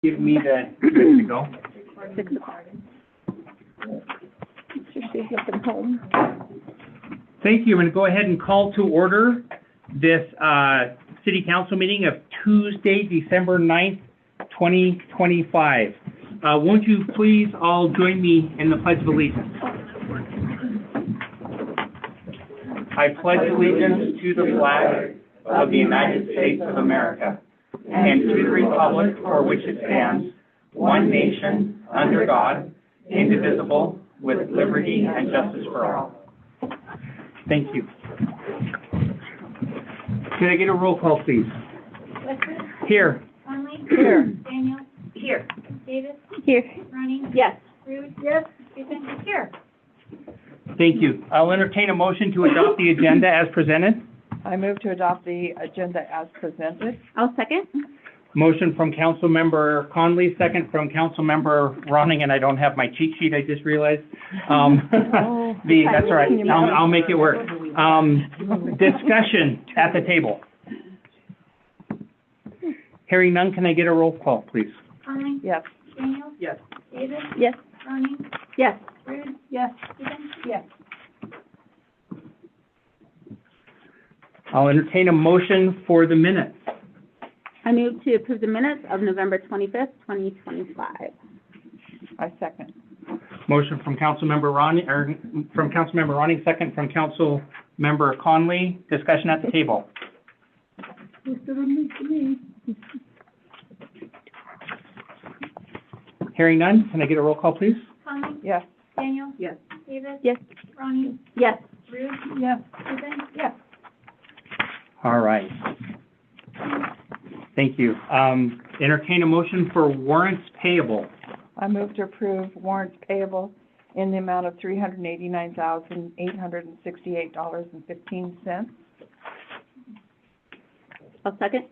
Give me the, ready to go. 6 o'clock. She's looking home. Thank you. I'm going to go ahead and call to order this City Council meeting of Tuesday, December 9th, 2025. Won't you please all join me in the Pledge of Allegiance? I pledge allegiance to the flag of the United States of America and to the republic for which it stands, one nation, under God, indivisible, with liberty and justice for all. Thank you. Can I get a roll call, please? Westford? Here. Conley? Here. Daniel? Here. Davis? Here. Ronnie? Yes. Rude? Yes. Stephen? Here. Thank you. I'll entertain a motion to adopt the agenda as presented. I move to adopt the agenda as presented. I'll second. Motion from Councilmember Conley, second from Councilmember Ronning, and I don't have my cheat sheet, I just realized. That's all right. I'll make it work. Discussion at the table. Hearing none, can I get a roll call, please? Conley? Yes. Daniel? Yes. Davis? Yes. Ronnie? Yes. Rude? Yes. Stephen? Yes. I'll entertain a motion for the minutes. I move to approve the minutes of November 25th, 2025. I second. Motion from Councilmember Ronning, second from Councilmember Conley. Discussion at the table. Hearing none, can I get a roll call, please? Conley? Yes. Daniel? Yes. Davis? Yes. Ronnie? Yes. Rude? Yes. Stephen? Yes. All right. Thank you. Entertain a motion for warrants payable. I move to approve warrants payable in the amount of $389,868.15. I'll second.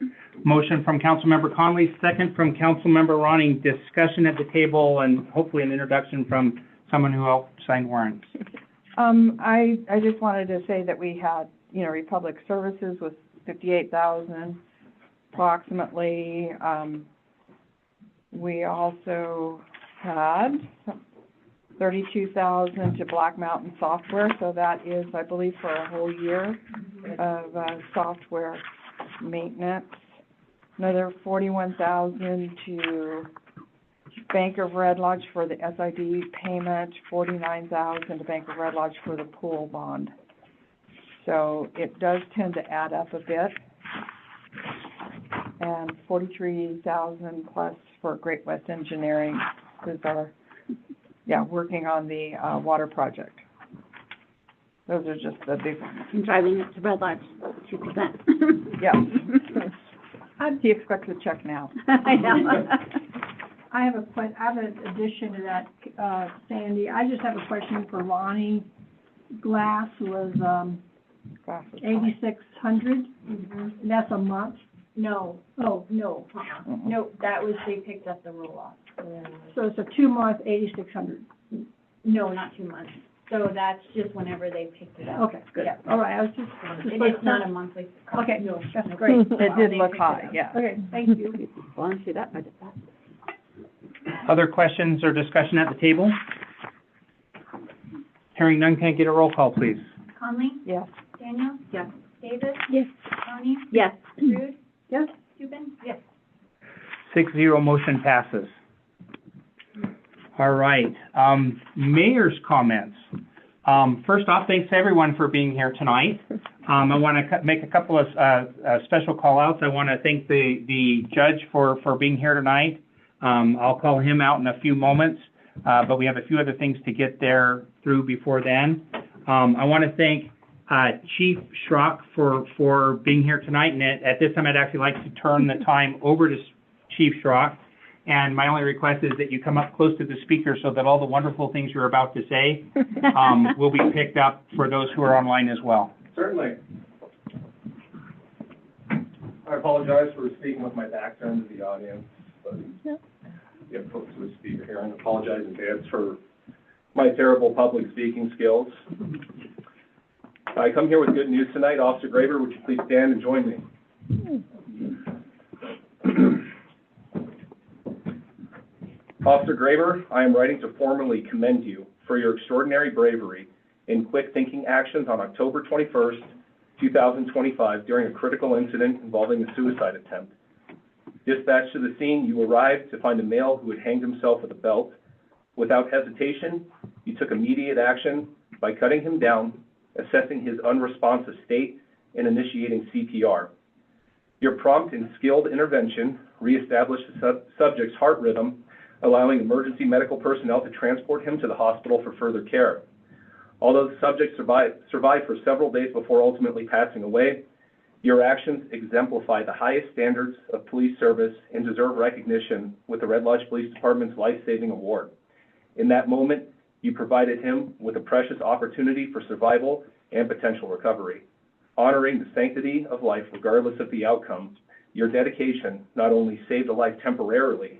Motion Motion from Councilmember Conley, second from Councilmember Ronning. Discussion at the table and hopefully an introduction from someone who helped sign warrants. I just wanted to say that we had, Republic Services was 58,000 approximately. We also had 32,000 to Black Mountain Software, so that is, I believe, for a whole year of software maintenance. Another 41,000 to Bank of Red Lodge for the SID payment, 49,000 to Bank of Red Lodge for the pool bond. So it does tend to add up a bit. And 43,000 plus for Great West Engineering, who's working on the water project. Those are just the big ones. I'm driving it to Red Lodge, 2%. Yeah. How do you expect the check now? I know. I have an addition to that, Sandy. I just have a question for Lonnie. Glass was, Glasses. 8,600, and that's a month? No. Oh, no. No, that was, they picked up the roll-off. So it's a 2-month, 8,600. No, not 2 months. So that's just whenever they picked it up. Okay, good. Yeah. All right, I was just. It's not a monthly. Okay, that's great. It did look high, yeah. Okay, thank you. Want to see that budget back? Other questions or discussion at the table? Hearing none, can I get a roll call, please? Conley? Yes. Daniel? Yes. Davis? Yes. Ronnie? Yes. Rude? Yes. Stephen? Yes. 6-0, motion passes. All right, mayor's comments. First off, thanks to everyone for being here tonight. I want to make a couple of special call-outs. I want to thank the judge for being here tonight. I'll call him out in a few moments, but we have a few other things to get there through before then. I want to thank Chief Schrock for being here tonight, and at this time I'd actually like to turn the time over to Chief Schrock. And my only request is that you come up close to the speaker so that all the wonderful things you're about to say will be picked up for those who are online as well. Certainly. I apologize for speaking with my back turned to the audience, but get close to the speaker here, and apologize in advance for my terrible public speaking skills. I come here with good news tonight. Officer Graber, would you please stand and join me? Officer Graber, I am writing to formally commend you for your extraordinary bravery and quick-thinking actions on October 21st, 2025, during a critical incident involving a suicide attempt. Dispatched to the scene, you arrived to find a male who had hanged himself with a belt. Without hesitation, you took immediate action by cutting him down, assessing his unresponsive state, and initiating CPR. Your prompt and skilled intervention reestablished the subject's heart rhythm, allowing emergency medical personnel to transport him to the hospital for further care. Although the subject survived for several days before ultimately passing away, your actions exemplify the highest standards of police service and deserve recognition with the Red Lodge Police Department's Life-Saving Award. In that moment, you provided him with a precious opportunity for survival and potential recovery. Honoring the sanctity of life regardless of the outcome, your dedication not only saved a life temporarily,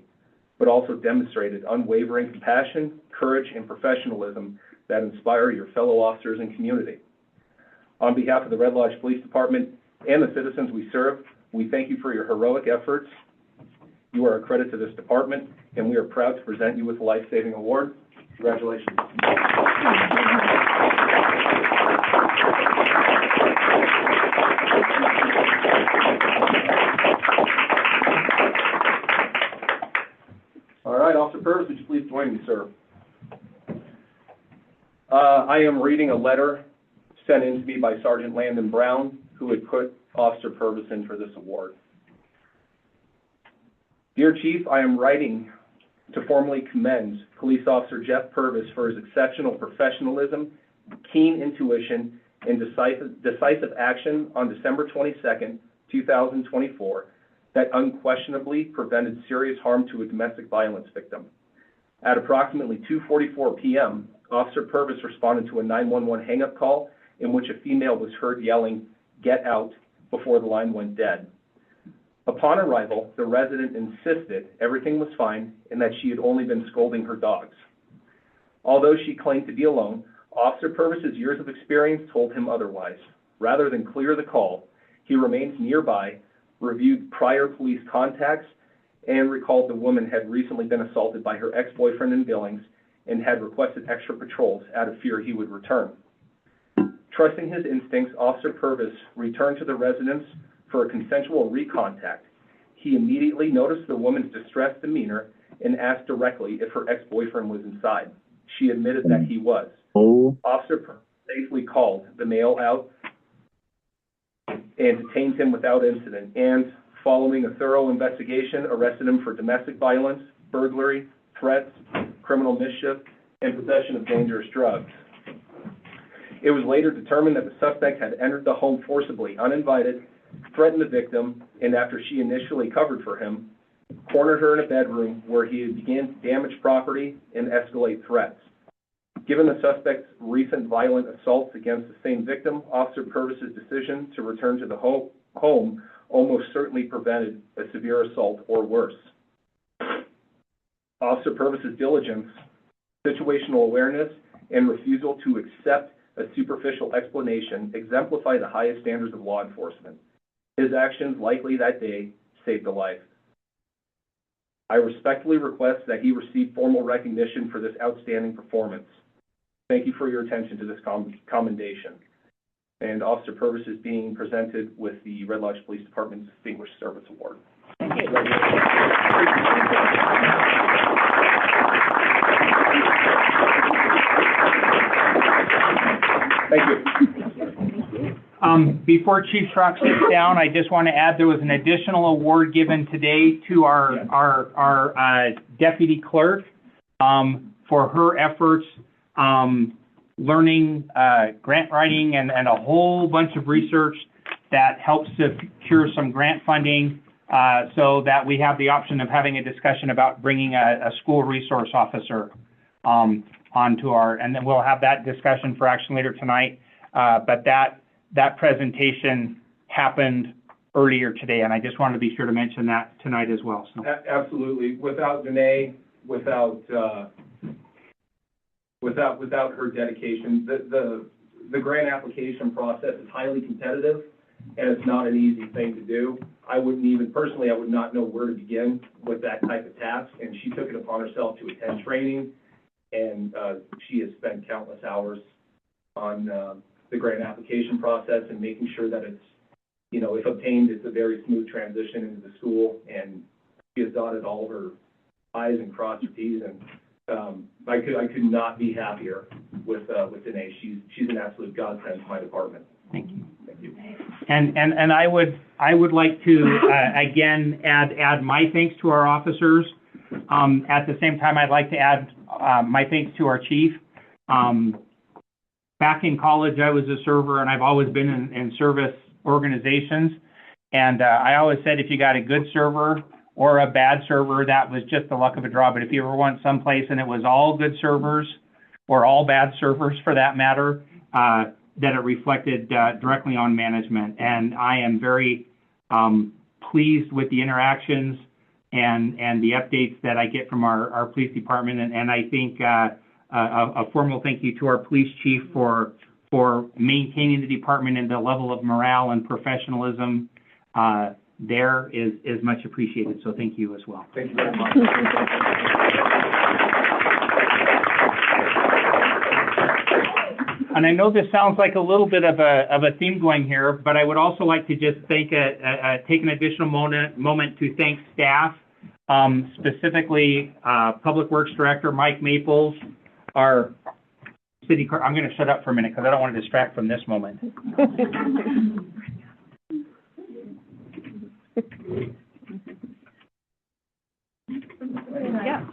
but also demonstrated unwavering compassion, courage, and professionalism that inspire your fellow officers and community. On behalf of the Red Lodge Police Department and the citizens we serve, we thank you for your heroic efforts. You are a credit to this department, and we are proud to present you with the Life-Saving Award. Congratulations. All right, Officer Purvis, would you please join me, sir? I am reading a letter sent in to me by Sergeant Landon Brown, who had put Officer Purvis in for this award. Dear Chief, I am writing to formally commend Police Officer Jeff Purvis for his exceptional professionalism, keen intuition, and decisive action on December 22nd, 2024, that unquestionably prevented serious harm to a domestic violence victim. At approximately 2:44 p.m., Officer Purvis responded to a 911 hang-up call in which a female was heard yelling, "Get out," before the line went dead. Upon arrival, the resident insisted everything was fine and that she had only been scolding her dogs. Although she claimed to be alone, Officer Purvis's years of experience told him otherwise. Rather than clear the call, he remained nearby, reviewed prior police contacts, and recalled the woman had recently been assaulted by her ex-boyfriend in Billings and had requested extra patrols out of fear he would return. Trusting his instincts, Officer Purvis returned to the residence for a consensual recontact. He immediately noticed the woman's distressed demeanor and asked directly if her ex-boyfriend was inside. She admitted that he was. Officer Purvis safely called the male out and detained him without incident, and following a thorough investigation, arrested him for domestic violence, burglary, threats, criminal mischief, and possession of dangerous drugs. It was later determined that the suspect had entered the home forcibly, uninvited, threatened the victim, and after she initially covered for him, cornered her in a bedroom where he began to damage property and escalate threats. Given the suspect's recent violent assaults against the same victim, Officer Purvis's decision to return to the home almost certainly prevented a severe assault or worse. Officer Purvis's diligence, situational awareness, and refusal to accept a superficial explanation exemplify the highest standards of law enforcement. His actions likely that day saved a life. I respectfully request that he receive formal recognition for this outstanding performance. Thank you for your attention to this commendation. And Officer Purvis is being presented with the Red Lodge Police Department's Distinguished Service Award. Thank you. Thank you. Before Chief Schrock sits down, I just want to add there was an additional award given today to our deputy clerk for her efforts learning grant writing and a whole bunch of research that helps to secure some grant funding so that we have the option of having a discussion about bringing a school resource officer onto and then we'll have that discussion for action later tonight. But that presentation happened earlier today, and I just wanted to be sure to mention that tonight as well. So. Absolutely. Without Danae, without her dedication, the grant application process is highly competitive, and it's not an easy thing to do. I would not know where to begin with that type of task, and she took it upon herself to attend training, and she has spent countless hours on the grant application process and making sure that it's, if obtained, it's a very smooth transition into the school, and she has dotted all of her I's and crossed her T's, and I could not be happier with Danae. She's an absolute godsend to my department. Thank you. Thank you. And I would like to, again, add my thanks to our officers. At the same time, I'd like to add my thanks to our chief. Back in college, I was a server, and I've always been in service organizations. And I always said, if you got a good server or a bad server, that was just the luck of a draw. But if you ever went someplace and it was all good servers, or all bad servers for that matter, that it reflected directly on management. And I am very pleased with the interactions and the updates that I get from our police department. And I think a formal thank you to our police chief for maintaining the department and the level of morale and professionalism there is much appreciated. So thank you as well. Thank you very much. And I know this sounds like a little bit of a theme going here, but I would also like to just take an additional moment to thank staff, specifically Public Works Director Mike Maples, our city clerk. I'm going to shut up for a minute because I don't want to distract from this moment. Yeah.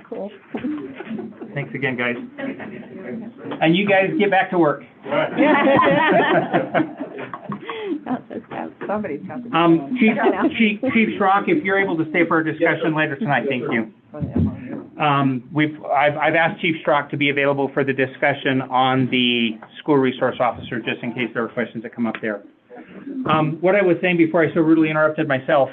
Cool. Thanks again, guys. And you guys get back to work. Somebody's got to. Chief Schrock, if you're able to stay for our discussion later tonight, thank you. I've asked Chief Schrock to be available for the discussion on the school resource officer, just in case there are questions that come up there. What I was saying before I so rudely interrupted myself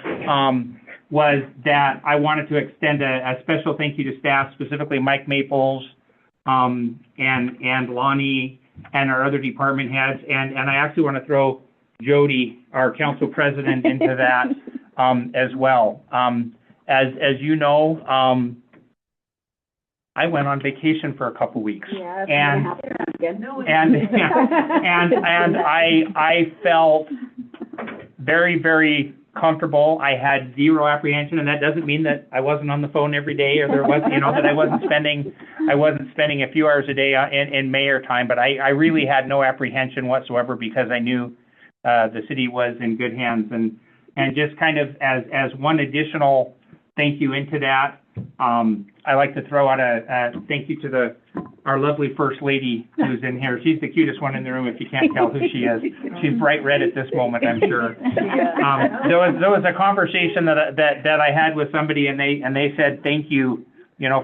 was that I wanted to extend a special thank you to staff, specifically Mike Maples and Lonnie and our other department heads. And I actually want to throw Jody, our council president, into that as well. As you know, I went on vacation for a couple weeks. Yeah, and I felt very, very comfortable. I had zero apprehension, and that doesn't mean that I wasn't on the phone every day, or there was, that I wasn't spending a few hours a day in mayor time. But I really had no apprehension whatsoever because I knew the city was in good hands. And just kind of as one additional thank you into that, I like to throw out a thank you to our lovely First Lady who's in here. She's the cutest one in the room if you can't tell who she is. She's bright red at this moment, I'm sure. There was a conversation that I had with somebody, and they said thank you,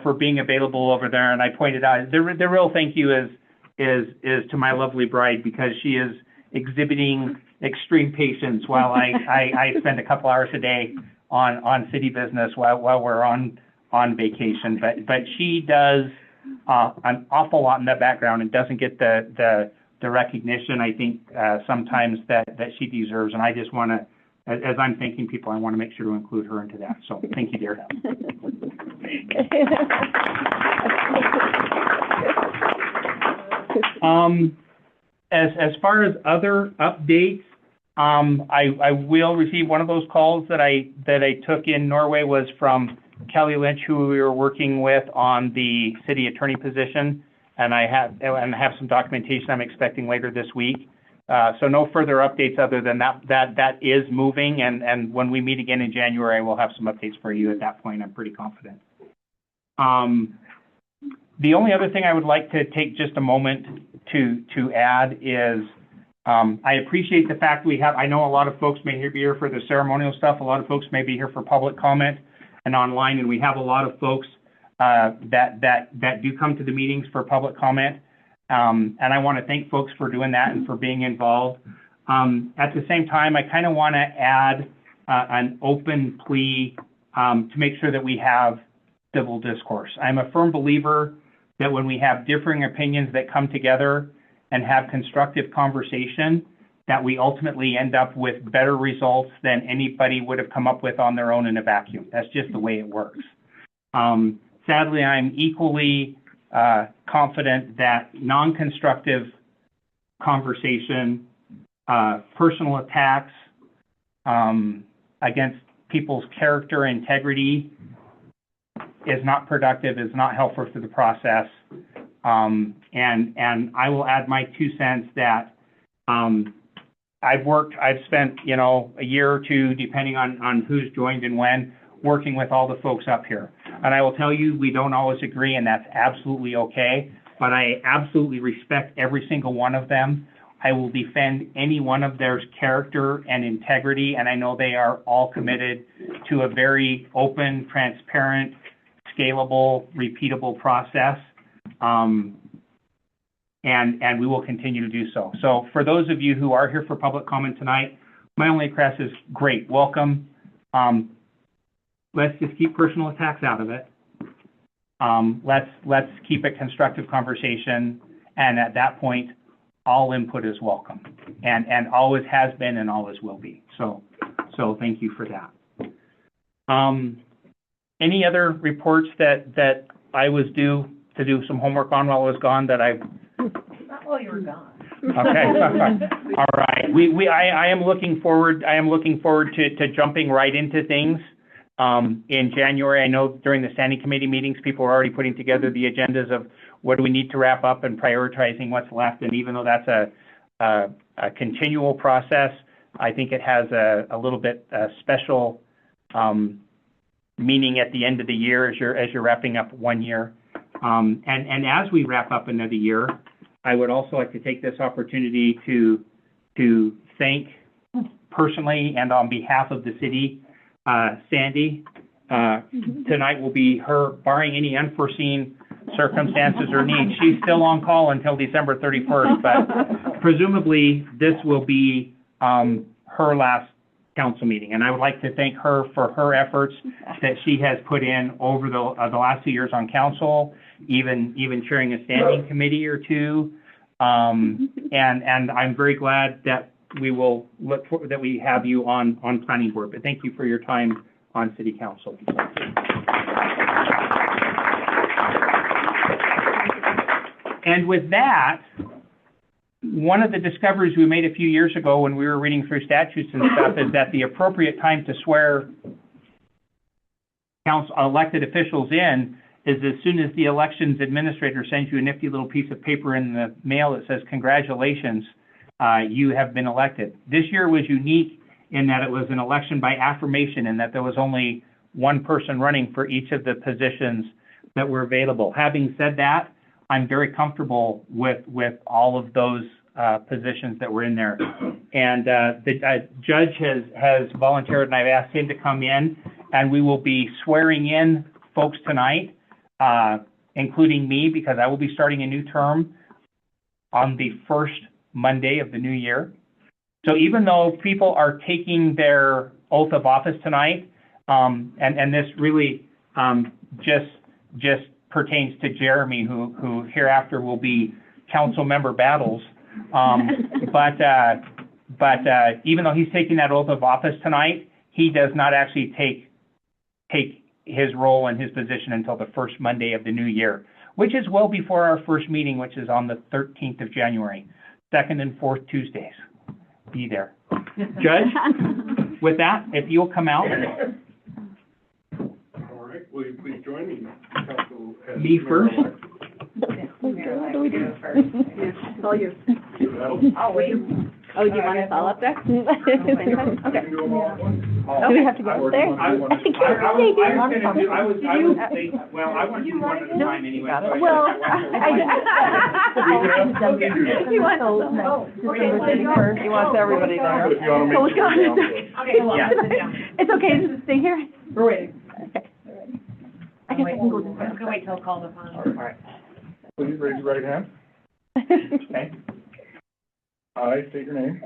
for being available over there. And I pointed out the real thank you is to my lovely bride, because she is exhibiting extreme patience while I spend a couple hours a day on city business while we're on vacation. But she does an awful lot in the background and doesn't get the recognition I think sometimes that she deserves. And I just want to, as I'm thanking people, I want to make sure to include her into that. So thank you, dear. As far as other updates, I will receive one of those calls that I took in Norway was from Kelly Lynch, who we were working with on the city attorney position, and I have some documentation I'm expecting later this week. So no further updates other than that is moving, and when we meet again in January, we'll have some updates for you at that point. I'm pretty confident. The only other thing I would like to take just a moment to add is I appreciate the fact I know a lot of folks may be here for the ceremonial stuff. A lot of folks may be here for public comment and online, and we have a lot of folks that do come to the meetings for public comment. And I want to thank folks for doing that and for being involved. At the same time, I kind of want to add an open plea to make sure that we have civil discourse. I'm a firm believer that when we have differing opinions that come together and have constructive conversation, that we ultimately end up with better results than anybody would have come up with on their own in a vacuum. That's just the way it works. Sadly, I'm equally confident that non-constructive conversation, personal attacks against people's character, integrity is not productive, is not helpful to the process. And I will add my 2 cents that I've spent, you know, a year or two, depending on who's joined and when, working with all the folks up here. And I will tell you, we don't always agree, and that's absolutely okay, but I absolutely respect every single one of them. I will defend any one of their character and integrity, and I know they are all committed to a very open, transparent, scalable, repeatable process. And we will continue to do so. So for those of you who are here for public comment tonight, my only request is great, welcome. Let's just keep personal attacks out of it. Let's keep it constructive conversation, and at that point, all input is welcome, and always has been and always will be. So thank you for that. Any other reports that I was due to do some homework on while I was gone that I? Not while you were gone. Okay. All right. I am looking forward to jumping right into things. In January, I know during the standing committee meetings, people are already putting together the agendas of what do we need to wrap up and prioritizing what's left. And even though that's a continual process, I think it has a little bit special meaning at the end of the year as you're wrapping up 1 year. And as we wrap up another year, I would also like to take this opportunity to thank personally and on behalf of the city, Sandy. Tonight will be her, barring any unforeseen circumstances or needs. She's still on call until December 31st, but presumably this will be her last council meeting. And I would like to thank her for her efforts that she has put in over the last 2 years on council, even chairing a standing committee or two. And I'm very glad that we will look for that we have you on planning board. But thank you for your time on city council. And with that, one of the discoveries we made a few years ago when we were reading through statutes and stuff is that the appropriate time to swear council elected officials in is as soon as the elections administrator sends you a nifty little piece of paper in the mail that says, congratulations, you have been elected. This year was unique in that it was an election by affirmation and that there was only one person running for each of the positions that were available. Having said that, I'm very comfortable with all of those positions that were in there. And the judge has volunteered, and I've asked him to come in, and we will be swearing in folks tonight, including me, because I will be starting a new term on the first Monday of the new year. So even though people are taking their oath of office tonight, and this really just pertains to Jeremy, who hereafter will be council member battles. But even though he's taking that oath of office tonight, he does not actually take his role and his position until the first Monday of the new year, which is well before our first meeting, which is on the 13th of January, 2nd and 4th Tuesdays. Be there. Judge, with that, if you'll come out. All right, will you please join me? Council head. Me first? What do we do first? It's all yours. Oh, wait. Oh, do you want us all up there? You can do them all at once. Do we have to go up there? I was thinking one at a time anyway. Well, You want December 31st, he wants everybody there. If you want to make sure. Okay, hold on, sit down. It's okay to stay here? We're waiting. Okay. I guess I can go this way. I'm gonna wait till called upon. All right. Please raise your right hand. Okay. I state your name.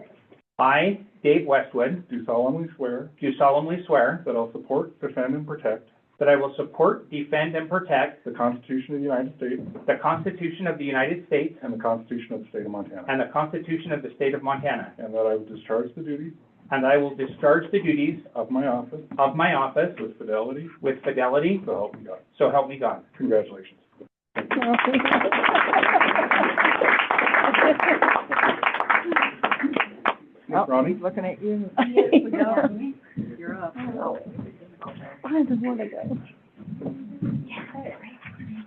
I, Dave Westwood, Do solemnly swear do solemnly swear that I'll support, defend, and protect that I will support, defend, and protect the Constitution of the United States the Constitution of the United States and the Constitution of the State of Montana, and the Constitution of the State of Montana, and that I will discharge the duties and I will discharge the duties of my office of my office with fidelity, with fidelity, so help me God. so help me God. Congratulations. Oh, Ronnie? he's looking at you. You're up. I just want to go.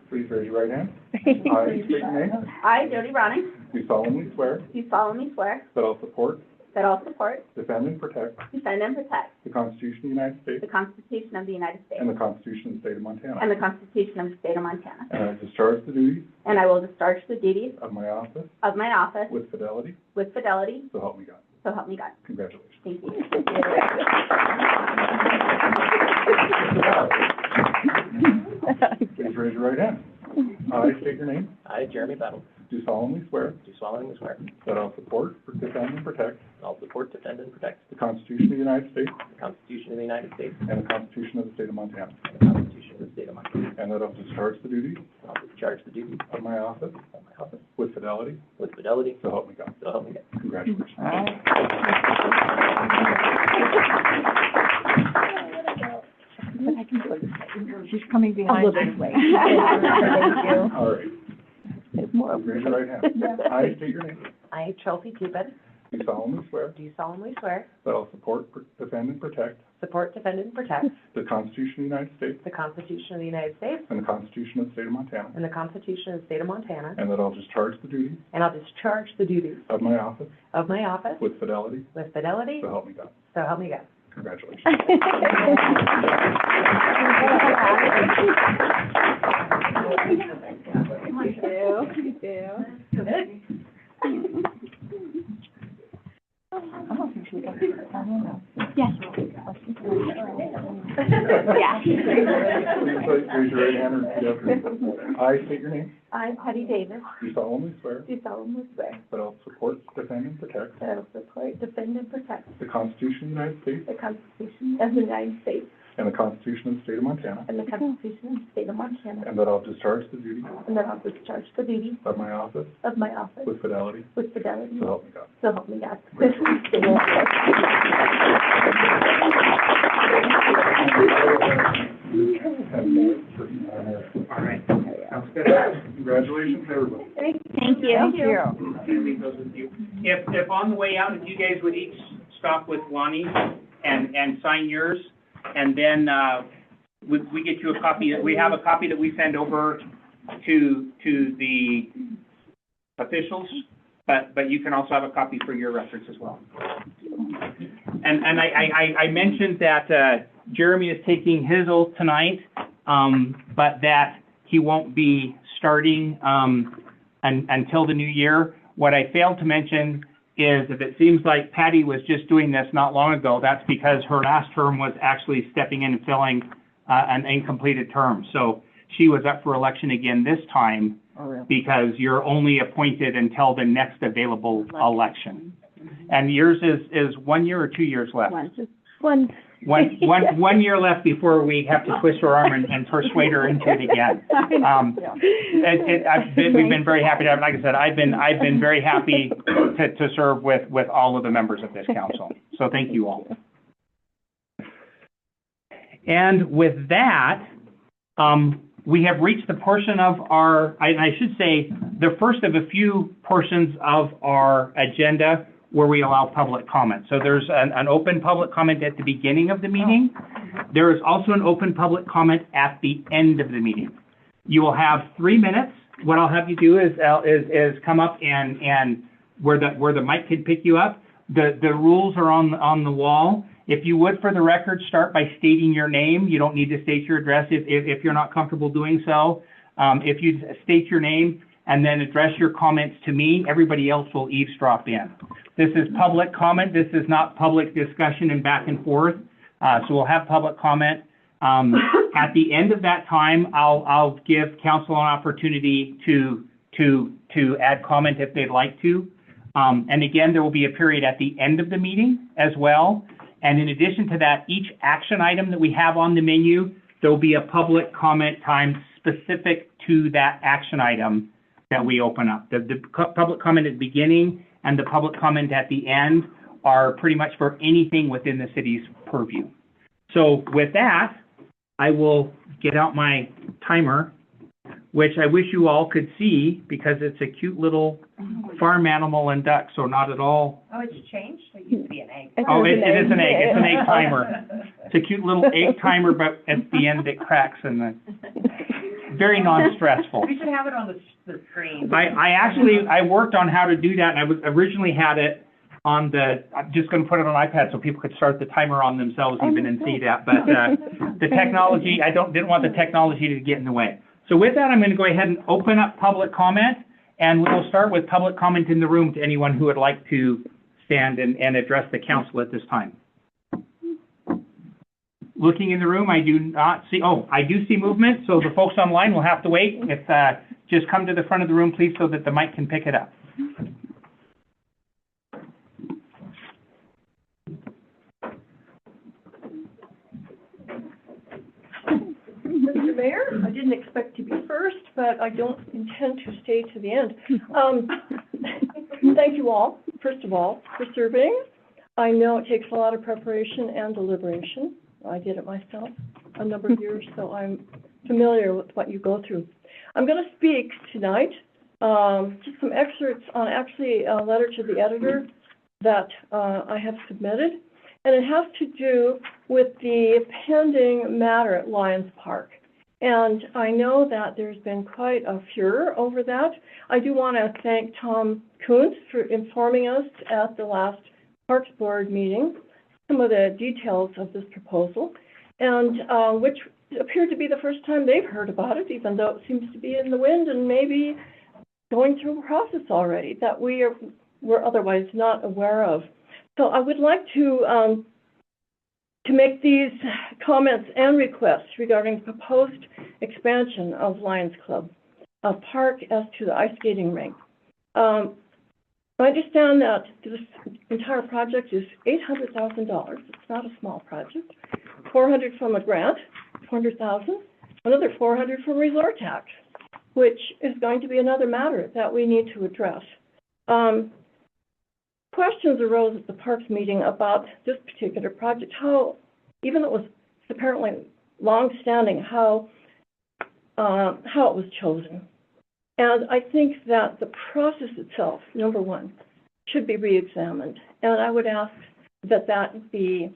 Please raise your right hand. I state your name. I, Jody Browning, Do solemnly swear do solemnly swear that I'll support, that I'll support, defend, and protect defend, and protect the Constitution of the United States the Constitution of the United States and the Constitution of the State of Montana, and the Constitution of the State of Montana, and I will discharge the duties and I will discharge the duties of my office of my office with fidelity, with fidelity, so help me God. so help me God. Congratulations. Thank you. Please raise your right hand. I state your name. I, Jeremy Battle, Do solemnly swear do solemnly swear that I'll support, defend, and protect I'll support, defend, and protect the Constitution of the United States the Constitution of the United States and the Constitution of the State of Montana, and the Constitution of the State of Montana, and that I'll discharge the duties and I'll discharge the duties of my office of my office with fidelity, with fidelity, so help me God. so help me God. Congratulations. All right. But I can do it. She's coming behind you. Thank you. All right. It's more of Raise your right hand. I state your name. I, Chelsea Cupid, Do solemnly swear do solemnly swear, that I'll support, defend, and protect support, defend, and protect the Constitution of the United States the Constitution of the United States and the Constitution of the State of Montana, and the Constitution of the State of Montana, and that I'll discharge the duties and I'll discharge the duties of my office of my office with fidelity, with fidelity, so help me God. so help me God. Congratulations. I don't think she got it. I don't know. Yes. Please raise your right hand and repeat after me. I state your name. I, Patty Davis, Do solemnly swear do solemnly swear that I'll support, defend, and protect that I will support, defend, and protect the Constitution of the United States the Constitution of the United States and the Constitution of the State of Montana, and the Constitution of the State of Montana, and that I'll discharge the duties and that I'll discharge the duties of my office of my office with fidelity, with fidelity, so help me God. so help me God. All right. Sounds good. Congratulations, everybody. Thank Thank you. If on the way out, if you guys would each stop with Lonnie and sign yours, and then, we get you a copy, we have a copy that we send over to the officials, but you can also have a copy for your reference as well. And I mentioned that, Jeremy is taking his oath tonight, but that he won't be starting, until the new year. What I failed to mention is if it seems like Patty was just doing this not long ago, that's because her last term was actually stepping in and filling an incompleted term. So she was up for election again this time Oh, really? because you're only appointed until the next available election. And yours is 1 year or 2 years left? One. One year left before we have to twist her arm and persuade her into it again. We've been very happy to have, like I said, I've been very happy to serve with all of the members of this council. So thank you all. And with that, we have reached the portion of our, I should say, the first of a few portions of our agenda where we allow public comment. So there's an open public comment at the beginning of the meeting. There is also an open public comment at the end of the meeting. You will have 3 minutes. What I'll have you do is come up and where the mic can pick you up. The rules are on the wall. If you would, for the record, start by stating your name. You don't need to state your address if you're not comfortable doing so. If you state your name and then address your comments to me, everybody else will eavesdrop in. This is public comment. This is not public discussion and back and forth. So we'll have public comment. At the end of that time, I'll give council an opportunity to add comment if they'd like to. And again, there will be a period at the end of the meeting as well. And in addition to that, each action item that we have on the menu there'll be a public comment time specific to that action item that we open up. The public comment at the beginning and the public comment at the end are pretty much for anything within the city's purview. So with that, I will get out my timer, which I wish you all could see because it's a cute little farm animal and duck, so not at all. Oh, it's changed? It used to be an egg. Oh, it is an egg. It's an egg timer. It's a cute little egg timer, but at the end it cracks and very non-stressful. We should have it on the screen. I worked on how to do that, and I was originally had it on I'm just going to put it on iPad so people could start the timer on themselves even and see that. But the technology, didn't want the technology to get in the way. So with that, I'm going to go ahead and open up public comment, and we'll start with public comment in the room to anyone who would like to stand and address the council at this time. Looking in the room, I do not see, I do see movement, so the folks online will have to wait. If just come to the front of the room, please, so that the mic can pick it up. Mr. Mayor, I didn't expect to be first, but I don't intend to stay to the end. Thank you all, first of all, for serving. I know it takes a lot of preparation and deliberation. I did it myself a number of years, so I'm familiar with what you go through. I'm going to speak tonight, just some excerpts on actually a letter to the editor that I have submitted, and it has to do with the pending matter at Lions Park. And I know that there's been quite a furor over that. I do want to thank Tom Kuntz for informing us at the last Parks Board meeting some of the details of this proposal, and which appeared to be the first time they've heard about it, even though it seems to be in the wind and maybe going through a process already that we're otherwise not aware of. So I would like to make these comments and requests regarding the proposed expansion of Lions Club Park as to the ice skating rink. I understand that this entire project is $800,000. It's not a small project. $400,000 from a grant, $400,000, another $400,000 from resort tax, which is going to be another matter that we need to address. Questions arose at the Parks meeting about this particular project, how, even though it was apparently long-standing, how it was chosen. And I think that the process itself, number one, should be re-examined. And I would ask that that be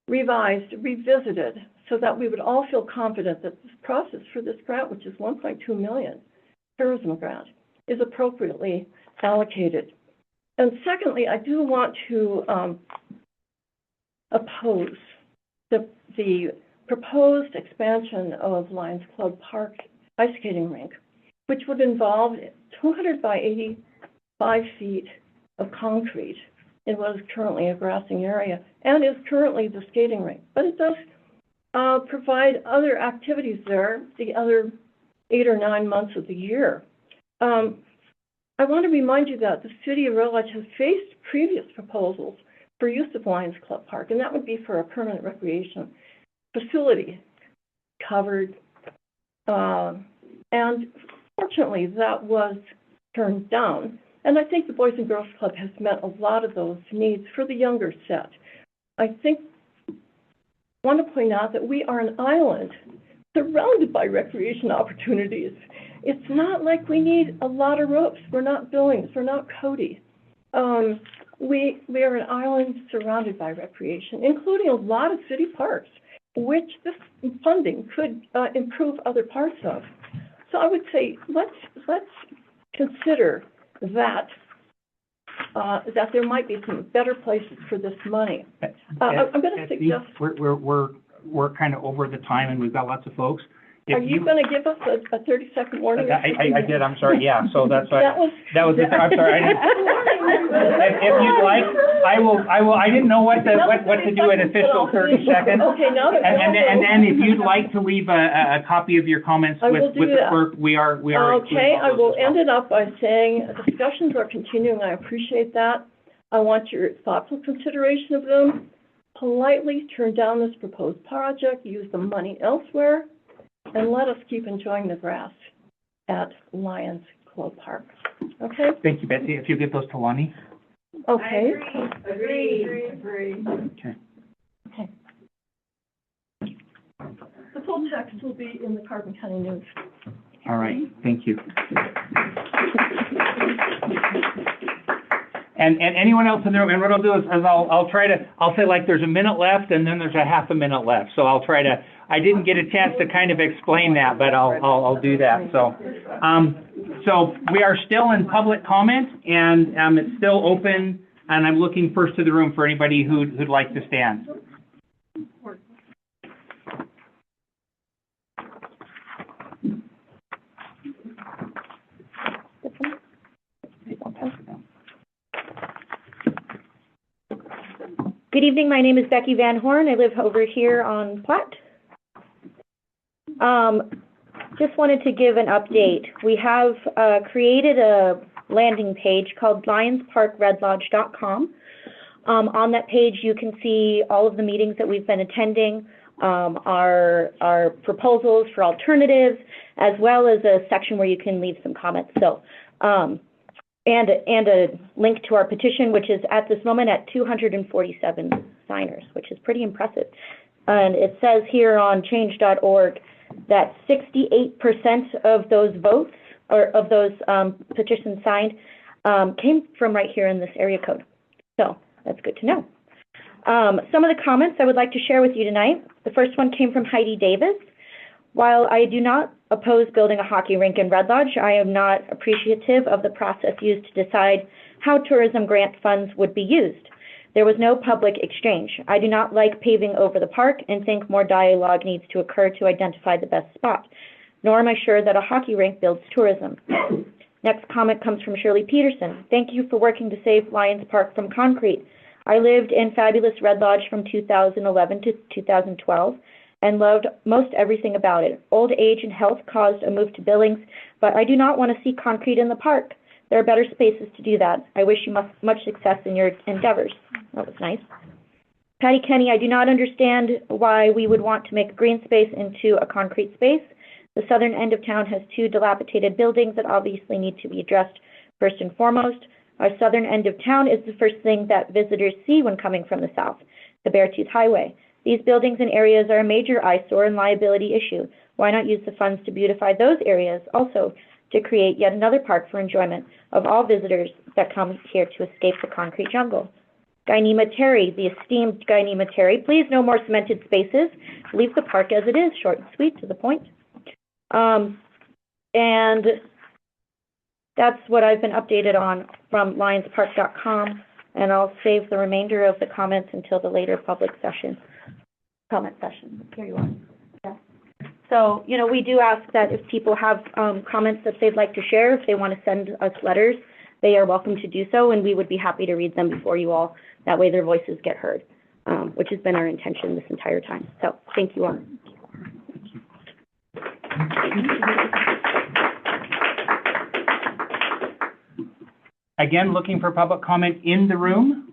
revised, revisited, so that we would all feel confident that this process for this grant, which is $1.2 million, tourism grant, is appropriately allocated. And secondly, I do want to oppose the proposed expansion of Lions Club Park ice skating rink, which would involve 200 by 85 feet of concrete in what is currently a grassing area and is currently the skating rink. But it does provide other activities there the other 8 or 9 months of the year. I want to remind you that the City of Rutledge has faced previous proposals for use of Lions Club Park, and that would be for a permanent recreation facility covered. And fortunately, that was turned down. And I think the Boys and Girls Club has met a lot of those needs for the younger set. I want to point out that we are an island surrounded by recreation opportunities. It's not like we need a lot of ropes. We're not Billings. We're not Cody. We are an island surrounded by recreation, including a lot of city parks, which this funding could improve other parts of. So I would say let's consider that that there might be some better places for this money. I'm going to suggest we're kind of over the time, and we've got lots of folks. Are you going to give us a 30-second warning? I did. I'm sorry. Yeah. So that's why. That was it. I'm sorry. If you'd like, I will. I didn't know what to do an official 30 seconds. Okay. Now. And then if you'd like to leave a copy of your comments with the clerk, we are. Okay. I will end it up by saying discussions are continuing. I appreciate that. I want your thoughtful consideration of them. politely turn down this proposed project, use the money elsewhere, and let us keep enjoying the grass at Lions Club Park. Okay? Thank you, Betsy. If you get those to Lonnie. Okay. Agree. Okay. Okay. The full text will be in the Carbon County News. All right, thank you. And anyone else in the room, and what I'll do is I'll say like there's a minute left and then there's a half a minute left. So I'll try to, I didn't get a chance to kind of explain that, but I'll do that. So, so we are still in public comment and it's still open, and I'm looking first to the room for anybody who'd like to stand. Good evening, my name is Becky Van Horn. I live over here on Platte. Just wanted to give an update. We have created a landing page called lionsparkredlodge.com. On that page, you can see all of the meetings that we've been attending, our proposals for alternatives, as well as a section where you can leave some comments. So, and a link to our petition, which is at this moment at 247 signers, which is pretty impressive. And it says here on change.org that 68% of those votes, or of those petitions signed, came from right here in this area code. So that's good to know. Some of the comments I would like to share with you tonight. The first one came from Heidi Davis. While I do not oppose building a hockey rink in Red Lodge, I am not appreciative of the process used to decide how tourism grant funds would be used. There was no public exchange. I do not like paving over the park and think more dialogue needs to occur to identify the best spot, nor am I sure that a hockey rink builds tourism. Next comment comes from Shirley Peterson. Thank you for working to save Lions Park from concrete. I lived in fabulous Red Lodge from 2011 to 2012 and loved most everything about it. Old age and health caused a move to Billings, but I do not want to see concrete in the park. There are better spaces to do that. I wish you much success in your endeavors. That was nice. Patty Kenny, I do not understand why we would want to make a green space into a concrete space. The southern end of town has 2 dilapidated buildings that obviously need to be addressed first and foremost. Our southern end of town is the first thing that visitors see when coming from the south, the Beartooth Highway. These buildings and areas are a major eyesore and liability issue. Why not use the funds to beautify those areas also to create yet another park for enjoyment of all visitors that come here to escape the concrete jungle? Gynema Terry, the esteemed Gynema Terry, please no more cemented spaces. Leave the park as it is, short and sweet, to the point. And that's what I've been updated on from lionspark.com, and I'll save the remainder of the comments until the later public session. Comment session. Here you are. Yeah. So, you know, we do ask that if people have comments that they'd like to share, if they want to send us letters, they are welcome to do so, and we would be happy to read them before you all. That way their voices get heard, which has been our intention this entire time. So, thank you all. Again, looking for public comment in the room.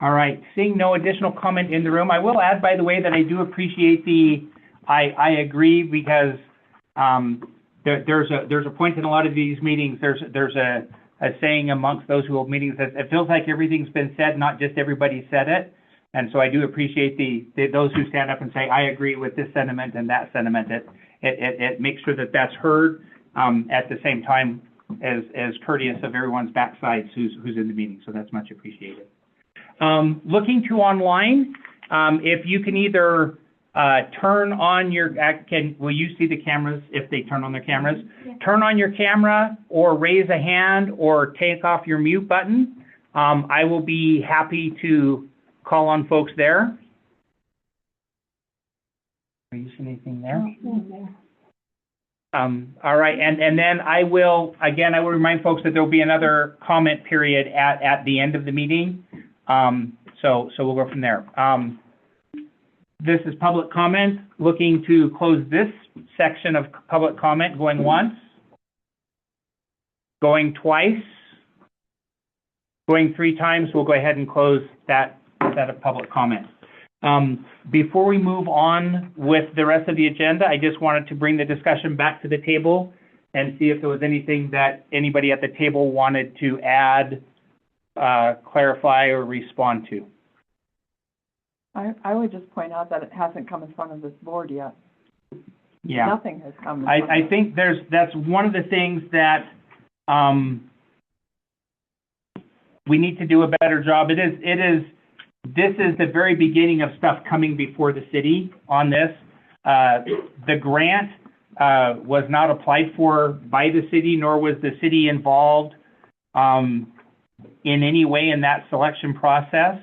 All right, seeing no additional comment in the room, I will add, by the way, that I do appreciate I agree, because there's a point in a lot of these meetings, there's a saying amongst those who hold meetings that it feels like everything's been said, not just everybody said it. And so I do appreciate those who stand up and say, I agree with this sentiment and that sentiment. It makes sure that that's heard at the same time as courteous of everyone's backsides who's in the meeting. So that's much appreciated. Looking to online, if you can either turn on your, will you see the cameras if they turn on their cameras? Yeah. Turn on your camera or raise a hand or take off your mute button. I will be happy to call on folks there. Are you seeing anything there? All right, and then I will remind folks that there will be another comment period at the end of the meeting. So we'll go from there. This is public comment. Looking to close this section of public comment. Going once. Going twice. Going 3 times, we'll go ahead and close that set of public comment. Before we move on with the rest of the agenda, I just wanted to bring the discussion back to the table and see if there was anything that anybody at the table wanted to add, clarify, or respond to. I would just point out that it hasn't come in front of this board yet. Yeah. Nothing has come in front of I think that's one of the things that we need to do a better job. This is the very beginning of stuff coming before the city on this. The grant was not applied for by the city, nor was the city involved in any way in that selection process.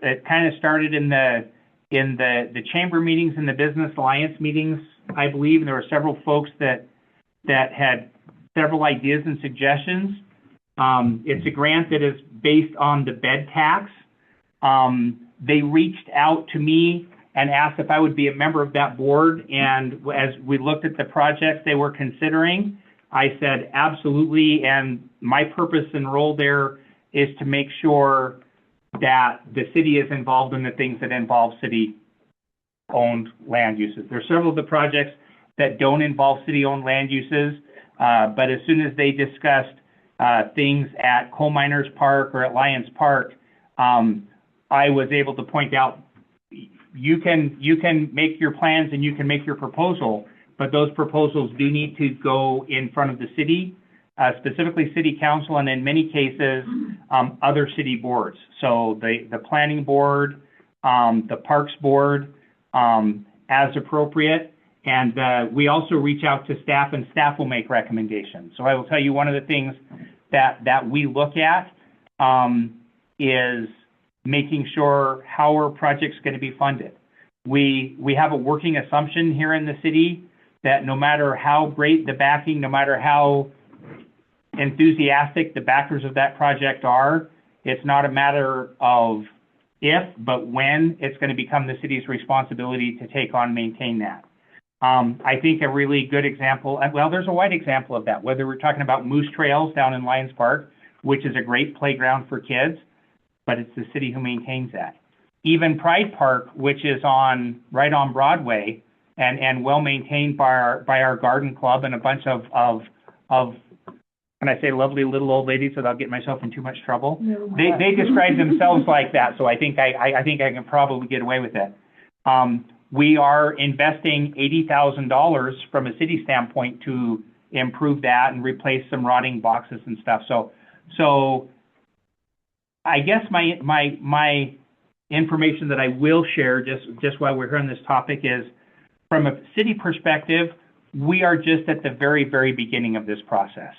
It kind of started in the chamber meetings and the business alliance meetings, I believe, and there were several folks that had several ideas and suggestions. It's a grant that is based on the bed tax. They reached out to me and asked if I would be a member of that board, and as we looked at the projects they were considering, I said absolutely, and my purpose and role there is to make sure that the city is involved in the things that involve city-owned land uses. There are several of the projects that don't involve city-owned land uses, but as soon as they discussed things at Coal Miners Park or at Lions Park, I was able to point out, you can make your plans and you can make your proposal, but those proposals do need to go in front of the city, specifically city council, and in many cases, other city boards. So the planning board, the parks board, as appropriate. And we also reach out to staff, and staff will make recommendations. So I will tell you, one of the things that we look at is making sure how our project's going to be funded. We have a working assumption here in the city that no matter how great the backing, no matter how enthusiastic the backers of that project are, it's not a matter of if, but when it's going to become the city's responsibility to take on and maintain that. I think a really good example, well, there's a wide example of that, whether we're talking about Moose Trails down in Lions Park, which is a great playground for kids, but it's the city who maintains that. Even Pride Park, which is right on Broadway and well maintained by our garden club and a bunch of when I say lovely little old ladies without getting myself in too much trouble, they describe themselves like that, so I think I can probably get away with it. We are investing $80,000 from a city standpoint to improve that and replace some rotting boxes and stuff. So I guess my information that I will share just while we're here on this topic is, from a city perspective, we are just at the very, very beginning of this process.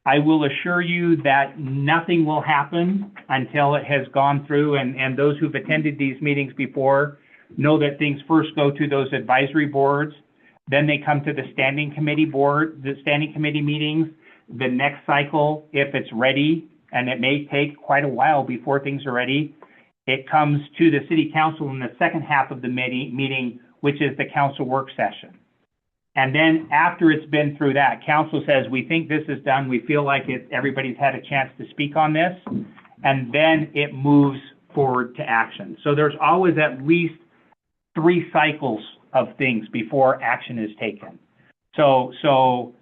I will assure you that nothing will happen until it has gone through, and those who've attended these meetings before know that things first go to those advisory boards, then they come to the standing committee meetings. The next cycle, if it's ready, and it may take quite a while before things are ready, it comes to the city council in the second half of the meeting, which is the council work session. And then after it's been through that, council says, we think this is done, we feel like everybody's had a chance to speak on this, and then it moves forward to action. So there's always at least 3 cycles of things before action is taken. So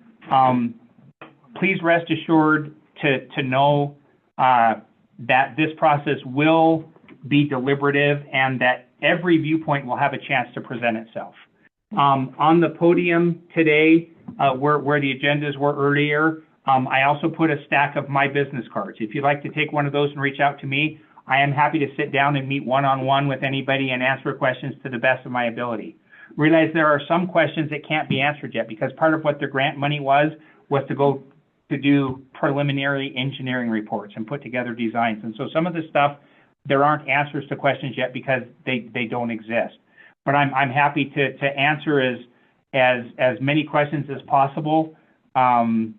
please rest assured to know that this process will be deliberative and that every viewpoint will have a chance to present itself. On the podium today, where the agendas were earlier, I also put a stack of my business cards. If you'd like to take one of those and reach out to me, I am happy to sit down and meet one-on-one with anybody and answer questions to the best of my ability. Realize there are some questions that can't be answered yet, because part of what the grant money was to go to do preliminary engineering reports and put together designs. And so some of the stuff, there aren't answers to questions yet because they don't exist. But I'm happy to answer as many questions as possible. And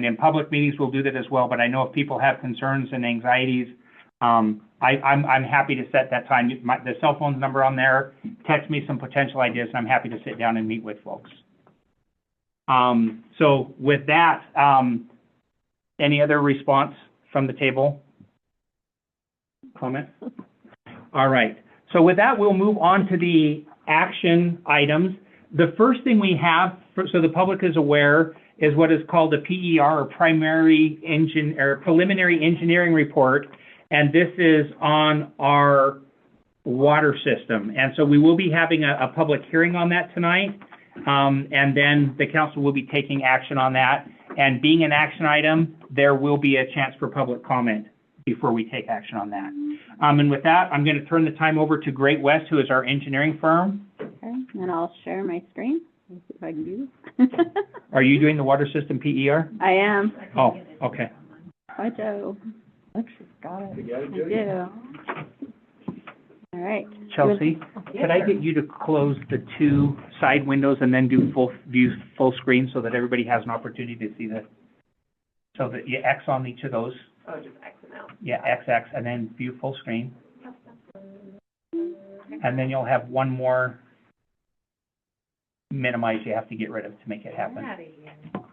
in public meetings we'll do that as well. But I know if people have concerns and anxieties, I'm happy to set that time. The cell phone number on there, text me some potential ideas, and I'm happy to sit down and meet with folks. So with that, any other response from the table? Comment? All right. So with that, we'll move on to the action items. The first thing we have, so the public is aware, is what is called a PER, or Preliminary Engineering Report, and this is on our water system. And so we will be having a public hearing on that tonight, and then the council will be taking action on that. And being an action item, there will be a chance for public comment before we take action on that. And with that, I'm going to turn the time over to Great West, who is our engineering firm. Okay, and I'll share my screen. Let's see if I can do this. Are you doing the water system PER? I am. Oh, okay. Hi, Joe. Actually, got it. I do. All right. Chelsea, could I get you to close the two side windows and then do full screen so that everybody has an opportunity to see the, so that you X on each of those? Oh, just X them out. Yeah, XX, and then view full screen. And then you'll have one more minimize you have to get rid of to make it happen.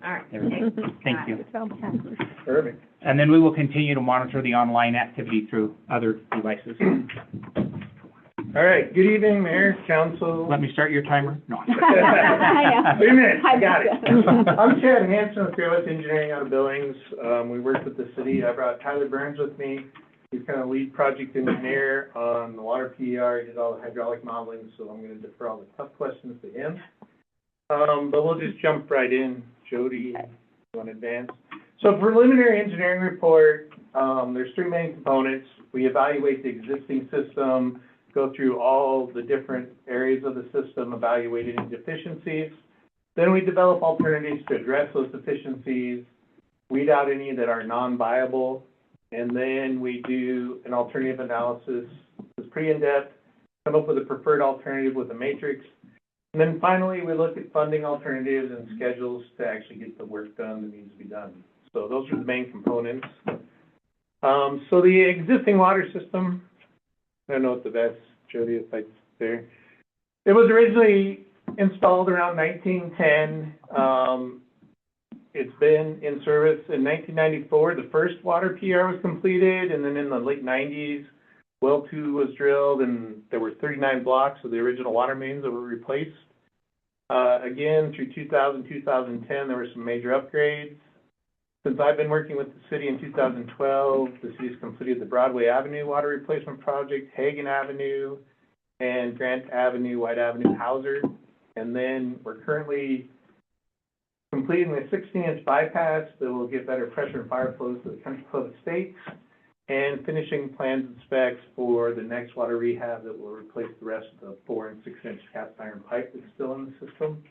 All right. There we go. Thank you. Perfect. And then we will continue to monitor the online activity through other devices. All right, good evening, Mayor, Council. Let me start your timer? No. I know. Wait a minute, I got it. it. I'm Chad Hanson with Great West Engineering out of Billings. We worked with the city. I brought Tyler Burns with me. He's kind of lead project engineer on the water PER. He did all the hydraulic modeling, so I'm going to defer all the tough questions to him. But we'll just jump right in. Jody, you want to advance? So preliminary engineering report, there's three main components. We evaluate the existing system, go through all the different areas of the system, evaluate any deficiencies. Then we develop alternatives to address those deficiencies, weed out any that are non-viable, and then we do an alternative analysis. It's pretty in-depth, come up with a preferred alternative with a matrix. And then finally, we look at funding alternatives and schedules to actually get the work done that needs to be done. So those are the main components. So the existing water system, I don't know what the best, Jody, if I there. It was originally installed around 1910. It's been in service in 1994. The first water PR was completed, and then in the late 90s, well 2 was drilled, and there were 39 blocks of the original water mains that were replaced. Again, through 2000, 2010, there were some major upgrades. Since I've been working with the city in 2012, the city's completed the Broadway Avenue Water Replacement Project, Hagen Avenue, and Grant Avenue, White Avenue, Hauser. And then we're currently completing the 16-inch bypass that will get better pressure and fire flows to the Country Club Estates, and finishing plans and specs for the next water rehab that will replace the rest of the 4- and 6-inch cast iron pipe that's still in the system.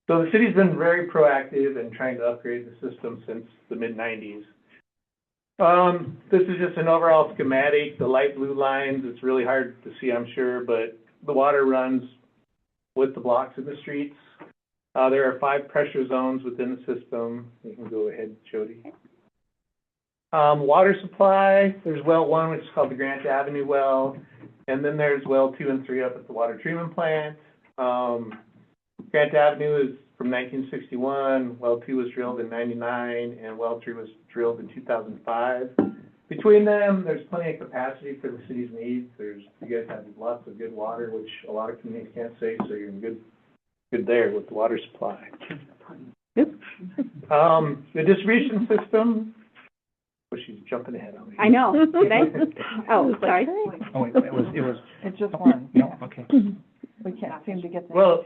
So the city's been very proactive in trying to upgrade the system since the mid-90s. This is just an overall schematic. The light blue lines, it's really hard to see, I'm sure, but the water runs with the blocks in the streets. There are 5 pressure zones within the system. You can go ahead, Jody. Water supply, there's well 1, which is called the Grant Avenue well, and then there's well 2 and 3 up at the water treatment plant. Grant Avenue is from 1961, well 2 was drilled in 99, and well 3 was drilled in 2005. Between them, there's plenty of capacity for the city's needs. You guys have lots of good water, which a lot of communities can't say, so you're in good there with the water supply. Yep. The distribution system, oh, she's jumping ahead on me. I know. Did I? Oh, sorry. Oh, wait, it was, It's just one. no, okay. We can't seem to get that. Well,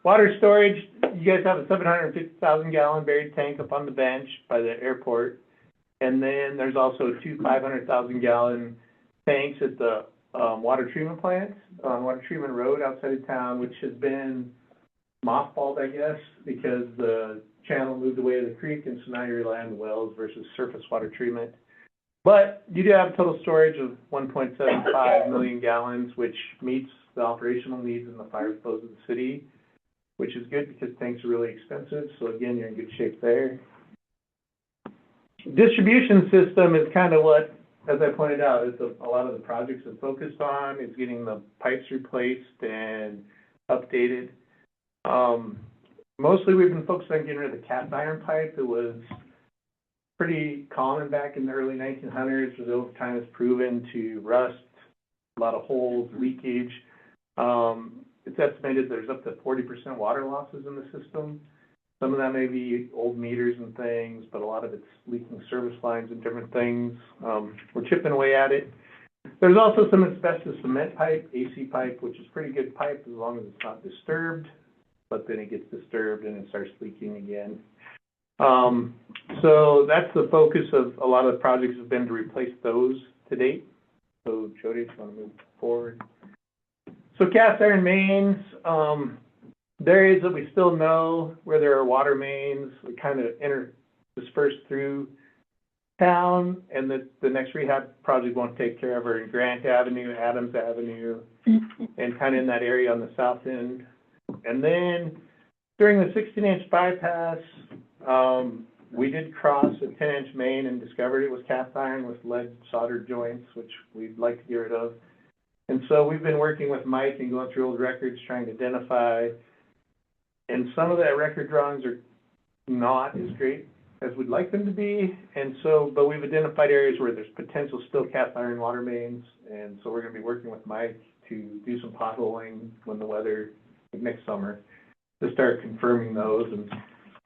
water storage, you guys have a 750,000 gallon buried tank up on the bench by the airport. And then there's also 2 500,000 gallon tanks at the water treatment plant on Water Treatment Road outside of town, which has been mothballed, I guess, because the channel moved away to the creek, and so now you rely on the wells versus surface water treatment. But you do have total storage of 1.75 million gallons, which meets the operational needs and the fire flows of the city, which is good because tanks are really expensive. So again, you're in good shape there. Distribution system is kind of what, as I pointed out, is a lot of the projects are focused on. It's getting the pipes replaced and updated. mostly we've been focused on getting rid of the cast iron pipe. It was pretty common back in the early 1900s, was over time has proven to rust, a lot of holes, leakage. It's estimated there's up to 40% water losses in the system. Some of that may be old meters and things, but a lot of it's leaking service lines and different things. We're chipping away at it. There's also some asbestos cement pipe, AC pipe, which is pretty good pipe as long as it's not disturbed, but then it gets disturbed and it starts leaking again. So that's the focus of a lot of the projects have been to replace those to date. So Jody, if you want to move forward. So cast iron mains, there are areas that we still know where there are water mains, we kind of interspersed through town, and the next rehab project won't take care of are in Grant Avenue, Adams Avenue, and kind of in that area on the south end. And then during the 16-inch bypass, we did cross a 10-inch main and discovered it was cast iron with lead soldered joints, which we'd like to get rid of. And so we've been working with Mike and going through old records trying to identify, and some of that record drawings are not as great as we'd like them to be, and so, but we've identified areas where there's potential still cast iron water mains, and so we're going to be working with Mike to do some potholing when the weather, next summer, to start confirming those, and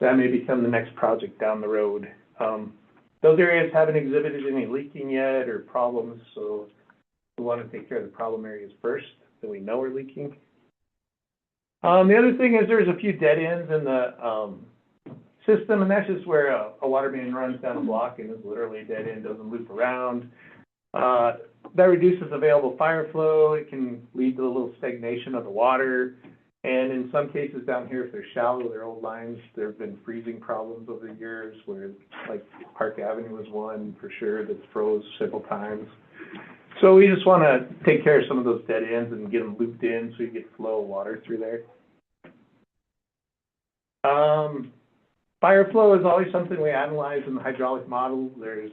that may become the next project down the road. Those areas haven't exhibited any leaking yet or problems, so we want to take care of the problem areas first that we know are leaking. The other thing is there's a few dead ends in the system, and that's just where a water main runs down a block and is literally a dead end, doesn't loop around. That reduces available fire flow. It can lead to a little stagnation of the water. And in some cases down here, if they're shallow, they're old lines, there have been freezing problems over the years where, like, Park Avenue was one for sure that's froze several times. So we just want to take care of some of those dead ends and get them looped in so you get flow of water through there. Fire flow is always something we analyze in the hydraulic model. There's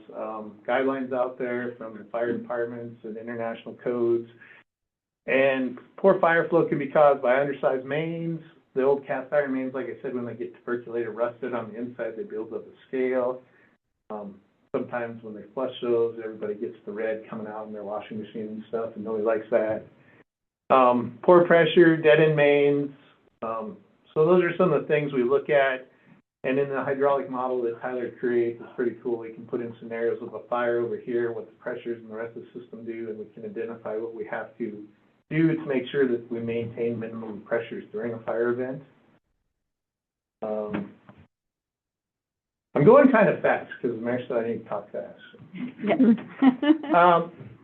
guidelines out there from the fire departments and international codes. And poor fire flow can be caused by undersized mains. The old cast iron mains, like I said, when they get tuberculated, rusted on the inside, they build up a scale. Sometimes when they flush those, everybody gets the red coming out in their washing machine and stuff, and nobody likes that. Poor pressure, dead-end mains. So those are some of the things we look at. And in the hydraulic model that Tyler creates, it's pretty cool. We can put in scenarios of a fire over here, what the pressures and the rest of the system do, and we can identify what we have to do to make sure that we maintain minimum pressures during a fire event. I'm going kind of fast because Marissa, I need to talk fast.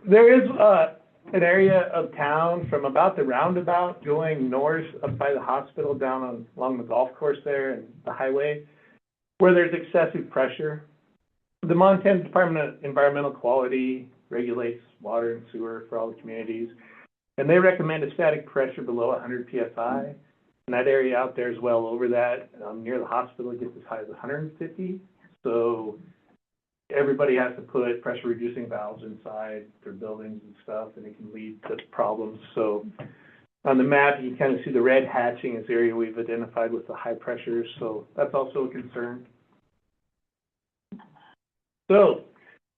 There is an area of town from about the roundabout going north up by the hospital down along the golf course there and the highway where there's excessive pressure. The Montana Department of Environmental Quality regulates water and sewer for all the communities, and they recommend a static pressure below 100 psi. And that area out there is well over that. Near the hospital, it gets as high as 150. So everybody has to put pressure reducing valves inside their buildings and stuff, and it can lead to problems. So on the map, you can kind of see the red hatching as the area we've identified with the high pressures. So that's also a concern. So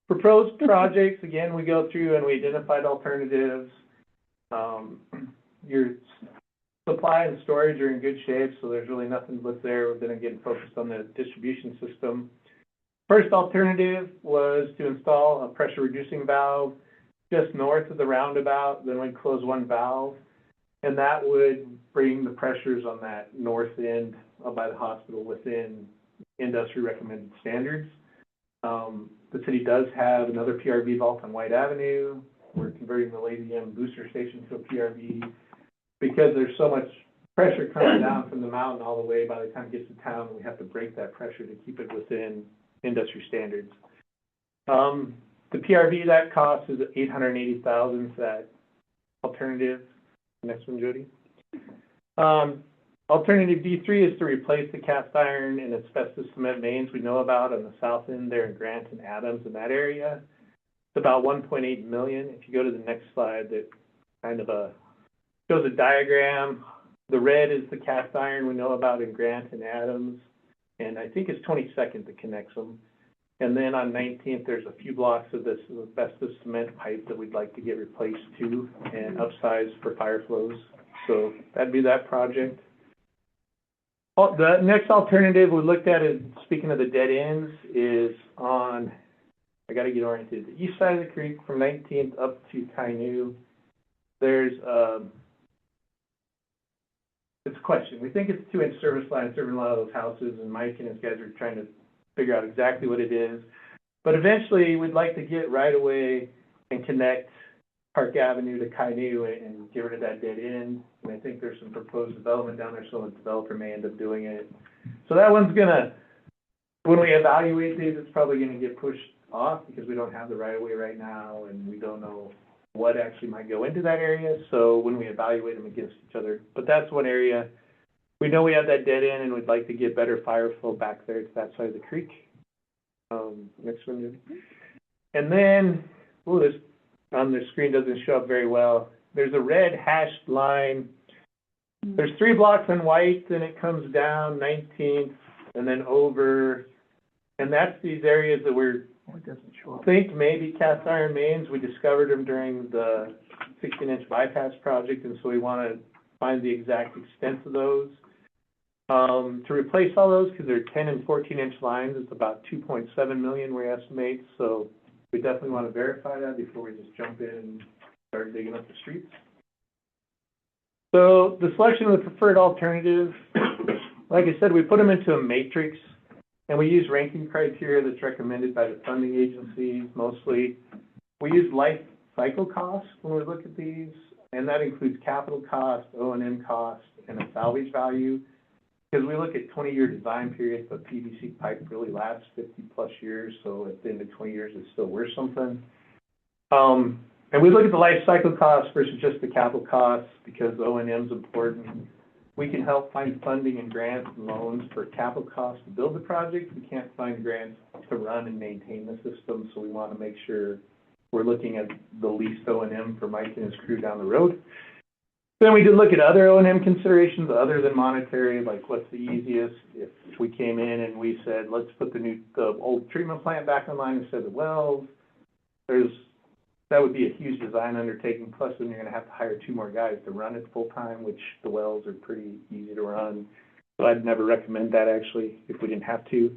proposed projects, again, we go through and we identified alternatives. Your supply and storage are in good shape, so there's really nothing to look there. We're going to get focused on the distribution system. First alternative was to install a pressure reducing valve just north of the roundabout, then we'd close one valve, and that would bring the pressures on that north end by the hospital within industry recommended standards. The city does have another PRV vault on White Avenue. We're converting the Lady M booster station to a PRV because there's so much pressure coming down from the mountain all the way by the time it gets to town, we have to break that pressure to keep it within industry standards. The PRV, that cost is $880,000 for that alternative. Next one, Jody. Alternative D3 is to replace the cast iron and asbestos cement mains we know about on the south end there in Grant and Adams in that area. It's about $1.8 million. If you go to the next slide, that kind of shows a diagram The red is the cast iron we know about in Grant and Adams, and I think it's 22nd that connects them. And then on 19th, there's a few blocks of this asbestos cement pipe that we'd like to get replaced too and upsized for fire flows. So that'd be that project. The next alternative we looked at, is, speaking of the dead ends, is on, I gotta get oriented, the east side of the creek from 19th up to Kainuu. There's, it's a question. We think it's a 2-inch service line serving a lot of those houses, and Mike and his guys are trying to figure out exactly what it is. But eventually, we'd like to get right away and connect Park Avenue to Kainuu and get rid of that dead end. And I think there's some proposed development down there, so the developer may end up doing it. So that one's gonna, when we evaluate these, it's probably gonna get pushed off because we don't have the right of way right now, and we don't know what actually might go into that area. So when we evaluate them against each other, but that's one area. We know we have that dead end, and we'd like to get better fire flow back there to that side of the creek. Next one. And then, this on the screen doesn't show up very well. There's a red hashed line. There's 3 blocks in white, then it comes down 19th, and then over. And that's these areas that we're, think maybe cast iron mains. We discovered them during the 16-inch bypass project, and so we want to find the exact extent of those. To replace all those, because they're 10 and 14-inch lines, it's about $2.7 million we estimate. So we definitely want to verify that before we just jump in and start digging up the streets. So the selection of the preferred alternative, like I said, we put them into a matrix, and we use ranking criteria that's recommended by the funding agencies mostly. We use life cycle costs when we look at these, and that includes capital cost, O&M cost, and a salvage value. Because we look at 20-year design periods, but PVC pipe really lasts 50-plus years, so at the end of 20 years, it's still worth something. And we look at the life cycle costs versus just the capital costs, because O&M is important. We can help find funding and grants and loans for capital costs to build the project. We can't find grants to run and maintain the system, so we want to make sure we're looking at the least O&M for Mike and his crew down the road. Then we did look at other O&M considerations other than monetary, like what's the easiest. If we came in and we said, let's put the old treatment plant back online instead of the wells, that would be a huge design undertaking. Plus, then you're going to have to hire 2 more guys to run it full time, which the wells are pretty easy to run. So I'd never recommend that actually if we didn't have to.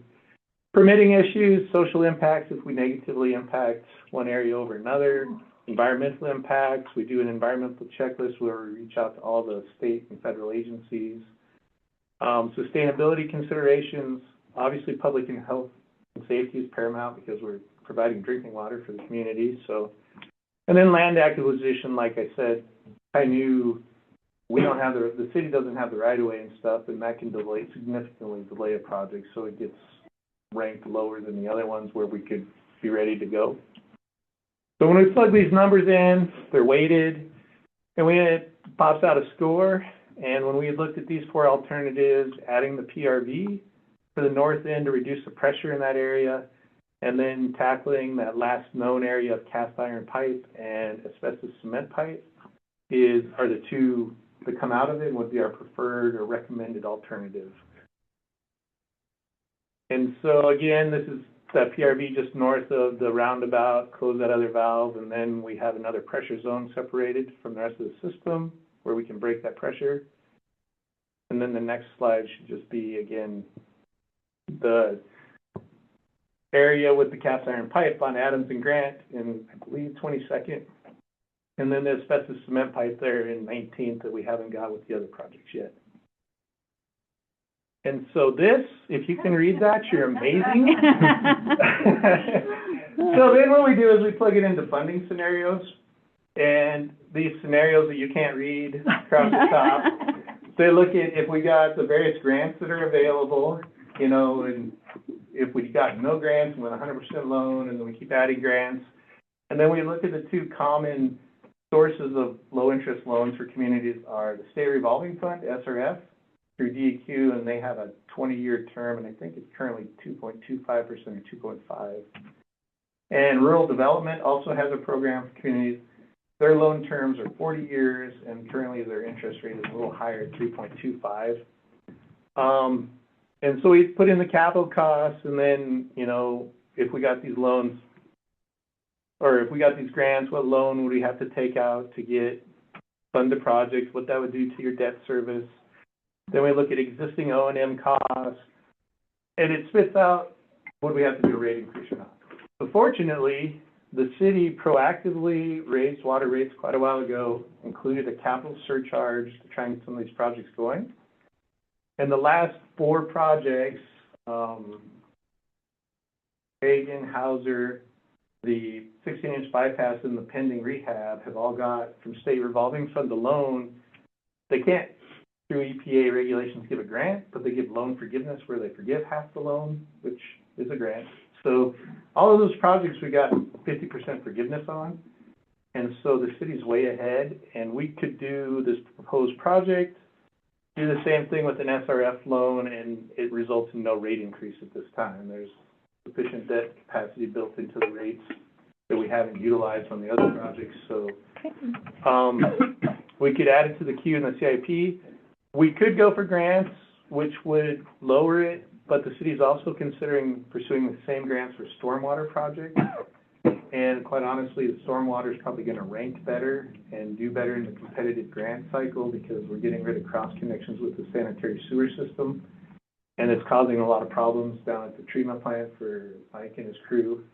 Permitting issues, social impacts if we negatively impact one area over another. Environmental impacts, we do an environmental checklist where we reach out to all the state and federal agencies. Sustainability considerations, obviously public and health and safety is paramount because we're providing drinking water for the community. So, and then land acquisition, like I said, I knew we don't have the city doesn't have the right of way and stuff, and that can significantly delay a project, so it gets ranked lower than the other ones where we could be ready to go. So when we plug these numbers in, they're weighted, and it pops out a score. And when we looked at these 4 alternatives, adding the PRV for the north end to reduce the pressure in that area, and then tackling that last known area of cast iron pipe and asbestos cement pipe are the 2 that come out of it and would be our preferred or recommended alternative. And so again, this is that PRV just north of the roundabout, close that other valve, and then we have another pressure zone separated from the rest of the system where we can break that pressure. And then the next slide should just be, again, the area with the cast iron pipe on Adams and Grant in, I believe, 22nd. And then the asbestos cement pipe there in 19th that we haven't got with the other projects yet. And so this, if you can read that, you're amazing. So then what we do is we plug it into funding scenarios, and these scenarios that you can't read across the top, they look at if we got the various grants that are available, and if we got no grants and with 100% loan, and then we keep adding grants. And then we look at the 2 common sources of low-interest loans for communities are the State Revolving Fund, SRF, through DEQ, and they have a 20-year term, and I think it's currently 2.25% or 2.5. And Rural Development also has a program for communities. their loan terms are 40 years, and currently their interest rate is a little higher, 3.25. And so we put in the capital costs, and then, you know, if we got these loans, or if we got these grants, what loan would we have to take out to fund the project, what that would do to your debt service. Then we look at existing O&M costs, and it spits out, would we have to do a rate increase or not? But fortunately, the city proactively raised water rates quite a while ago, included a capital surcharge to try and get some of these projects going. And the last 4 projects, Hagen, Hauser, the 16-inch bypass, and the pending rehab have all got, from state revolving fund alone, they can't, through EPA regulations, give a grant, but they give loan forgiveness where they forgive half the loan, which is a grant. So all of those projects we got 50% forgiveness on, and so the city's way ahead, and we could do this proposed project, do the same thing with an SRF loan, and it results in no rate increase at this time. There's sufficient debt capacity built into the rates that we haven't utilized on the other projects, so we could add it to the queue in the CIP. We could go for grants, which would lower it, but the city's also considering pursuing the same grants for stormwater projects. And quite honestly, the stormwater is probably going to rank better and do better in the competitive grant cycle because we're getting rid of cross connections with the sanitary sewer system. And it's causing a lot of problems down at the treatment plant for Mike and his crew.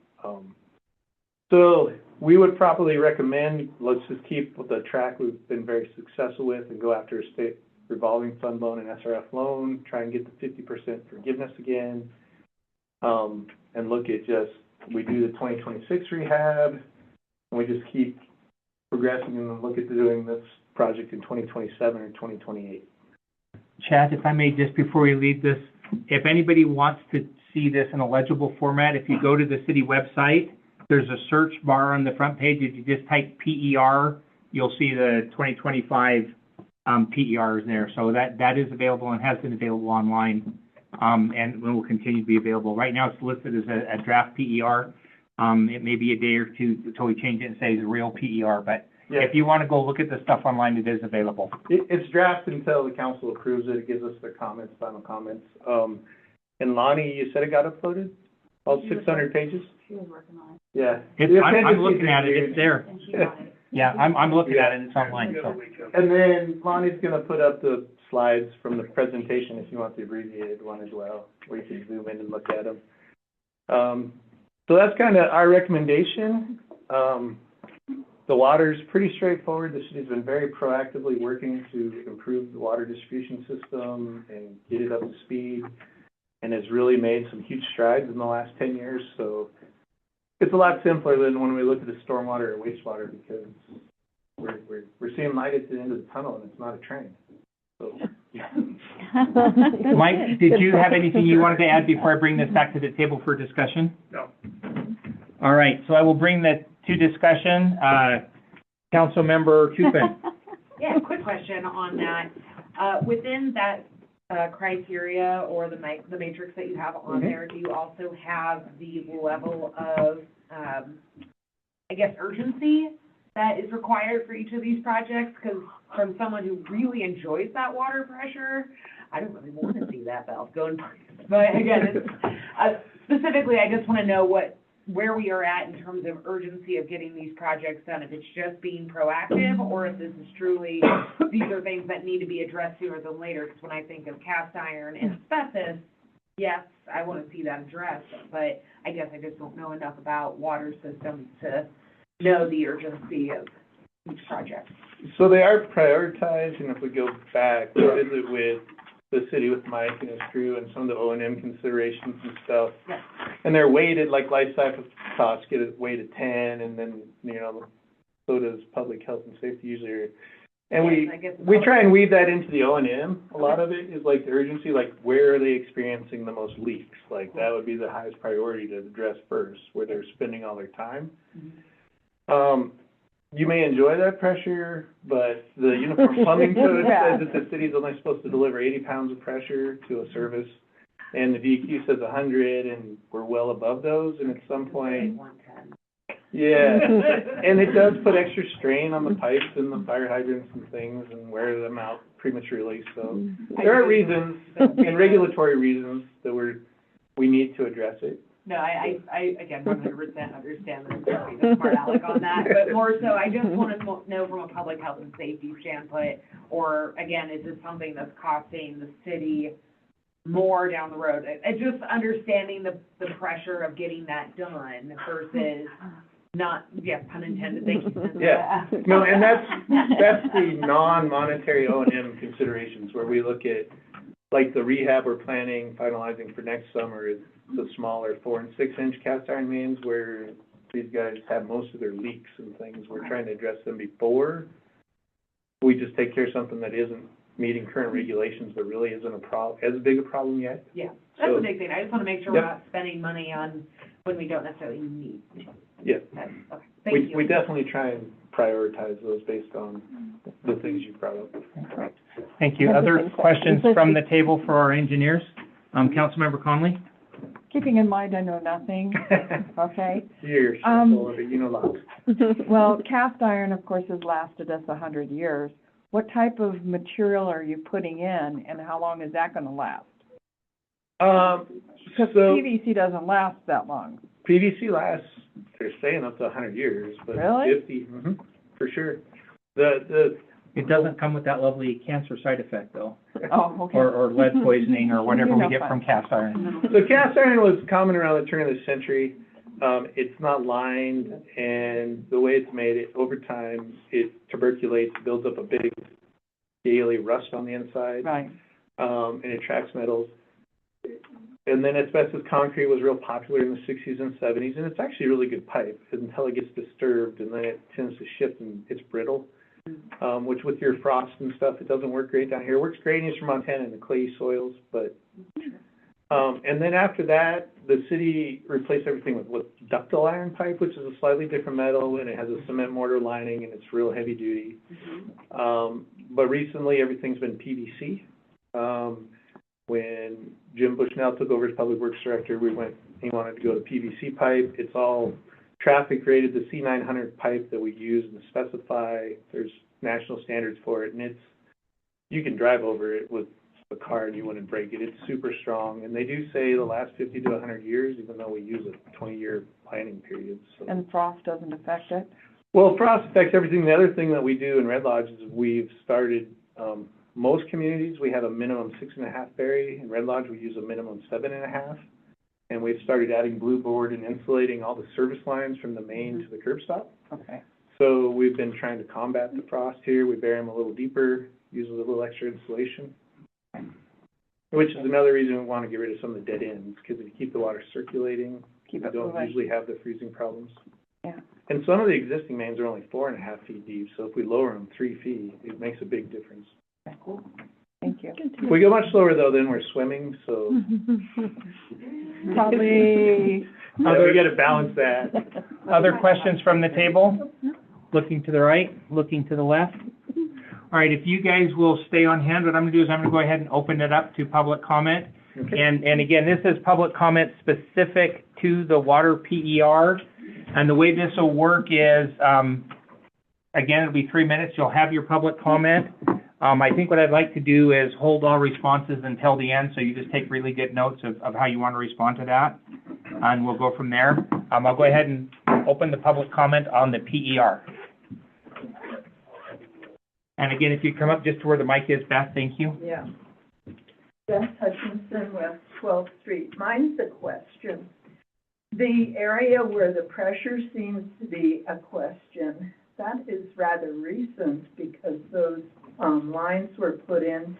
So we would probably recommend, let's just keep with the track we've been very successful with and go after a state revolving fund loan and SRF loan, try and get the 50% forgiveness again, and look at just, we do the 2026 rehab, and we just keep progressing and then look at doing this project in 2027 or 2028. Chad, if I may, just before we leave this, if anybody wants to see this in a legible format, if you go to the city website, there's a search bar on the front page. If you just type PER, you'll see the 2025 PERs there. So that is available and has been available online, and will continue to be available. Right now it's listed as a draft PER. It may be a day or two until we change it and say it's a real PER, but yeah, if you want to go look at the stuff online, it is available. It's draft until the council approves it. It gives us their comments, final comments. And Lonnie, you said it got uploaded? All 600 pages? She was working on it. Yeah. I'm looking at it. It's there. Yeah, I'm looking at it. It's online. So. And then Lonnie's going to put up the slides from the presentation if you want the abbreviated one as well, where you can zoom in and look at them. So that's kind of our recommendation. The water's pretty straightforward. The city's been very proactively working to improve the water distribution system and get it up to speed, and has really made some huge strides in the last 10 years. So it's a lot simpler than when we look at the stormwater or wastewater, because we're seeing light at the end of the tunnel, and it's not a train. So. Mike, did you have anything you wanted to add before I bring this back to the table for discussion? No. All right, so I will bring that to discussion. Councilmember Tupin. Yeah, quick question on that. Within that criteria or the matrix that you have on there, do you also have the level of, I guess, urgency that is required for each of these projects? Because from someone who really enjoys that water pressure, I don't really want to see that valve going. But again, specifically, I just want to know where we are at in terms of urgency of getting these projects done. If it's just being proactive, or if this is truly, these are things that need to be addressed sooner than later. Because when I think of cast iron and asbestos, yes, I want to see that addressed, but I guess I just don't know enough about water systems to know the urgency of each project. So they are prioritized, and if we go back, we visit with the city with Mike and his crew and some of the O&M considerations and stuff. Yeah. And they're weighted, like life cycle costs get it weighted 10, and then, so does public health and safety usually. And we try and weave that into the O&M. A lot of it is like the urgency, like where are they experiencing the most leaks? Like that would be the highest priority to address first, where they're spending all their time. Mm-hmm. You may enjoy that pressure, but the Uniform Plumbing Code says that the city's only supposed to deliver 80 pounds of pressure to a service, and the DEQ says 100, and we're well above those, and at some point, Yeah, and it does put extra strain on the pipes and the fire hydrants and things and wear them out prematurely, so there are reasons and regulatory reasons that we need to address it. No, I again, 100% understand that I'm not being a smart aleck on that, but more so, I just want to know from a public health and safety standpoint, or again, is this something that's costing the city more down the road? Just understanding the pressure of getting that done versus not, yeah, pun intended, thank you, Cynthia. Yeah, no, and that's the non-monetary O&M considerations, where we look at, like, the rehab we're planning, finalizing for next summer is the smaller 4- and 6-inch cast iron mains, where these guys have most of their leaks and things. We're trying to address them before we just take care of something that isn't meeting current regulations, but really isn't as big a problem yet. Yeah, that's the big thing. I just want to make sure Yep. we're not spending money on when we don't necessarily need to. Yeah. Okay, thank you. We definitely try and prioritize those based on the things you brought up. Thank you. Other questions from the table for our engineers? Councilmember Conley? Keeping in mind I know nothing, okay? You're so full of it, you know lots. Well, cast iron, of course, has lasted us 100 years. What type of material are you putting in, and how long is that gonna last? Because So PVC doesn't last that long. PVC lasts, they're saying up to 100 years, but Really? 50, for sure. The It doesn't come with that lovely cancer side effect, though, Oh, okay. or lead poisoning, or whatever we You're get not from cast iron. So cast iron was common around the turn of the century. It's not lined, and the way it's made, over time, it tuberculates, builds up a big scaly rust on the inside, Right. and it tracks metals. And then asbestos concrete was real popular in the 60s and 70s, and it's actually a really good pipe until it gets disturbed, and then it tends to shift and it's brittle, which with your frost and stuff, it doesn't work great down here. It works great in Eastern Montana in the clay soils, but and then after that, the city replaced everything with ductile iron pipe, which is a slightly different metal, and it has a cement mortar lining, and it's real heavy duty. But recently, everything's been PVC. When Jim Bushnell took over as Public Works Director, he wanted to go to PVC pipe. It's all traffic rated, the C900 pipe that we use and specify. There's national standards for it, and you can drive over it with a car and you wouldn't break it. It's super strong, and they do say the last 50 to 100 years, even though we use a 20-year planning period. So. And frost doesn't affect it? Well, frost affects everything. The other thing that we do in Red Lodge is we've started, most communities, we have a minimum 6.5 berry. In Red Lodge, we use a minimum 7.5. And we've started adding blue board and insulating all the service lines from the main to the curb stop. Okay. So we've been trying to combat the frost here. We bury them a little deeper, use a little extra insulation, which is another reason we want to get rid of some of the dead ends, because if you keep the water circulating, you don't usually have the freezing problems. Yeah. And some of the existing mains are only 4.5 feet deep, so if we lower them 3 feet, it makes a big difference. Cool. Thank you. If we go much slower, though, then we're swimming, so Probably. we got to balance that. Other questions from the table? Looking to the right, looking to the left. All right, if you guys will stay on hand, what I'm going to do is I'm going to go ahead and open it up to public comment. Okay. And again, this is public comment specific to the water PER. And the way this will work is, again, it'll be 3 minutes. You'll have your public comment. I think what I'd like to do is hold all responses until the end, so you just take really good notes of how you want to respond to that, and we'll go from there. I'll go ahead and open the public comment on the PER. And again, if you come up just to where the mic is, Beth, thank you. Yeah. Beth Hutchinson, West 12th Street. Mine's a question. The area where the pressure seems to be a question, that is rather recent because those lines were put in.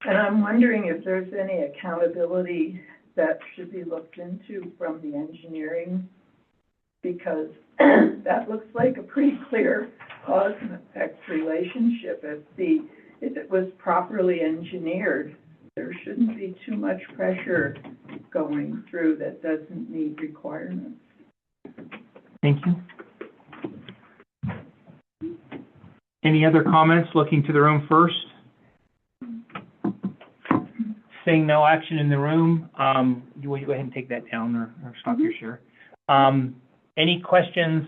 And I'm wondering if there's any accountability that should be looked into from the engineering, because that looks like a pretty clear cause and effect relationship. If it was properly engineered, there shouldn't be too much pressure going through that doesn't meet requirements. Thank you. Any other comments? Looking to the room first. Seeing no action in the room, will you go ahead and take that down or stop your share? Any questions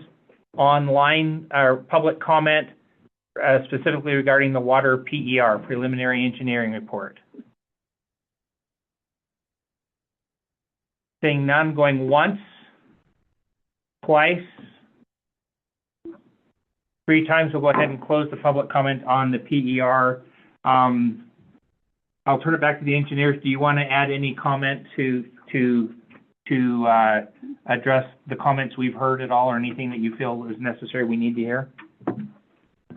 online, or public comment, specifically regarding the water PER, preliminary engineering report? Seeing none, going once, twice, 3 times, we'll go ahead and close the public comment on the PER. I'll turn it back to the engineers. Do you want to add any comment to address the comments we've heard at all, or anything that you feel is necessary we need to hear?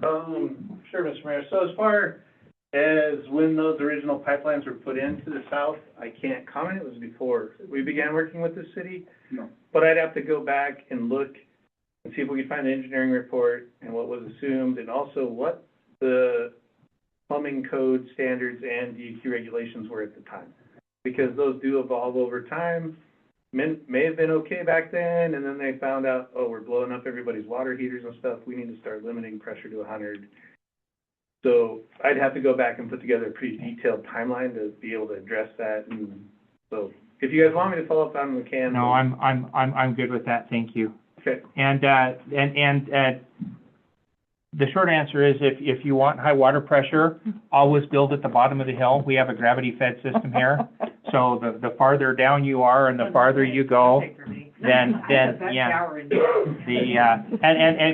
Sure, Mr. Mayor. So as far as when those original pipelines were put into the south, I can't comment. It was before we began working with the city. No. But I'd have to go back and look and see if we could find the engineering report and what was assumed, and also what the plumbing code standards and DEQ regulations were at the time. Because those do evolve over time. May have been okay back then, and then they found out, oh, we're blowing up everybody's water heaters and stuff. We need to start limiting pressure to 100. So I'd have to go back and put together a pretty detailed timeline to be able to address that. And so if you guys want me to follow up on the can. No, I'm good with that. Thank you. Okay. And the short answer is, if you want high water pressure, always build at the bottom of the hill. We have a gravity-fed system here. So the farther down you are and the farther you go, then yeah.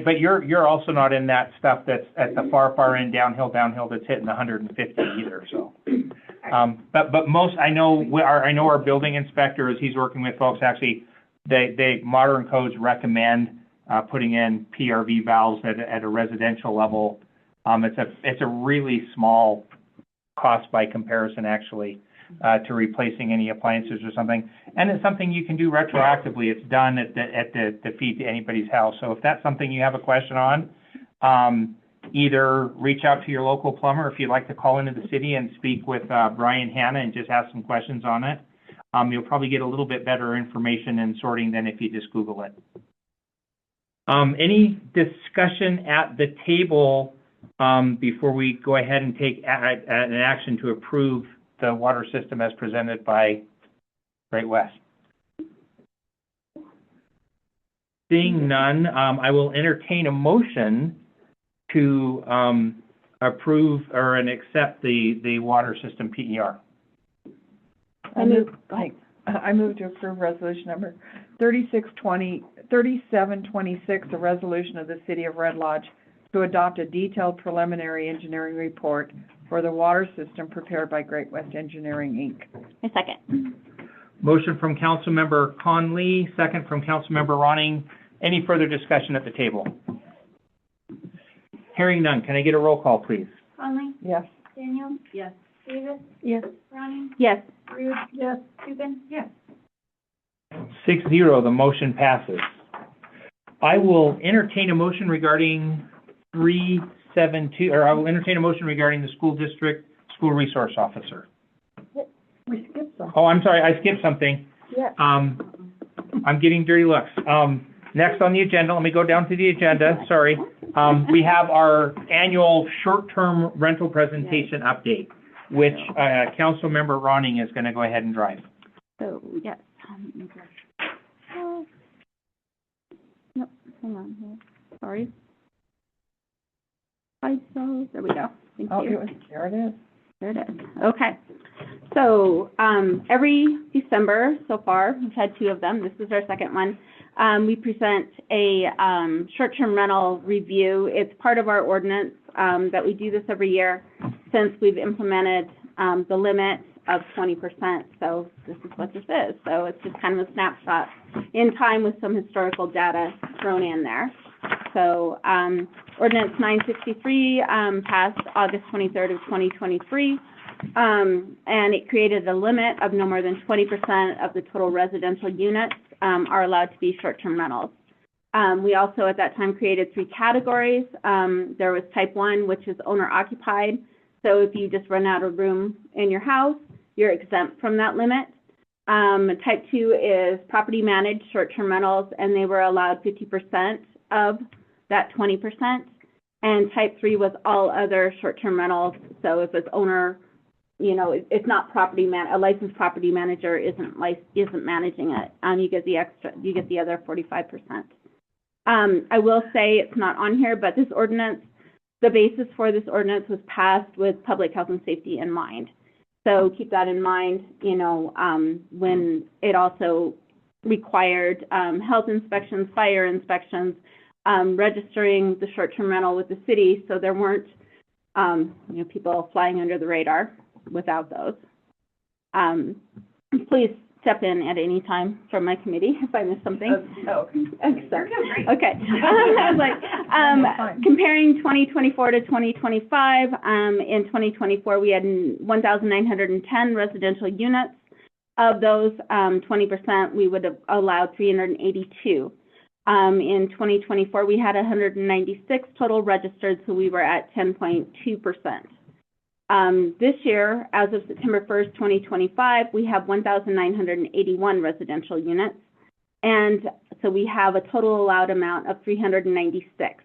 But you're also not in that stuff that's at the far end downhill that's hitting 150 either. So, but most, I know our building inspector, as he's working with folks, actually, they modern codes recommend putting in PRV valves at a residential level. It's a really small cost by comparison, actually, to replacing any appliances or something. And it's something you can do retroactively. It's done at the feed to anybody's house. So if that's something you have a question on, either reach out to your local plumber, if you'd like to call into the city and speak with Brian Hanna and just ask some questions on it. You'll probably get a little bit better information and sorting than if you just Google it. Any discussion at the table before we go ahead and take an action to approve the water system as presented by Great West? Seeing none, I will entertain a motion to approve and accept the water system PER. I move to approve resolution number 3726, a resolution of the City of Red Lodge to adopt a detailed preliminary engineering report for the water system prepared by Great West Engineering, Inc. A second. Motion from Councilmember Conley, second from Councilmember Ronning. Any further discussion at the table? Hearing none, can I get a roll call, please? Conley? Yes. Daniel? Yes. Davis? Yes. Ronnie? Yes. Rude? Yes. Tupin? Yes. 6-0, the motion passes. I will entertain a motion regarding 372, or I will entertain a motion regarding the school district school resource officer. We skipped some. Oh, I'm sorry, I skipped something. Yeah. I'm getting dirty looks. Next on the agenda, let me go down to the agenda, sorry. We have our annual short-term rental presentation update, which Councilmember Ronning is going to go ahead and drive. So, yes. Nope, hang on here. Sorry. ISO, there we go. Thank you. There it is. There it is. Okay. So, every December so far, we've had 2 of them. This is our second one. We present a short-term rental review. It's part of our ordinance that we do this every year since we've implemented the limit of 20%. So this is what this is. So it's just kind of a snapshot in time with some historical data thrown in there. So Ordinance 963 passed August 23rd of 2023. And it created a limit of no more than 20% of the total residential units are allowed to be short-term rentals. We also at that time created 3 categories. There was type 1, which is owner-occupied. So if you just run out of room in your house, you're exempt from that limit. Type 2 is property managed short-term rentals, and they were allowed 50% of that 20%. And type 3 was all other short-term rentals. So if it's owner, it's not a licensed property manager isn't managing it. You get the other 45%. I will say it's not on here, but this ordinance, the basis for this ordinance was passed with public health and safety in mind. So keep that in mind, when it also required health inspections, fire inspections, registering the short-term rental with the city, so there weren't, people flying under the radar without those. Please step in at any time from my committee if I miss something. Okay. I was like, comparing 2024 to 2025, in 2024, we had 1,910 residential units. Of those, 20%, we would have allowed 382. In 2024, we had 196 total registered, so we were at 10.2%. This year, as of September 1st, 2025, we have 1,981 residential units, and so we have a total allowed amount of 396.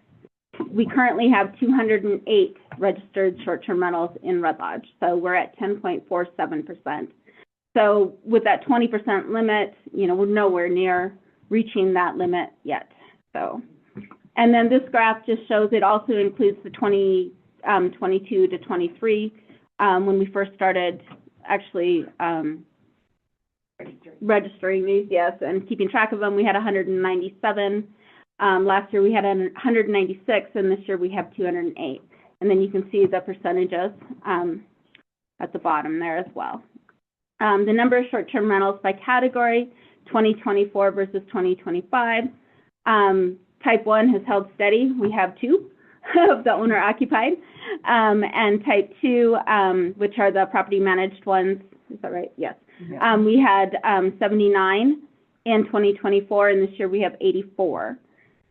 We currently have 208 registered short-term rentals in Red Lodge, so we're at 10.47%. So with that 20% limit, we're nowhere near reaching that limit yet. So, and then this graph just shows it also includes the 22 to 23, when we first started actually registering these, yes, and keeping track of them. We had 197. Last year we had 196, and this year we have 208. And then you can see the percentages at the bottom there as well. The number of short-term rentals by category, 2024 versus 2025. Type 1 has held steady. We have 2 of the owner-occupied. And type 2, which are the property managed ones, is that right? Yes. Yeah. We had 79 in 2024, and this year we have 84.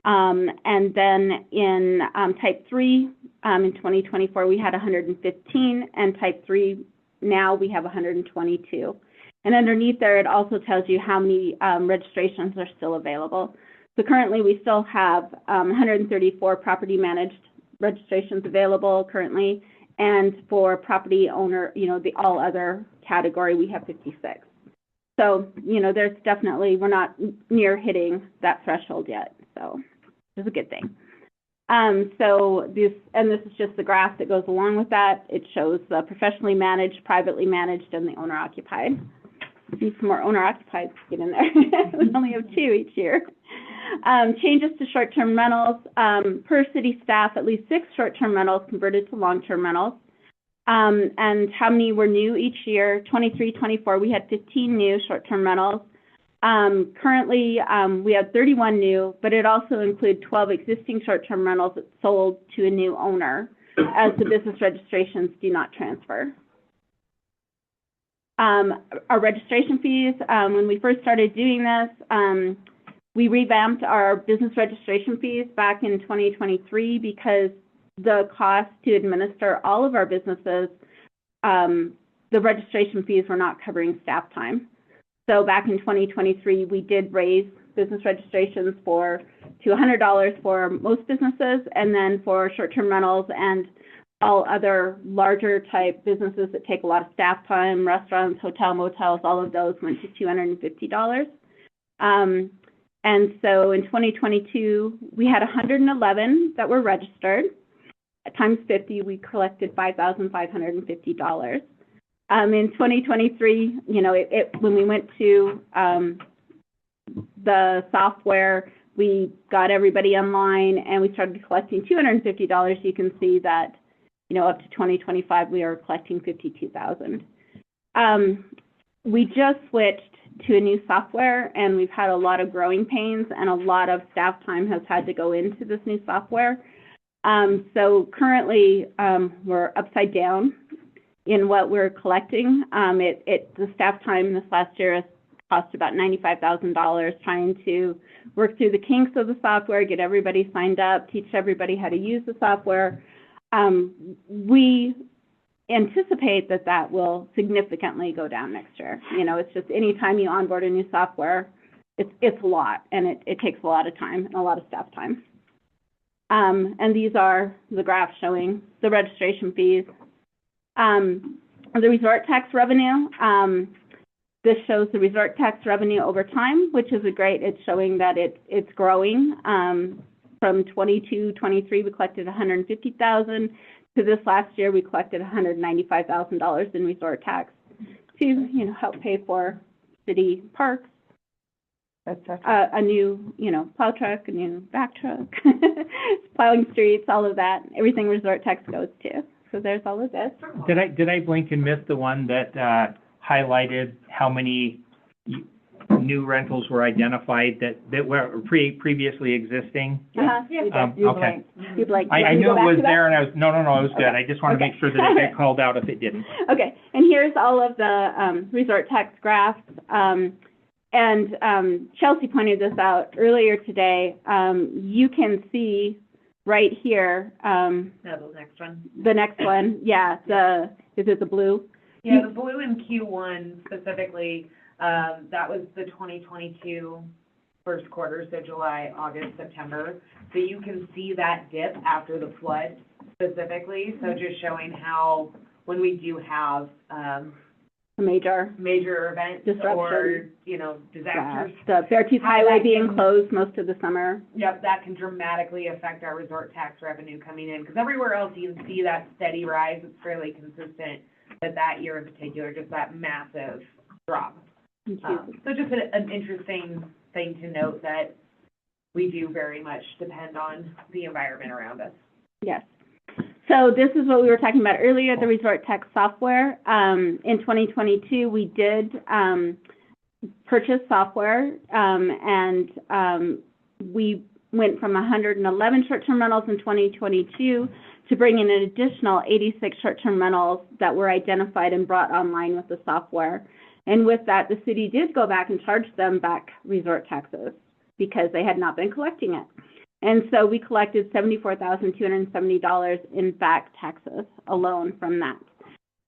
And then in type 3, in 2024, we had 115, and type 3, now we have 122. And underneath there, it also tells you how many registrations are still available. So currently, we still have 134 property managed registrations available currently, and for property owner, the all other category, we have 56. So, there's definitely, we're not near hitting that threshold yet, so it's a good thing. So this is just the graph that goes along with that. It shows the professionally managed, privately managed, and the owner-occupied. Need some more owner-occupied to get in there. We only have 2 each year. Changes to short-term rentals. Per city staff, at least 6 short-term rentals converted to long-term rentals. And how many were new each year? 23, 24, we had 15 new short-term rentals. Currently, we have 31 new, but it also includes 12 existing short-term rentals that sold to a new owner, as the business registrations do not transfer. Our registration fees, when we first started doing this, we revamped our business registration fees back in 2023 because the cost to administer all of our businesses, the registration fees were not covering staff time. So back in 2023, we did raise business registrations to $100 for most businesses, and then for short-term rentals and all other larger type businesses that take a lot of staff time, restaurants, hotel, motels, all of those went to $250. And so in 2022, we had 111 that were registered. At times 50, we collected $5,550. In 2023, when we went to the software, we got everybody online and we started collecting $250. You can see that, up to 2025, we are collecting $52,000. We just switched to a new software, and we've had a lot of growing pains, and a lot of staff time has had to go into this new software. So currently, we're upside down in what we're collecting. The staff time this last year has cost about $95,000 trying to work through the kinks of the software, get everybody signed up, teach everybody how to use the software. We anticipate that will significantly go down next year. It's just anytime you onboard a new software, it's a lot, and it takes a lot of time and a lot of staff time. And these are the graphs showing the registration fees. The resort tax revenue, This shows the resort tax revenue over time, which is it's showing that it's growing. From 22-23, we collected $150,000. To this last year, we collected $195,000 in resort tax to, help pay for city parks, a new, plow truck, a new back truck, plowing streets, all of that. Everything resort tax goes to. So there's all of this. Did I blink and miss the one that highlighted how many new rentals were identified that were previously existing? Okay. You blinked. I knew it was there, and I was no, it was good. Okay. I just want to make sure that it got called out if it didn't. Okay, and here's all of the resort tax graphs. Chelsea pointed this out earlier today. You can see right here. No, the next one. The next one, yeah. Is it the blue? Yeah, the blue in Q1 specifically. That was the 2022 first quarter, so July, August, September. So you can see that dip after the flood specifically. So just showing how when we do have a major event disruption or, disasters. The Beartooth Highway being closed most of the summer. Yep, that can dramatically affect our resort tax revenue coming in. Because everywhere else you can see that steady rise. It's fairly consistent. But that year in particular, just that massive drop. So just an interesting thing to note that we do very much depend on the environment around us. Yes. So this is what we were talking about earlier, the resort tax software. In 2022, we did purchase software, and we went from 111 short-term rentals in 2022 to bring in an additional 86 short-term rentals that were identified and brought online with the software. And with that, the city did go back and charge them back resort taxes because they had not been collecting it. And so we collected $74,270 in back taxes alone from that.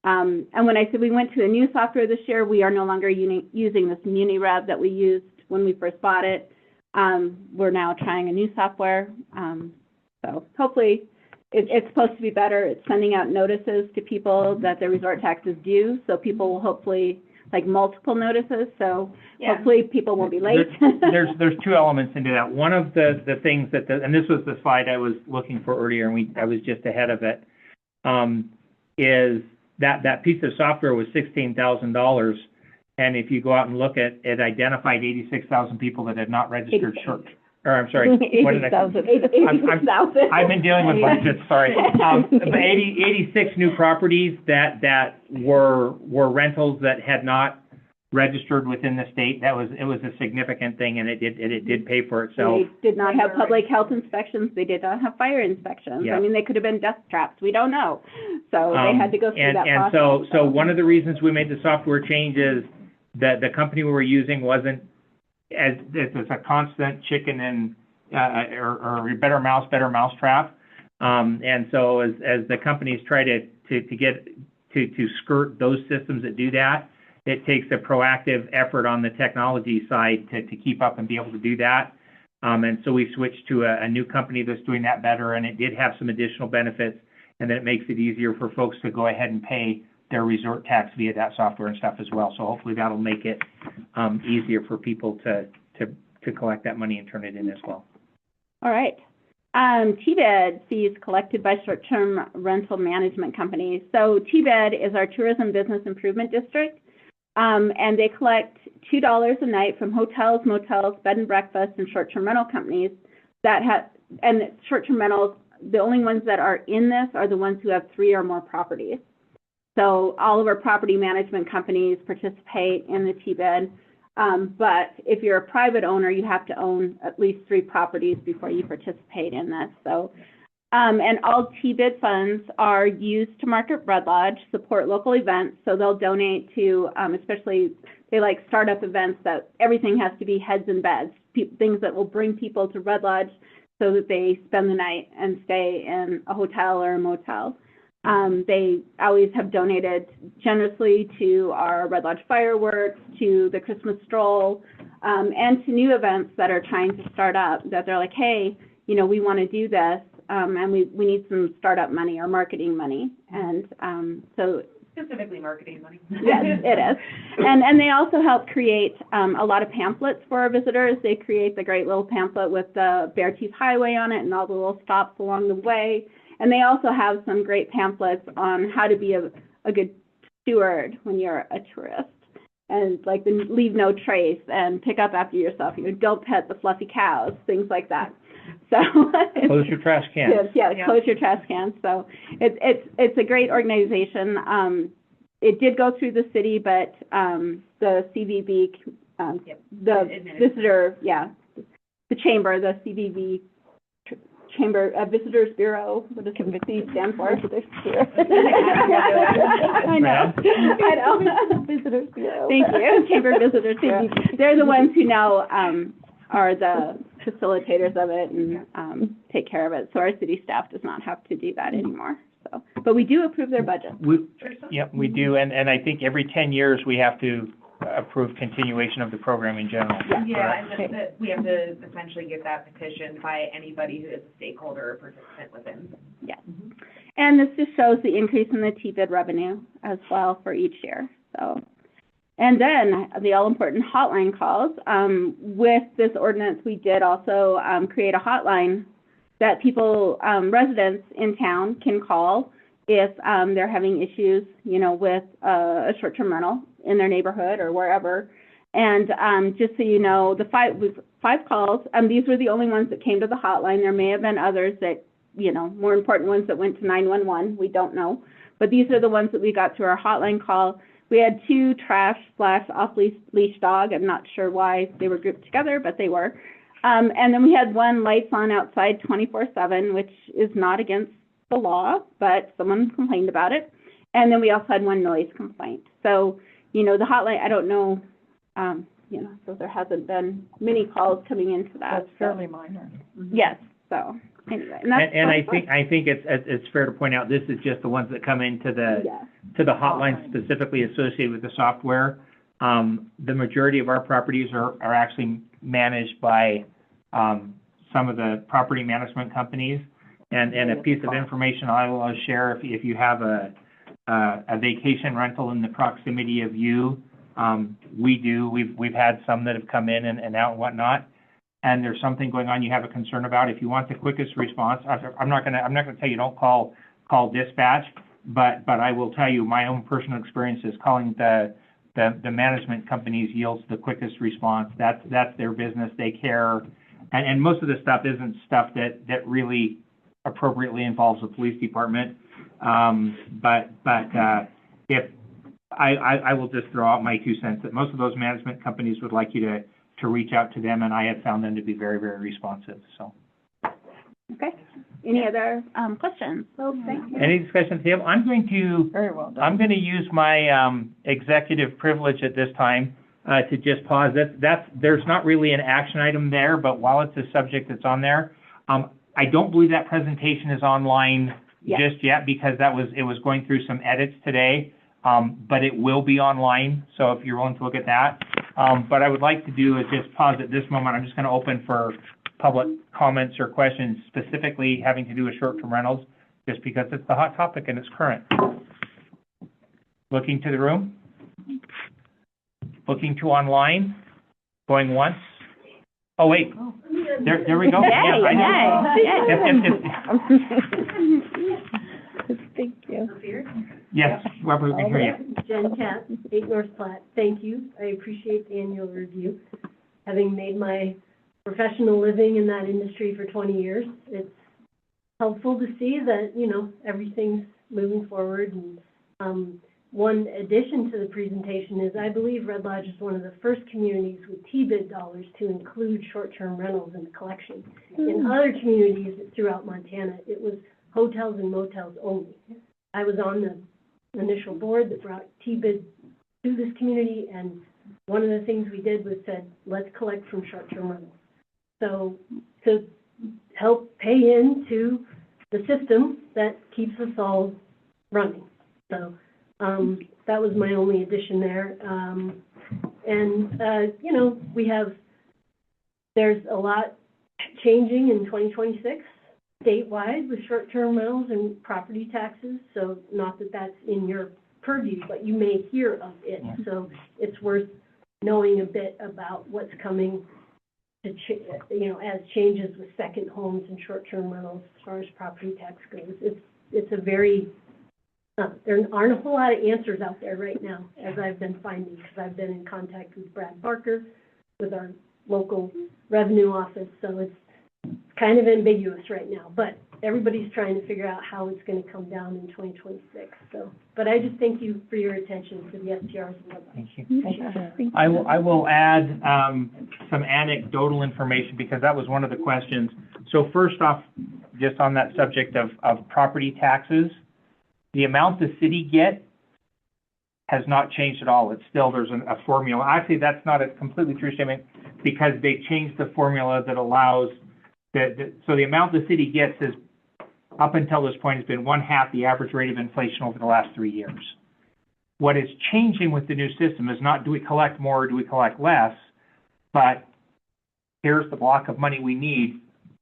And when I said we went to a new software this year, we are no longer using this MuniRev that we used when we first bought it. We're now trying a new software. So hopefully it's supposed to be better. It's sending out notices to people that their resort tax is due. So people will hopefully multiple notices, so hopefully people won't be late. There's two elements into that. One of the things and this was the slide I was looking for earlier, and I was just ahead of it, is that piece of software was $16,000, and if you go out and look at it, identified 86,000 people that had not registered I'm sorry, what did I say? I've been dealing with budgets, sorry. 86 new properties that were rentals that had not registered within the state. It was a significant thing, and it did pay for itself. They did not have public health inspections. They did not have fire inspections. Yeah. I mean, they could have been death traps. We don't know. So they had to go through that process. And so one of the reasons we made the software change is that the company we were using wasn't it's a constant chicken and or better mouse trap. And so as the companies try to get to skirt those systems that do that, it takes a proactive effort on the technology side to keep up and be able to do that. And so we switched to a new company that's doing that better, and it did have some additional benefits, and then it makes it easier for folks to go ahead and pay their resort tax via that software and stuff as well. So hopefully that'll make it easier for people to collect that money and turn it in as well. All right. TBED fees collected by short-term rental management companies. So TBED is our Tourism Business Improvement District, and they collect $2 a night from hotels, motels, bed and breakfast, and short-term rental companies that have, and short-term rentals, the only ones that are in this are the ones who have 3 or more properties. So all of our property management companies participate in the TBED. But if you're a private owner, you have to own at least 3 properties before you participate in this. So, and all TBED funds are used to market Red Lodge, support local events. So they'll donate to, especially they like startup events that everything has to be heads and beds, things that will bring people to Red Lodge so that they spend the night and stay in a hotel or a motel. They always have donated generously to our Red Lodge fireworks, to the Christmas stroll, and to new events that are trying to start up, that they're like, hey, we want to do this, and we need some startup money or marketing money. And so Specifically marketing money. Yes, it is. And they also help create a lot of pamphlets for our visitors. They create the great little pamphlet with the Beartooth Highway on it and all the little stops along the way. And they also have some great pamphlets on how to be a good steward when you're a tourist. And like the leave no trace and pick up after yourself. You know, don't pet the fluffy cows, things like that. So Close your trash cans. Yes, close your trash cans. So it's a great organization. It did go through the city, but the CVB, the visitor, the chamber, the CVB Chamber Visitors Bureau. What does CVB stand for? Visitors Bureau. I know. Visitors Bureau. Thank you. Chamber Visitors Bureau. They're the ones who now are the facilitators of it and take care of it. So our city staff does not have to do that anymore. So, but we do approve their budget. We do, and I think every 10 years we have to approve continuation of the program in general. Yeah, and we have to essentially get that petitioned by anybody who is a stakeholder or participant within. Yes. And this just shows the increase in the TBID revenue as well for each year. So, and then the all-important hotline calls. With this ordinance, we did also create a hotline that people, residents in town can call if they're having issues, you know, with a short-term rental in their neighborhood or wherever. And just so you know, the five calls, these were the only ones that came to the hotline. There may have been others that, you know, more important ones that went to 911. We don't know. But these are the ones that we got through our hotline call. We had 2 trash/off-leash dog. I'm not sure why they were grouped together, but they were. And then we had 1 lights on outside 24/7, which is not against the law, but someone complained about it. And then we also had 1 noise complaint. So, you know, the hotline, I don't know, you know, so there hasn't been many calls coming into that. That's fairly minor. Yes, so anyway. And I think it's fair to point out, this is just the ones that come into the hotline specifically associated with the software. The majority of our properties are actually managed by some of the property management companies. And a piece of information I will share, if you have a vacation rental in the proximity of you, we've had some that have come in and out and whatnot, and there's something going on you have a concern about. If you want the quickest response, I'm not gonna tell you don't call dispatch, but I will tell you my own personal experience is calling the management companies yields the quickest response. That's their business. They care, and most of the stuff isn't stuff that really appropriately involves the police department. But if I will just throw out my 2 cents that most of those management companies would like you to reach out to them, and I have found them to be very, very responsive. So. Okay. Any other questions? Any discussion, Tim? I'm going to Very well done. I'm going to use my executive privilege at this time to just pause. There's not really an action item there, but while it's a subject that's on there, I don't believe that presentation is online just yet because it was going through some edits today, but it will be online. So if you're willing to look at that, but I would like to do is just pause at this moment. I'm just going to open for public comments or questions specifically having to do with short-term rentals, just because it's the hot topic and it's current. Looking to the room, looking to online, going once. Oh wait, there we go. Thank you. Yes, Robert, we can hear you. Jen Katz, 8 North Platte. Thank you. I appreciate the annual review. Having made my professional living in that industry for 20 years, it's helpful to see that, you know, everything's moving forward. And one addition to the presentation is I believe Red Lodge is one of the first communities with TBID dollars to include short-term rentals in the collection. In other communities throughout Montana, it was hotels and motels only. I was on the initial board that brought TBID to this community, and one of the things we did was said, let's collect from short-term rentals. So to help pay into the system that keeps us all running. So that was my only addition there. You know, there's a lot changing in 2026 statewide with short-term rentals and property taxes. So not that that's in your purview, but you may hear of it. So it's worth knowing a bit about what's coming to, as changes with second homes and short-term rentals as far as property tax goes. It's a very, there aren't a whole lot of answers out there right now, as I've been finding, because I've been in contact with Brad Barker, with our local revenue office, so it's kind of ambiguous right now, but everybody's trying to figure out how it's going to come down in 2026. So, but I just thank you for your attention to the STRs and whatnot. Thank you. I will add some anecdotal information because that was one of the questions. So first off, just on that subject of property taxes, the amount the city gets has not changed at all. It's still, there's a formula. Actually, that's not a completely true statement because they changed the formula that allows so the amount the city gets is, up until this point, has been 1/2 the average rate of inflation over the last 3 years. What is changing with the new system is not do we collect more or do we collect less, but here's the block of money we need,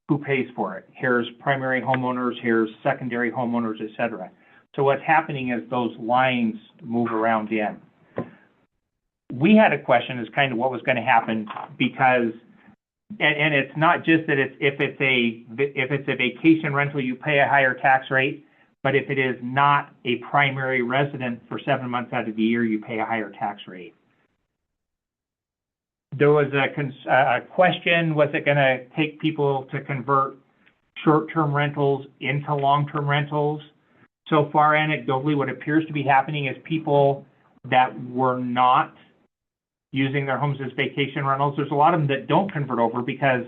who pays for it? Here's primary homeowners, here's secondary homeowners, et cetera. So what's happening is those lines move around in. We had a question as kind of what was going to happen because and it's not just that if it's a vacation rental, you pay a higher tax rate, but if it is not a primary resident for 7 months out of the year, you pay a higher tax rate. There was a question, was it going to take people to convert short-term rentals into long-term rentals? So far, anecdotally, what appears to be happening is people that were not using their homes as vacation rentals, there's a lot of them that don't convert over because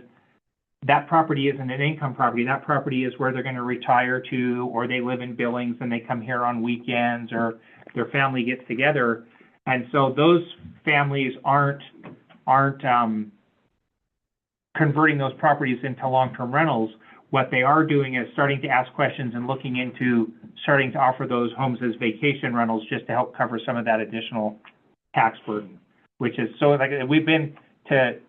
that property isn't an income property. That property is where they're going to retire to, or they live in Billings and they come here on weekends, or their family gets together. And so those families aren't converting those properties into long-term rentals. What they are doing is starting to ask questions and looking into starting to offer those homes as vacation rentals just to help cover some of that additional tax burden. Which is so like we've been to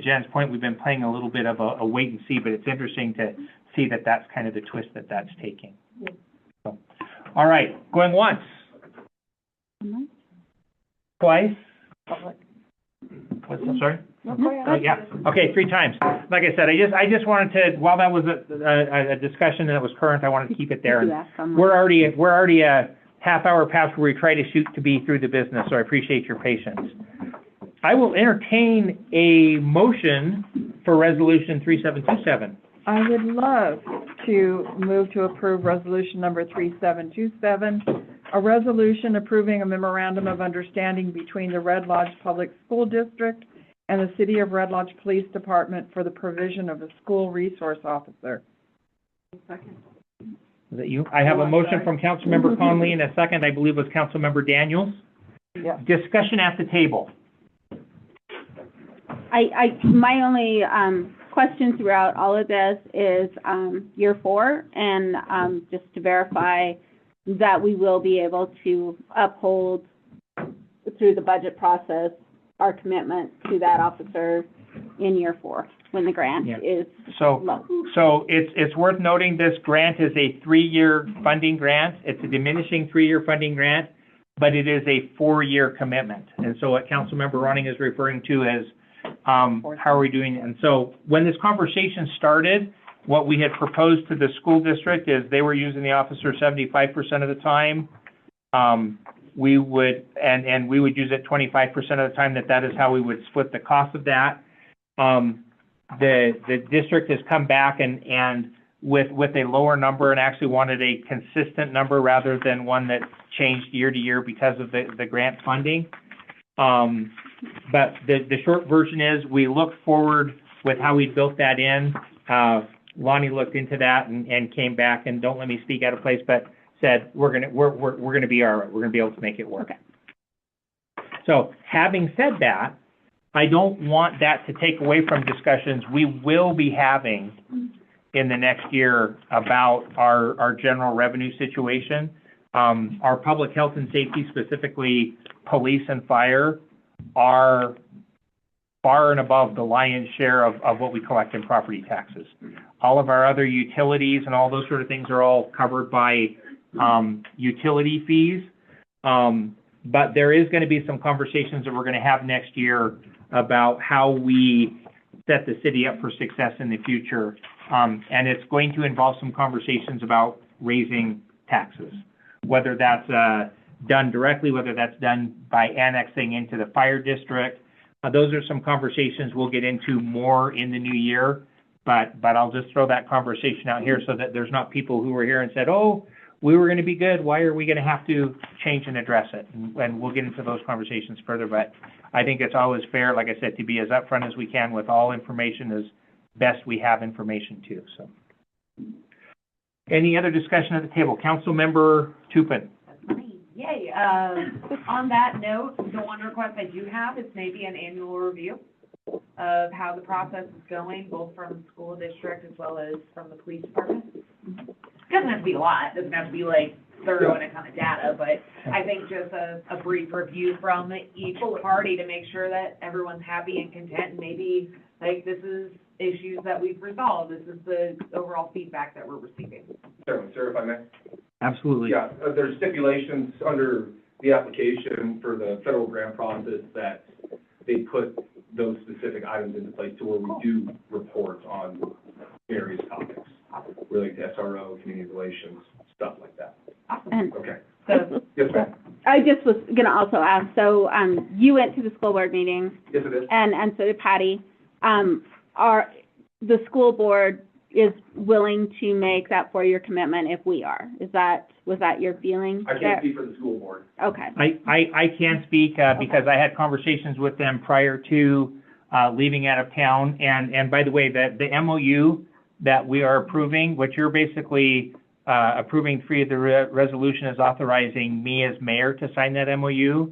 Jen's point, we've been playing a little bit of a wait and see, but it's interesting to see that that's kind of the twist that that's taking. So, all right, going once, twice. What's that, sorry? Yeah. Okay, 3 times. Like I said, I just wanted to, while that was a discussion that was current, I wanted to keep it there. And we're already a half hour past where we try to shoot to be through the business, so I appreciate your patience. I will entertain a motion for Resolution 3727. I would love to move to approve Resolution number 3727, a resolution approving a memorandum of understanding between the Red Lodge Public School District and the City of Red Lodge Police Department for the provision of a school resource officer. Second. Is that you? I have a motion from Councilmember Conley and a second, I believe, was Councilmember Daniels. Yeah. Discussion at the table. My only question throughout all of this is year 4, and just to verify that we will be able to uphold through the budget process our commitment to that officer in year 4 when the grant is low. So it's worth noting this grant is a 3-year funding grant. It's a diminishing 3-year funding grant, but it is a 4-year commitment. And so what Councilmember Ronning is referring to is how are we doing? And so when this conversation started, what we had proposed to the school district is they were using the officer 75% of the time. We would, and we would use it 25% of the time, that is how we would split the cost of that. The district has come back and with a lower number and actually wanted a consistent number rather than one that changed year to year because of the grant funding. But the short version is we looked forward with how we built that in. Lonnie looked into that and came back, and don't let me speak out of place, but said we're gonna be all right. We're gonna be able to make it work. Okay. So having said that, I don't want that to take away from discussions we will be having in the next year about our general revenue situation. Our public health and safety, specifically police and fire, are far and above the lion's share of what we collect in property taxes. All of our other utilities and all those sort of things are all covered by utility fees. But there is going to be some conversations that we're going to have next year about how we set the city up for success in the future. And it's going to involve some conversations about raising taxes, whether that's done directly, whether that's done by annexing into the fire district. Those are some conversations we'll get into more in the new year, but I'll just throw that conversation out here so that there's not people who were here and said, oh, we were going to be good, why are we going to have to change and address it? And we'll get into those conversations further, but I think it's always fair, like I said, to be as upfront as we can with all information as best we have information to. So, any other discussion at the table? Councilmember Tupin. Yay. On that note, the one request I do have is maybe an annual review of how the process is going, both from the school district as well as from the police department. It doesn't have to be a lot, it doesn't have to be like thorough and a ton of data, but I think just a brief review from each party to make sure that everyone's happy and content, and maybe, like, this is issues that we've resolved, this is the overall feedback that we're receiving. Certainly, sir, if I may. Absolutely. Yeah, there's stipulations under the application for the federal grant process that they put those specific items into place to where we do report on various topics related to SRO, community relations, stuff like that. And Okay. so, Yes, ma'am. I just was gonna also ask, so, you went to the school board meeting, Yes, it is. and so did Patty. The school board is willing to make that 4-year commitment if we are. Was that your feeling? I can't speak for the school board. Okay. I can speak because I had conversations with them prior to leaving out of town. And by the way, the MOU that we are approving, what you're basically approving through the resolution is authorizing me as mayor to sign that MOU.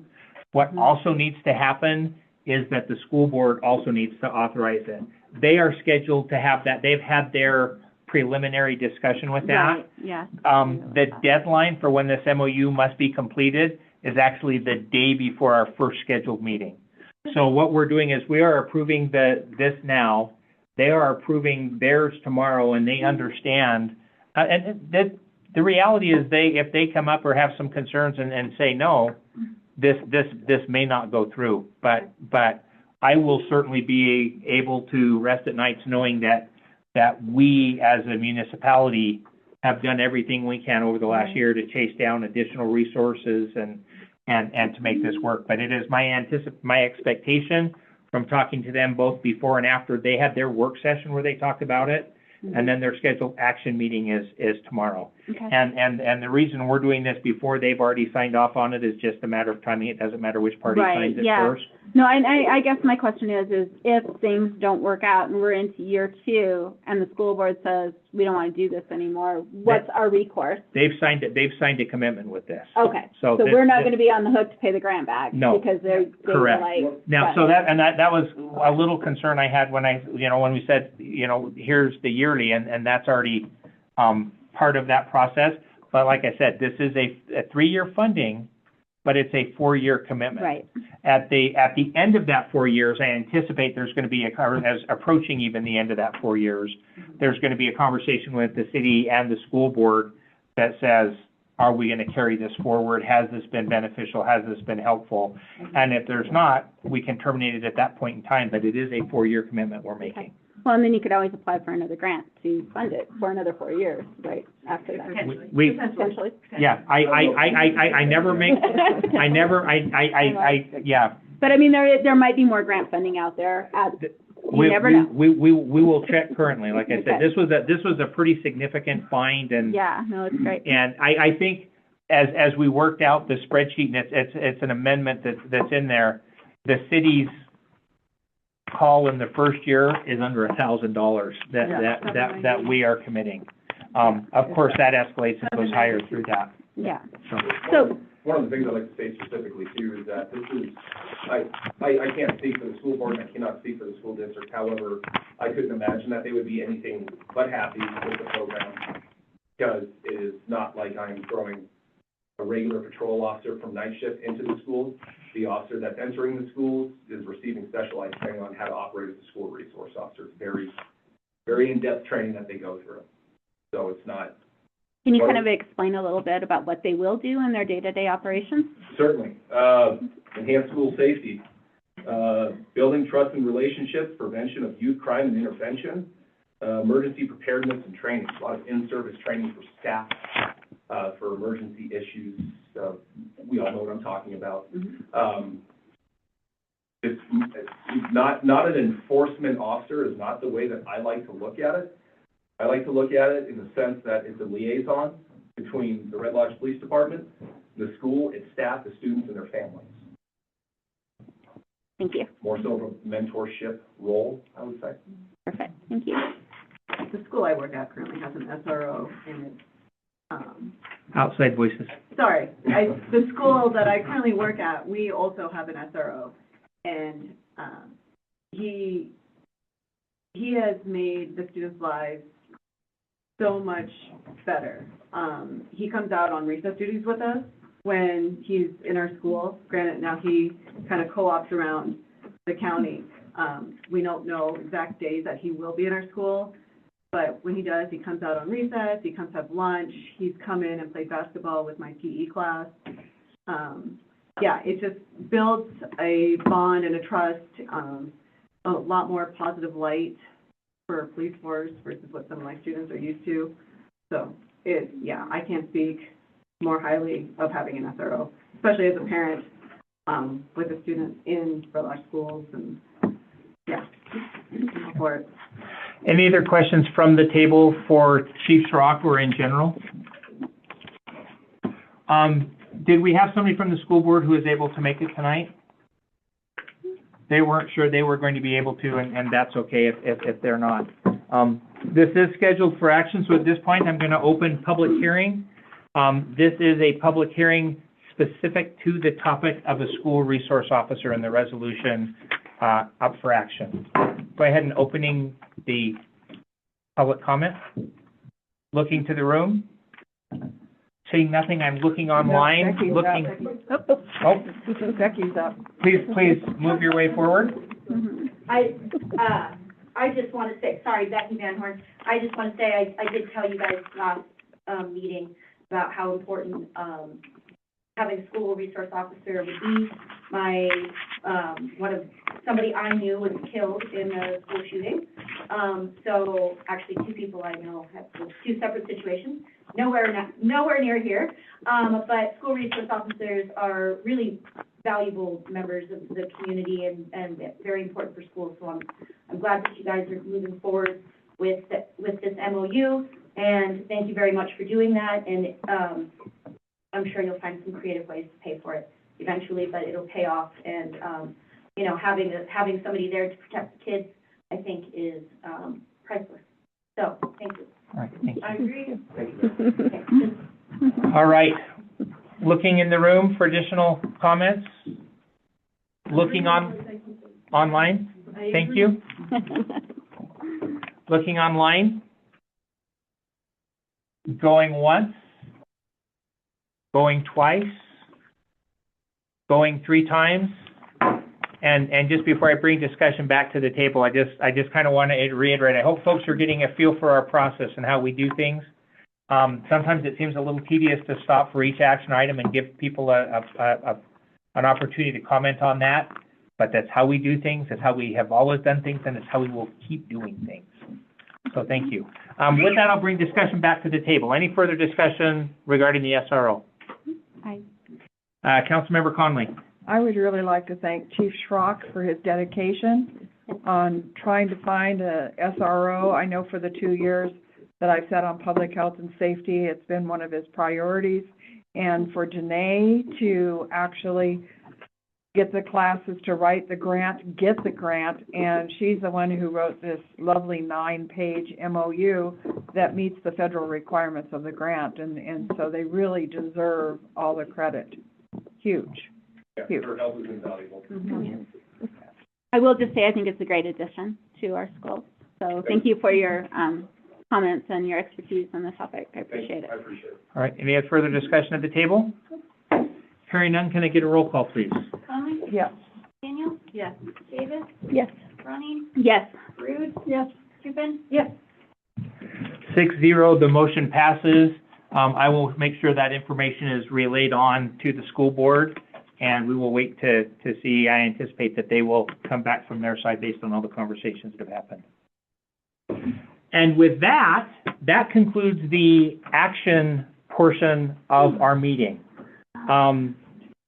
What also needs to happen is that the school board also needs to authorize it. They are scheduled to have that. They've had their preliminary discussion with that. Right, yeah. The deadline for when this MOU must be completed is actually the day before our first scheduled meeting. So what we're doing is we are approving this now. They are approving theirs tomorrow, and they understand. The reality is if they come up or have some concerns and say no, this may not go through. But I will certainly be able to rest at nights knowing that we as a municipality have done everything we can over the last year to chase down additional resources and to make this work. But it is my expectation from talking to them both before and after they had their work session where they talked about it, and then their scheduled action meeting is tomorrow. Okay. And the reason we're doing this before they've already signed off on it is just a matter of timing. It doesn't matter which party signs it first. No, I guess my question is if things don't work out and we're into year 2 and the school board says we don't want to do this anymore, what's our recourse? They've signed a commitment with this. Okay. So we're not going to be on the hook to pay the grant back. No. Because they were Correct. like. Now, so that was a little concern I had when we said, here's the yearly, and that's already part of that process. But like I said, this is a 3-year funding, but it's a 4-year commitment. Right. At the end of that 4 years, I anticipate there's going to be as approaching even the end of that 4 years, there's going to be a conversation with the city and the school board that says, are we going to carry this forward? Has this been beneficial? Has this been helpful? And if there's not, we can terminate it at that point in time, but it is a 4-year commitment we're making. Okay. Well, and then you could always apply for another grant to fund it for another 4 years, right, after that. Potentially. Yeah, I never make, yeah. But I mean, there might be more grant funding out there. You never know. We will check currently. Like I said, Okay. this was a pretty significant find, and Yeah, no, it's great. and I think as we worked out the spreadsheet, and it's an amendment that's in there, the city's call in the first year is under $1,000 that we are committing. Of course, that escalates and goes higher through that. Yeah. So One of the things I'd like to say specifically too is that this is, I can't speak for the school board and I cannot speak for the school district. However, I couldn't imagine that they would be anything but happy with the program, because it is not like I'm throwing a regular patrol officer from night shift into the schools. The officer that's entering the schools is receiving specialized training on how to operate as a school resource officer. It's very, very in-depth training that they go through. So it's not Can you kind of explain a little bit about what they will do in their day-to-day operations? Certainly. Enhanced school safety, building trust and relationships, prevention of youth crime and intervention, emergency preparedness and training, a lot of in-service training for staff, for emergency issues. We all know what I'm talking about. It's not an enforcement officer is not the way that I like to look at it. I like to look at it in the sense that it's a liaison between the Red Lodge Police Department, the school, its staff, the students, and their families. Thank you. More so of a mentorship role, I would say. Perfect. Thank you. The school I work at currently has an SRO in it. Outside voices. Sorry, the school that I currently work at, we also have an SRO. And he has made the students' lives so much better. He comes out on recess duties with us when he's in our school. Granted, now he kind of co-ops around the county. We don't know exact days that he will be in our school, but when he does, he comes out on recess, he comes have lunch, he's come in and played basketball with my PE class. Yeah, it just builds a bond and a trust, a lot more positive light for a police force versus what some of my students are used to. So, I can't speak more highly of having an SRO, especially as a parent with a student in Red Lodge schools, and for it. Any other questions from the table for Chief Schrock or in general? Did we have somebody from the school board who was able to make it tonight? They weren't sure they were going to be able to, and that's okay if they're not. This is scheduled for action, so at this point, I'm going to open public hearing. This is a public hearing specific to the topic of a school resource officer and the resolution up for action. Go ahead and opening the public comment. Looking to the room. Seeing nothing, I'm looking online. Becky's Becky's up. Please move your way forward. I just want to say, sorry, Becky Van Horn. I just want to say I did tell you guys last meeting about how important having a school resource officer would be. Somebody I knew was killed in a school shooting. So actually 2 people I know have 2 separate situations, nowhere near here. But school resource officers are really valuable members of the community and very important for schools. So I'm glad that you guys are moving forward with this MOU, and thank you very much for doing that. And I'm sure you'll find some creative ways to pay for it eventually, but it'll pay off. And having somebody there to protect the kids, I think, is priceless. So thank you. All right, thank you. I agree. Okay. All right. Looking in the room for additional comments? Looking online? Thank you. Looking online? Going once? Going twice? Going 3 times? And just before I bring discussion back to the table, I just kind of want to reiterate, I hope folks are getting a feel for our process and how we do things. Sometimes it seems a little tedious to stop for each action item and give people an opportunity to comment on that, but that's how we do things, that's how we have always done things, and it's how we will keep doing things. So thank you. With that, I'll bring discussion back to the table. Any further discussion regarding the SRO? Councilmember Conley. I would really like to thank Chief Schrock for his dedication on trying to find a SRO. I know for the 2 years that I've sat on public health and safety, it's been one of his priorities. And for Janae to actually get the classes to write the grant, get the grant, and she's the one who wrote this lovely 9-page MOU that meets the federal requirements of the grant. And so they really deserve all the credit. Huge. Yeah, her help has been valuable. I will just say I think it's a great addition to our schools. So thank you for your comments and your expertise on the topic. I appreciate it. I appreciate it. All right, any further discussion at the table? Hearing none, can I get a roll call, please? Conley? Yes. Daniel? Yes. Davis? Yes. Ronnie? Yes. Rude? Yes. Tupin? Yes. 6-0, the motion passes. I will make sure that information is relayed on to the school board, and we will wait to see. I anticipate that they will come back from their side based on all the conversations that have happened. And with that, that concludes the action portion of our meeting.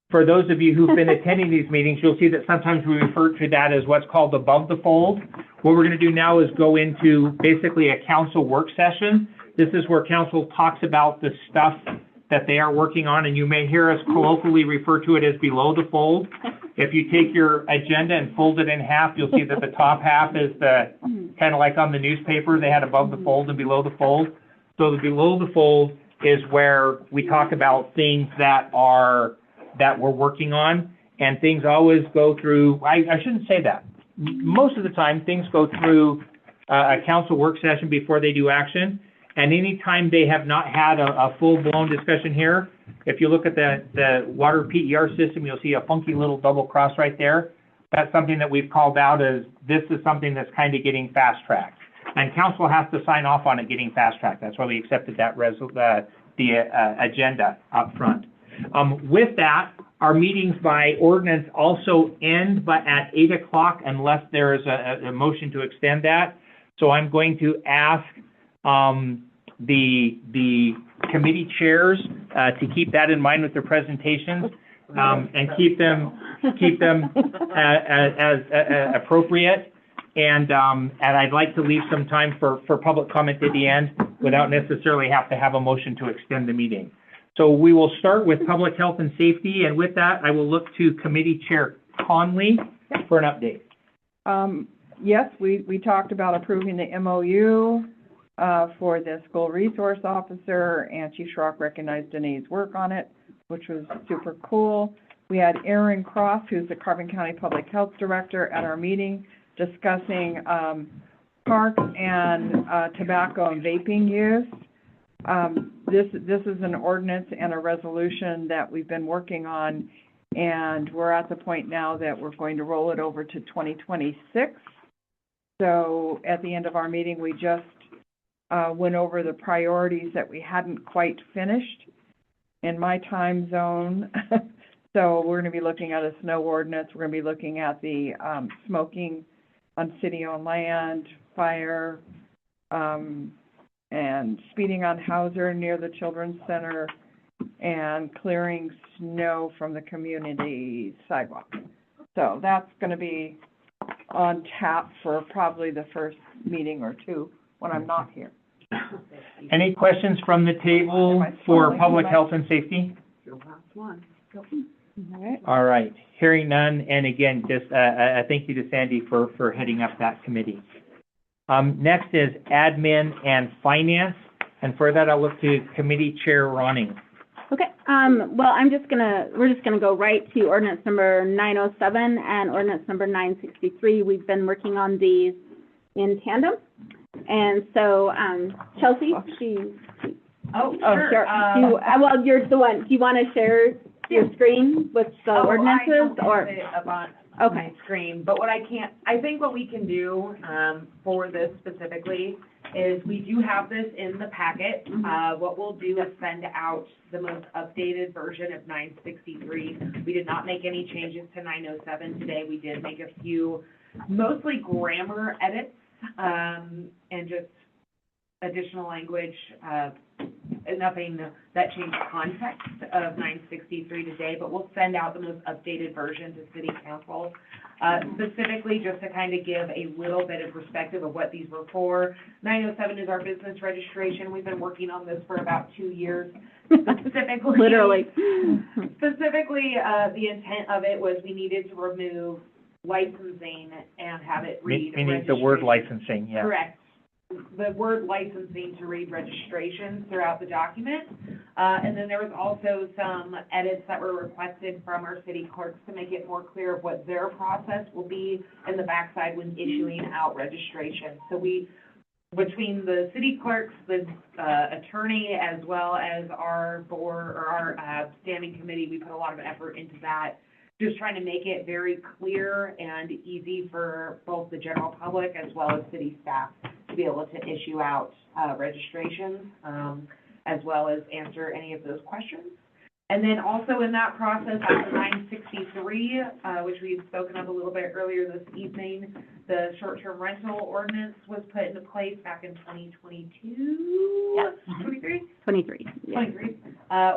For those of you who've been attending these meetings, you'll see that sometimes we refer to that as what's called above the fold. What we're going to do now is go into basically a council work session. This is where council talks about the stuff that they are working on, and you may hear us colloquially refer to it as below the fold. If you take your agenda and fold it in half, you'll see that the top half is the kind of like on the newspaper, they had above the fold and below the fold. So the below the fold is where we talk about things that we're working on, and things always go through, I shouldn't say that. Most of the time, things go through a council work session before they do action, and anytime they have not had a full-blown discussion here, if you look at the water PER system, you'll see a funky little double cross right there. That's something that we've called out as this is something that's kind of getting fast-tracked. And council has to sign off on it getting fast-tracked. That's why we accepted that agenda up front. With that, our meetings by ordinance also end but at 8 o'clock unless there is a motion to extend that. So I'm going to ask the committee chairs to keep that in mind with their presentations and keep them as appropriate. And I'd like to leave some time for public comment at the end without necessarily have to have a motion to extend the meeting. So we will start with public health and safety, and with that, I will look to Committee Chair Conley for an update. Yes, we talked about approving the MOU for the school resource officer, and Chief Schrock recognized Danae's work on it, which was super cool. We had Aaron Cross, who's the Carbon County Public Health Director, at our meeting discussing parks and tobacco and vaping use. This is an ordinance and a resolution that we've been working on, and we're at the point now that we're going to roll it over to 2026. So at the end of our meeting, we just went over the priorities that we hadn't quite finished in my time zone. So we're going to be looking at a snow ordinance. We're going to be looking at the smoking on city-owned land, fire, and speeding on Hauser near the Children's Center, and clearing snow from the community sidewalk. So that's going to be on tap for probably the first meeting or two when I'm not here. Any questions from the table for public health and safety? All right, hearing none, and again, just a thank you to Sandy for heading up that committee. Next is admin and finance, and for that I'll look to Committee Chair Ronning. Okay, well, we're just gonna go right to ordinance number 907 and ordinance number 963. We've been working on these in tandem. And so, Chelsea, Sure. Well, you're the one. Do you want to share your screen with the ordinances, or? On my screen, but I think what we can do, for this specifically is we do have this in the packet. What we'll do is send out the most updated version of 963. We did not make any changes to 907 today. We did make a few, mostly grammar edits, and just additional language, nothing that changed context of 963 today, but we'll send out the most updated version to City Council, specifically just to kind of give a little bit of perspective of what these were for. 907 is our business registration. We've been working on this for about 2 years. Specifically, literally. Specifically, the intent of it was we needed to remove licensing and have it read Meaning the word licensing, yeah. Correct. The word licensing to read registration throughout the document. And then there was also some edits that were requested from our city clerks to make it more clear of what their process will be in the backside when issuing out registration. So we, between the city clerks, the attorney, as well as our board or our standing committee, we put a lot of effort into that, just trying to make it very clear and easy for both the general public as well as city staff to be able to issue out registrations. as well as answer any of those questions. And then also in that process, Act 963, which we've spoken of a little bit earlier this evening, the short-term rental ordinance was put into place back in 2022? Yes. 23? 23, yeah. 23.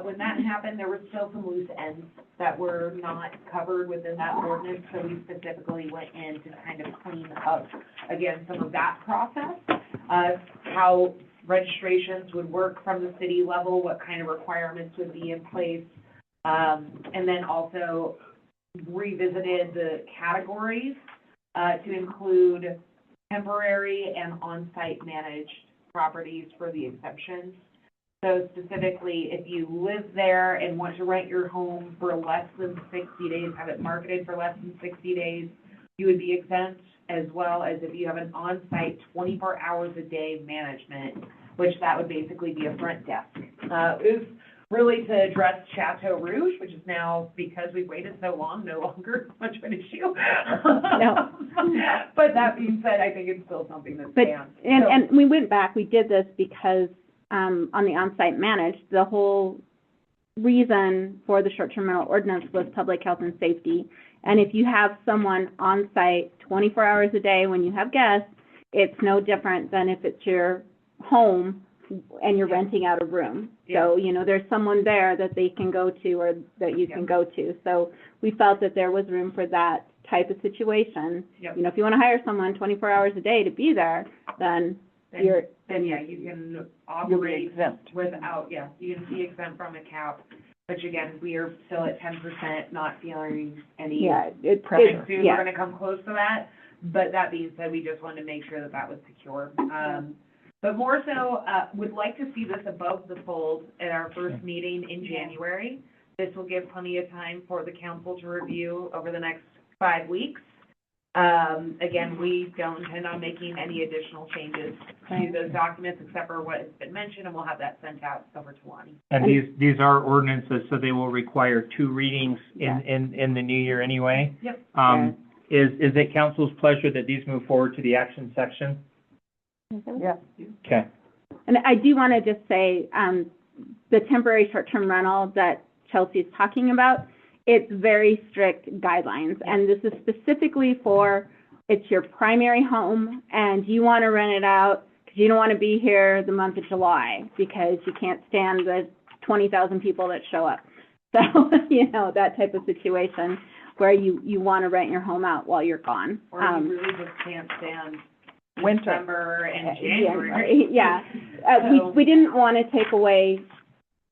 When that happened, there were still some loose ends that were not covered within that ordinance, so we specifically went in to kind of clean up, again, some of that process, how registrations would work from the city level, what kind of requirements would be in place, and then also revisited the categories to include temporary and on-site managed properties for the exemptions. So specifically, if you live there and want to rent your home for less than 60 days, have it marketed for less than 60 days, you would be exempt, as well as if you have an on-site 24 hours a day management, which that would basically be a front desk. It was really to address Chateau Rouge, which is now, because we've waited so long, no longer much of an issue. No. But that being said, I think it's still something that But, stands. and we went back, we did this because, on the on-site managed, the whole reason for the short-term rental ordinance was public health and safety. And if you have someone on-site 24 hours a day when you have guests, it's no different than if it's your home and you're renting out a room. So, you know, there's someone there that they can go to or that you can go to. So we felt that there was room for that type of situation. Yep. You know, if you want to hire someone 24 hours a day to be there, then you're... Then, yeah, you can You'll be operate exempt. without, you can be exempt from a cap. Which again, we are still at 10%, not feeling any pressure. Soon we're gonna come close to that. But that being said, we just wanted to make sure that that was secure. But more so, would like to see this above the fold at our first meeting in January. This will give plenty of time for the council to review over the next 5 weeks. Again, we don't intend on making any additional changes to those documents except for what has been mentioned, and we'll have that sent out over to Lonnie. And these are ordinances, so they will require 2 readings in the new year anyway. Yep. Is it council's pleasure that these move forward to the action section? Yeah. Okay. And I do want to just say, the temporary short-term rental that Chelsea's talking about, it's very strict guidelines. And this is specifically for, it's your primary home and you want to rent it out because you don't want to be here the month of July because you can't stand the 20,000 people that show up. So, you know, that type of situation where you want to rent your home out while you're gone. Or you really just can't stand Winter. December and January. Yeah. We didn't want to take away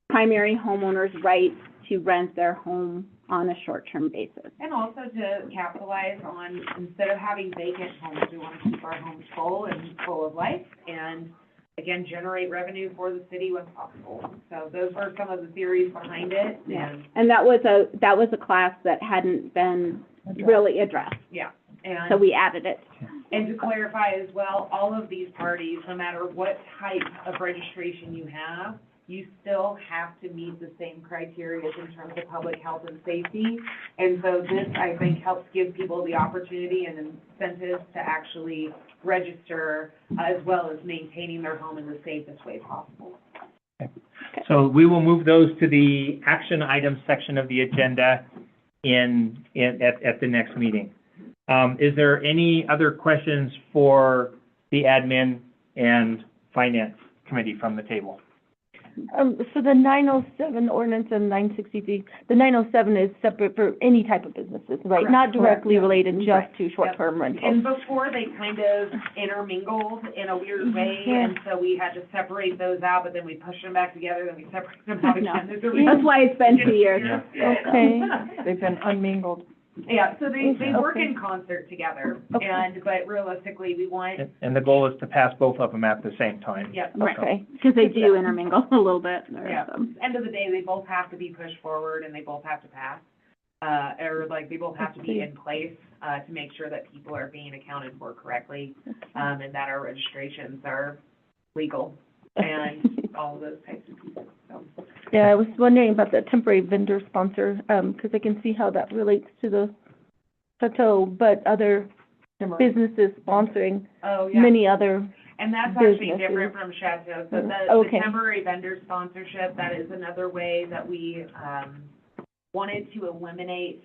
primary homeowners' right to rent their home on a short-term basis. And also to capitalize on, instead of having vacant homes, we want to keep our homes full and full of life, and again, generate revenue for the city when possible. So those were some of the theories behind it. And that was a class that hadn't been really addressed. Yeah. And So we added it. And to clarify as well, all of these parties, no matter what type of registration you have, you still have to meet the same criteria in terms of public health and safety. And so this, I think, helps give people the opportunity and incentives to actually register, as well as maintaining their home in the safest way possible. So we will move those to the action items section of the agenda at the next meeting. Is there any other questions for the admin and finance committee from the table? So the 907 ordinance and 963, the 907 is separate for any type of businesses, right? Correct. Not directly Correct. related just to short-term rentals. And before, they kind of intermingled in a weird way, and so we had to separate those out, but then we pushed them back together, then we separated them out again. There's a reason. That's why it's been 2 years. Okay. They've been unmingled. Yeah, so they work Okay. in concert together, Okay. but realistically, we want, And the goal is to pass both of them at the same time. yeah. Okay. Because they do intermingle a little bit. Yeah, end of the day, they both have to be pushed forward and they both have to pass. Or like, they both have to be in place, to make sure that people are being accounted for correctly, and that our registrations are legal and all of those types of people, so. Yeah, I was wondering about the temporary vendor sponsor, because I can see how that relates to the Chateau, but other businesses sponsoring Oh, yeah. many other And that's actually businesses. different from Chateau. So the Okay. temporary vendor sponsorship, that is another way that we, wanted to eliminate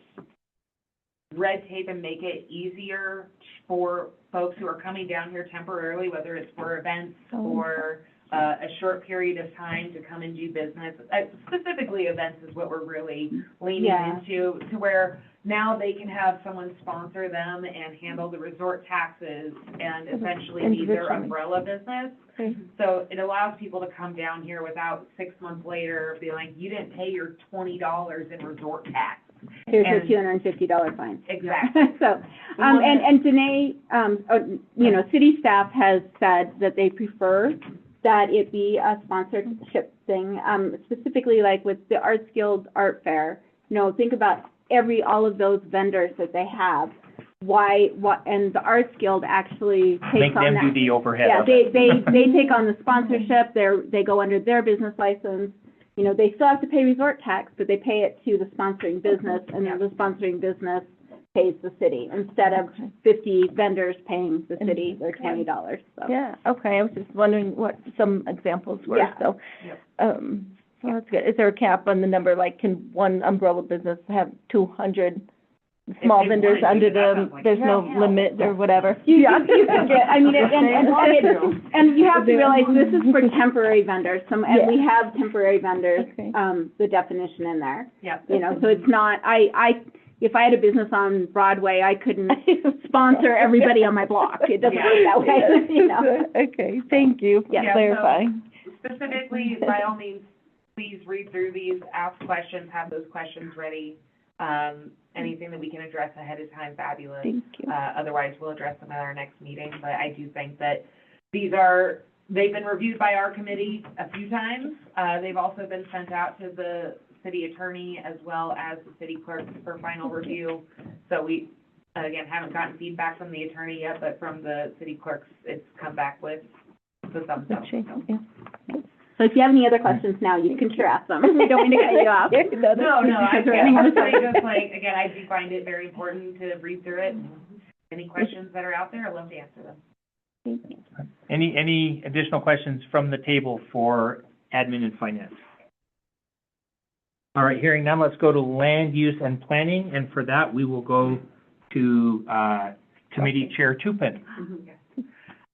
red tape and make it easier for folks who are coming down here temporarily, whether it's for events or a short period of time to come and do business. Specifically, events is what we're really leaning into, to where now they can have someone sponsor them and handle the resort taxes and essentially be their umbrella business. So it allows people to come down here without 6 months later being like, you didn't pay your $20 in resort tax. Here's your $250 fine. Exactly. So, and Danae, you know, city staff has said that they prefer that it be a sponsorship thing, specifically like with the Arts Guild Art Fair. You know, think about all of those vendors that they have. And the Arts Guild actually takes on that. Make them do the overhead. Yeah, they take on the sponsorship. They go under their business license. You know, they still have to pay resort tax, but they pay it to the sponsoring business, and then the sponsoring business pays the city instead of 50 vendors paying the city their $20. So. Yeah, okay, I was just wondering what some examples were, Yeah. so, so that's good. Is there a cap on the number, like, can one umbrella business have 200 small they vendors wanted under to, that sounds the, like there's no hell. limit or whatever? You can get, I mean, and you have to realize this is for temporary vendors, and we have temporary vendors, the definition in there. Yeah. You know, so it's not, if I had a business on Broadway, I couldn't sponsor everybody on my block. It doesn't work that way, you know. Okay, thank you for clarifying. So specifically, by all means, please read through these, ask questions, have those questions ready. Anything that we can address ahead of time, fabulous. Thank you. Otherwise, we'll address them at our next meeting. But I do think that they've been reviewed by our committee a few times. They've also been sent out to the city attorney as well as the city clerk for final review. So we, again, haven't gotten feedback from the attorney yet, but from the city clerks, it's come back with the thumbs up. So if you have any other questions now, you can sure ask them. We don't mean to cut you off. No, I just like, again, I do find it very important to read through it. Any questions that are out there, I'd love to answer them. Thank you. Any additional questions from the table for admin and finance? All right, hearing none, let's go to land use and planning, and for that, we will go to Committee Chair Tupin.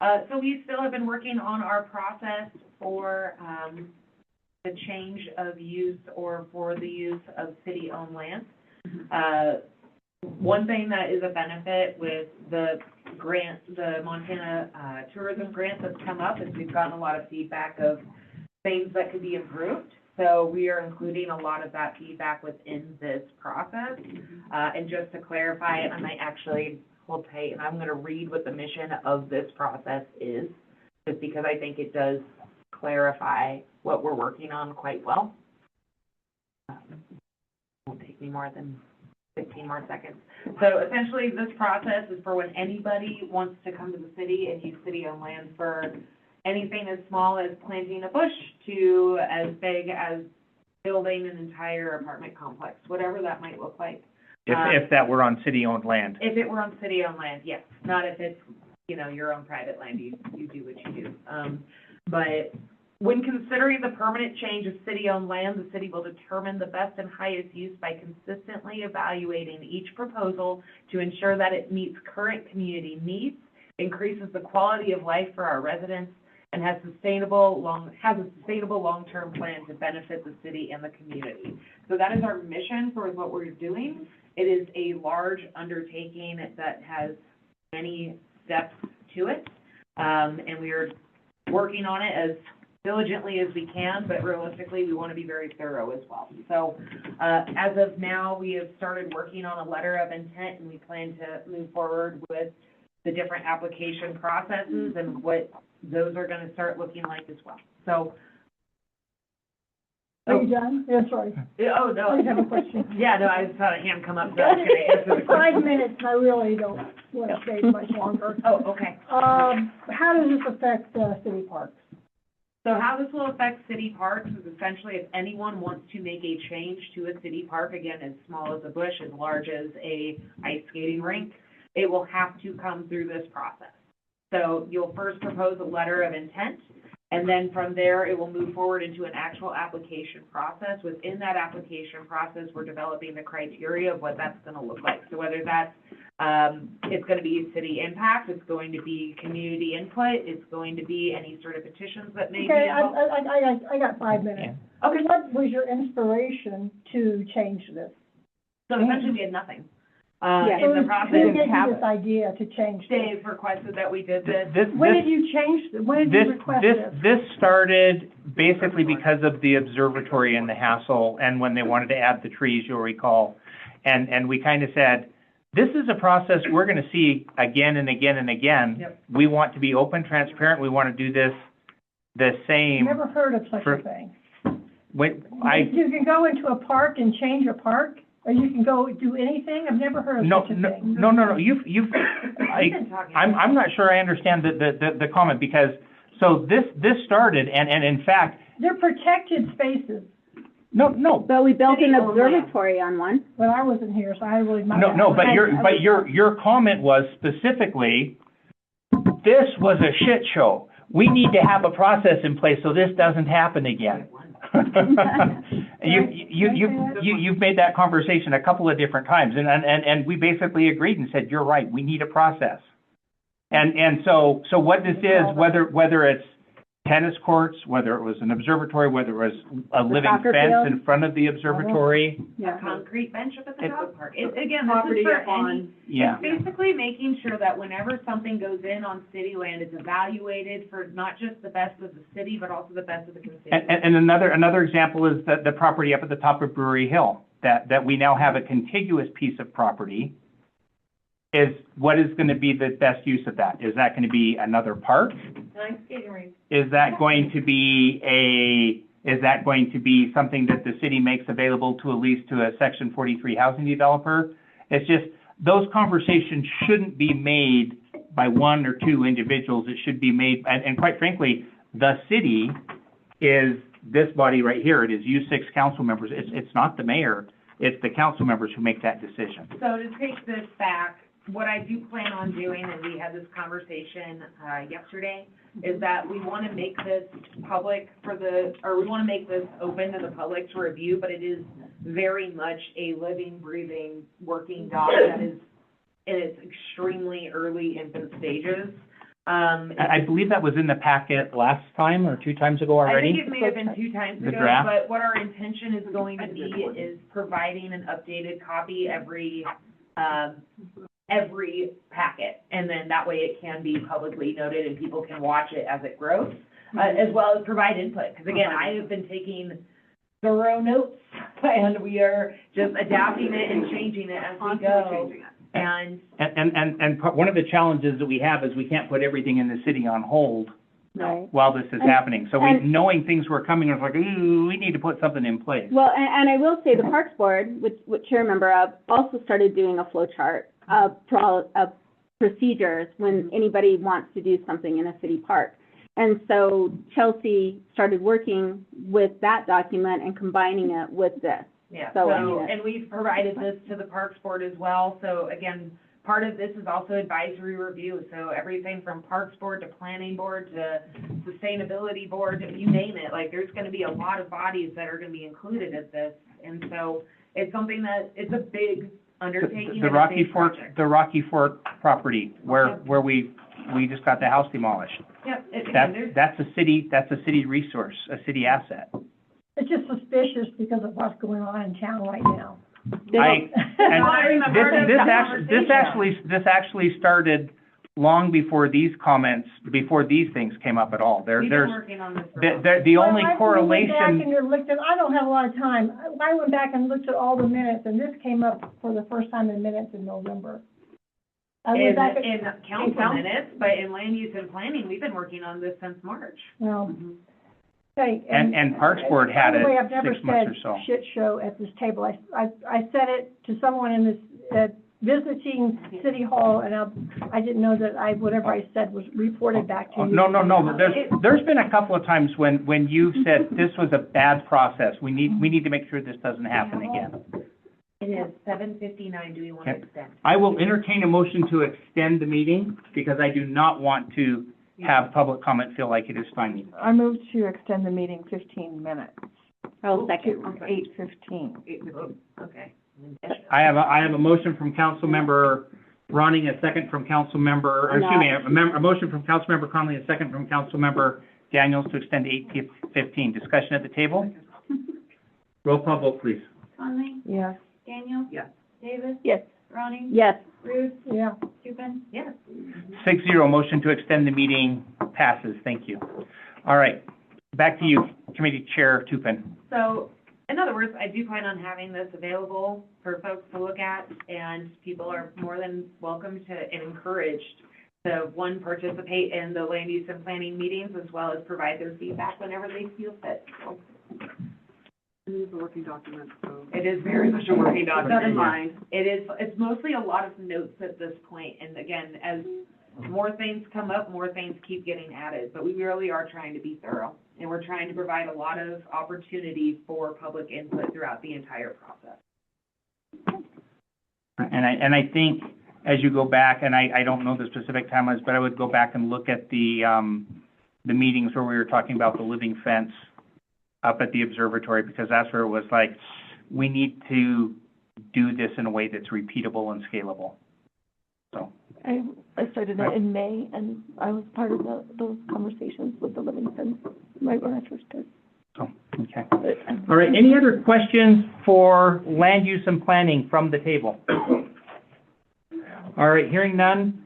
So we still have been working on our process for the change of use or for the use of city-owned land. One thing that is a benefit with the grant, the Montana tourism grant that's come up, is we've gotten a lot of feedback of things that could be improved. So we are including a lot of that feedback within this process. And just to clarify, I might actually hold tight, and I'm going to read what the mission of this process is, just because I think it does clarify what we're working on quite well. Won't take me more than 15 more seconds. So essentially, this process is for when anybody wants to come to the city and use city-owned land for anything as small as planting a bush to as big as building an entire apartment complex, whatever that might look like. If that were on city-owned land. If it were on city-owned land, yes. Not if it's, you know, your own private land, you do what you do. But when considering the permanent change of city-owned land, the city will determine the best and highest use by consistently evaluating each proposal to ensure that it meets current community needs, increases the quality of life for our residents, and has a sustainable long-term plan to benefit the city and the community. So that is our mission for what we're doing. It is a large undertaking that has many steps to it, and we are working on it as diligently as we can, but realistically, we want to be very thorough as well. So as of now, we have started working on a letter of intent, and we plan to move forward with the different application processes and what those are going to start looking like as well. So. Are you done? Yeah, sorry. Oh, no. I have a question. Yeah, no, I just had a hand come up, so I was going to answer the For 5 question. minutes, I really don't want to stay much longer. Oh, okay. How does this affect, city parks? So how this will affect city parks is essentially if anyone wants to make a change to a city park, again, as small as a bush, as large as a ice skating rink, it will have to come through this process. So you'll first propose a letter of intent, and then from there, it will move forward into an actual application process. Within that application process, we're developing the criteria of what that's gonna look like. So whether that's, it's gonna be city impact, it's going to be community input, it's going to be any sort of petitions that may be Okay, involved. I got 5 minutes. Okay. What was your inspiration to change this? So essentially, we had nothing, Yeah. in the Who process. gave you this idea to change this? Dave requested that we did this. When did you change, when did you request this? This started basically because of the observatory and the hassle, and when they wanted to add the trees, you'll recall. And we kind of said, this is a process we're gonna see again and again and again. Yep. We want to be open, transparent, we wanna do this the same. Never heard of such for- a thing. When, You can go into a park and change a park, or you can go do anything? I've never heard of no, such a no, thing. no, you've, We've been talking. I'm not sure I understand the comment, because, so this started, and in fact, They're protected spaces. no, But we built an City owned land. observatory on one. Well, I wasn't here, so I really. no, but your comment was specifically, this was a shit show. We need to have a process in place so this doesn't happen again. You've made that conversation a couple of different times, and we basically agreed and said, you're right, we need a process. And so what this is, whether it's tennis courts, whether it was an observatory, whether it was a living soccer fence field. in front of the observatory. A concrete bench up at the It- dog park. Again, Property this is up for on- any, Yeah. it's basically making sure that whenever something goes in on city land, it's evaluated for not just the best of the city, but also the best of the constituents. And another example is the property up at the top of Brewery Hill, that we now have a contiguous piece of property. Is, what is gonna be the best use of that? Is that gonna be another park? Nice skating rink. Is that going to be something that the city makes available to at least to a Section 43 housing developer? It's just, those conversations shouldn't be made by one or two individuals. It should be made, and quite frankly, the city is this body right here. It is you 6 council members. It's not the mayor. It's the council members who make that decision. So to take this back, what I do plan on doing, and we had this conversation, yesterday, is that we want to make this public we want to make this open to the public to review, but it is very much a living, breathing, working dog that is in its extremely early infant stages. I believe that was in the packet last time or 2 times ago already. I think it may have been 2 times The ago, draft? but what our intention is going to be is providing an updated copy every packet. And then that way it can be publicly noted and people can watch it as it grows, as well as provide input. Because again, I have been taking thorough notes and we are just adapting it and changing it as we go. And One of the challenges that we have is we can't put everything in the city on hold Right. while this is happening. So knowing things were coming, it's like, ooh, we need to put something in place. Well, and I will say the Parks Board, which you're a member of, also started doing a flow chart of procedures when anybody wants to do something in a city park. And so Chelsea started working with that document and combining it with this. yeah, So, so, I mean, and we've provided this to the Parks Board as well. So again, part of this is also advisory review. So everything from Parks Board to Planning Board to Sustainability Board, you name it. Like, there's gonna be a lot of bodies that are gonna be included at this. And so it's something that, it's a big undertaking. The and a Rocky big Fork, project. the Rocky Fork property where we just got the house demolished. Yep, That's a city resource, a city asset. It's just suspicious because of what's going on in town right now. This actually started long before these comments, before these things came up at all. We've been working on this for a while. The only Well, I went back correlation, and looked at, I don't have a lot of time. I went back and looked at all the minutes, and this came up for the first time in minutes in November. I went back and- In council minutes, but in land use and planning, we've been working on this since March. Well, okay. and Parks Board had By the way, it I've never 6 months or said so. shit show at this table. I said it to someone in this, visiting City Hall, and I didn't know that whatever I said was reported back to you. No, but there's been a couple of times when you've said this was a bad process. We need to make sure this doesn't happen again. It is 7:59. Do we want to Okay. extend? I will entertain a motion to extend the meeting because I do not want to have public comment feel like it is stymied. I move to extend the meeting 15 minutes. I'll second. To 8:15. 8:15. Okay. I have a motion from Councilmember Ronning, a second from Councilmember, or excuse me, a motion from Councilmember Conley, a second from Councilmember Daniels to extend to 8:15. Discussion at the table? Roll call vote, please. Conley? Yes. Daniel? Yes. Davis? Yes. Ronnie? Yes. Ruth? Yeah. Tupin? Yes. 6-0, motion to extend the meeting passes. Thank you. All right, back to you, Committee Chair Tupin. So, in other words, I do plan on having this available for folks to look at, and people are more than welcome to and encouraged to, one, participate in the land use and planning meetings, as well as provide their feedback whenever they feel fit. So, It is a working document, so. it is very much a working Keep document. that in mind. It's mostly a lot of notes at this point, and again, as more things come up, more things keep getting added, but we really are trying to be thorough, and we're trying to provide a lot of opportunity for public input throughout the entire process. And I think as you go back, and I don't know the specific timelines, but I would go back and look at the meetings where we were talking about the living fence up at the observatory, because that's where it was like, we need to do this in a way that's repeatable and scalable. So. I started it in May, and I was part of those conversations with the living fence right when I first started. Oh, okay. All right, any other questions for land use and planning from the table? All right, hearing none,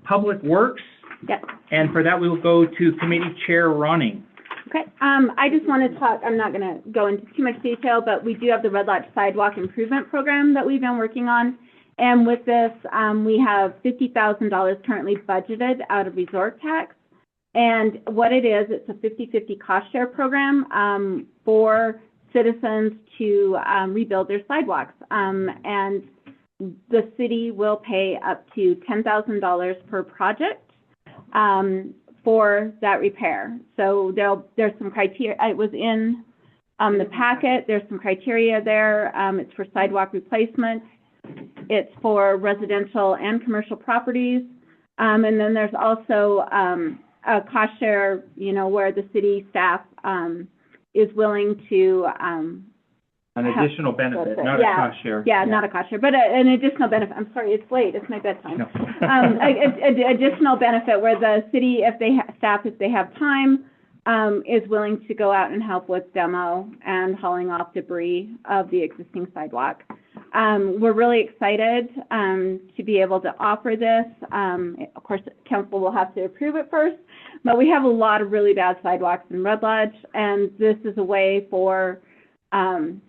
Public Works? Yes. And for that, we will go to Committee Chair Ronning. Okay, I just want to talk, I'm not going to go into too much detail, but we do have the Red Lodge Sidewalk Improvement Program that we've been working on. And with this, we have $50,000 currently budgeted out of resort tax. And what it is, it's a 50-50 cost share program for citizens to rebuild their sidewalks. And the city will pay up to $10,000 per project for that repair. So there's some criteria. It was in the packet. There's some criteria there. It's for sidewalk replacement. It's for residential and commercial properties. And then there's also a cost share, where the city staff is willing to An additional benefit, not a cost share. Yeah, not a cost share, but an additional benefit. I'm sorry, it's late. It's my bedtime. No. Additional benefit where the city, if they staff, if they have time, is willing to go out and help with demo and hauling off debris of the existing sidewalk. We're really excited to be able to offer this. Of course, council will have to approve it first, but we have a lot of really bad sidewalks in Red Lodge, and this is a way for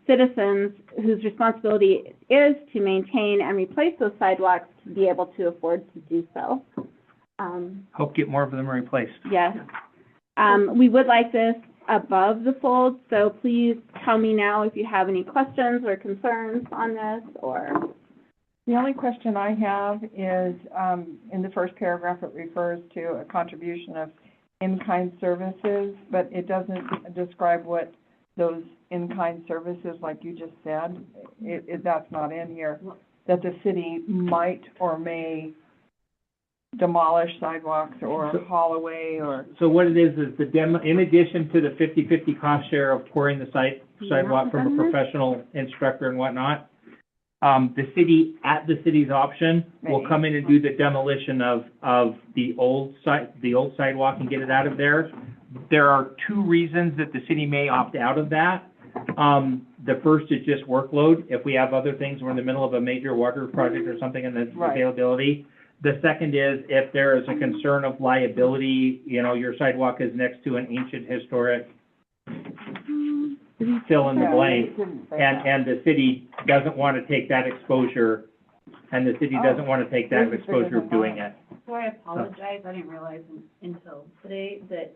citizens whose responsibility is to maintain and replace those sidewalks to be able to afford to do so. Hope get more of them replaced. Yes. We would like this above the fold, so please tell me now if you have any questions or concerns on this, or... The only question I have is, in the first paragraph, it refers to a contribution of in-kind services, but it doesn't describe what those in-kind services, like you just said, that's not in here, that the city might or may demolish sidewalks or haul away or... So what it is the demo, in addition to the 50-50 cost share of pouring the sidewalk from a professional instructor and whatnot, the city, at the city's option, will come in and do the demolition of the old sidewalk and get it out of there. There are two reasons that the city may opt out of that. The first is just workload. If we have other things, we're in the middle of a major water project or something and the availability. The second is if there is a concern of liability, your sidewalk is next to an ancient historic fill in the blank, and the city doesn't want to take that exposure, and the city doesn't want to take that exposure of doing it. So I apologize, I didn't realize until today that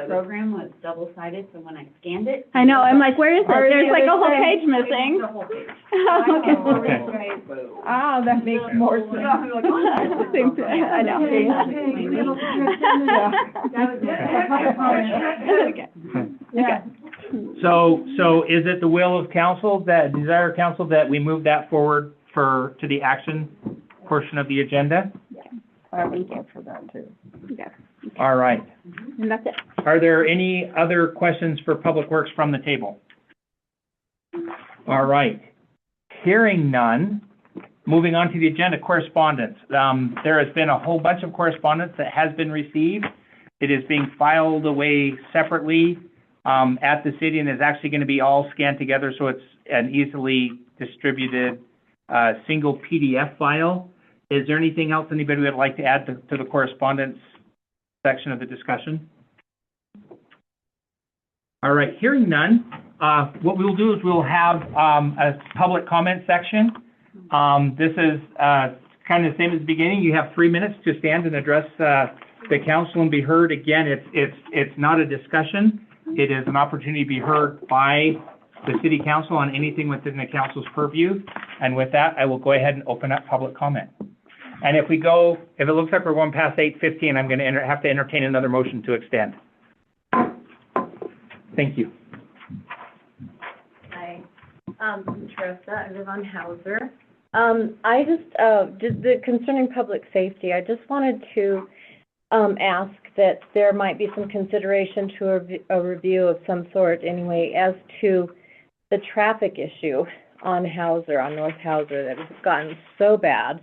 program was double-sided, so when I scanned it. I know, I'm like, where is it? There's like a whole page missing. The whole page. Okay. Ah, that makes more sense. Same thing. I know. That was it. Okay. So is it the will of council, desire of council, that we move that forward to the action portion of the agenda? I would vote for that too. Yeah. All right. And that's it. Are there any other questions for Public Works from the table? All right. Hearing none, moving on to the agenda, correspondence. There has been a whole bunch of correspondence that has been received. It is being filed away separately at the city, and is actually going to be all scanned together, so it's an easily distributed single PDF file. Is there anything else anybody would like to add to the correspondence section of the discussion? All right, hearing none, what we'll do is we'll have a public comment section. This is kind of the same as the beginning. You have 3 minutes to stand and address the council and be heard. Again, it's not a discussion. It is an opportunity to be heard by the city council on anything within the council's purview. And with that, I will go ahead and open up public comment. And if it looks like we're going past 8:15, I'm going to have to entertain another motion to extend. Thank you. Hi, Teresa, I live on Hauser. I just concerning public safety, I just wanted to ask that there might be some consideration to a review of some sort anyway as to the traffic issue on Hauser, on North Hauser, that has gotten so bad.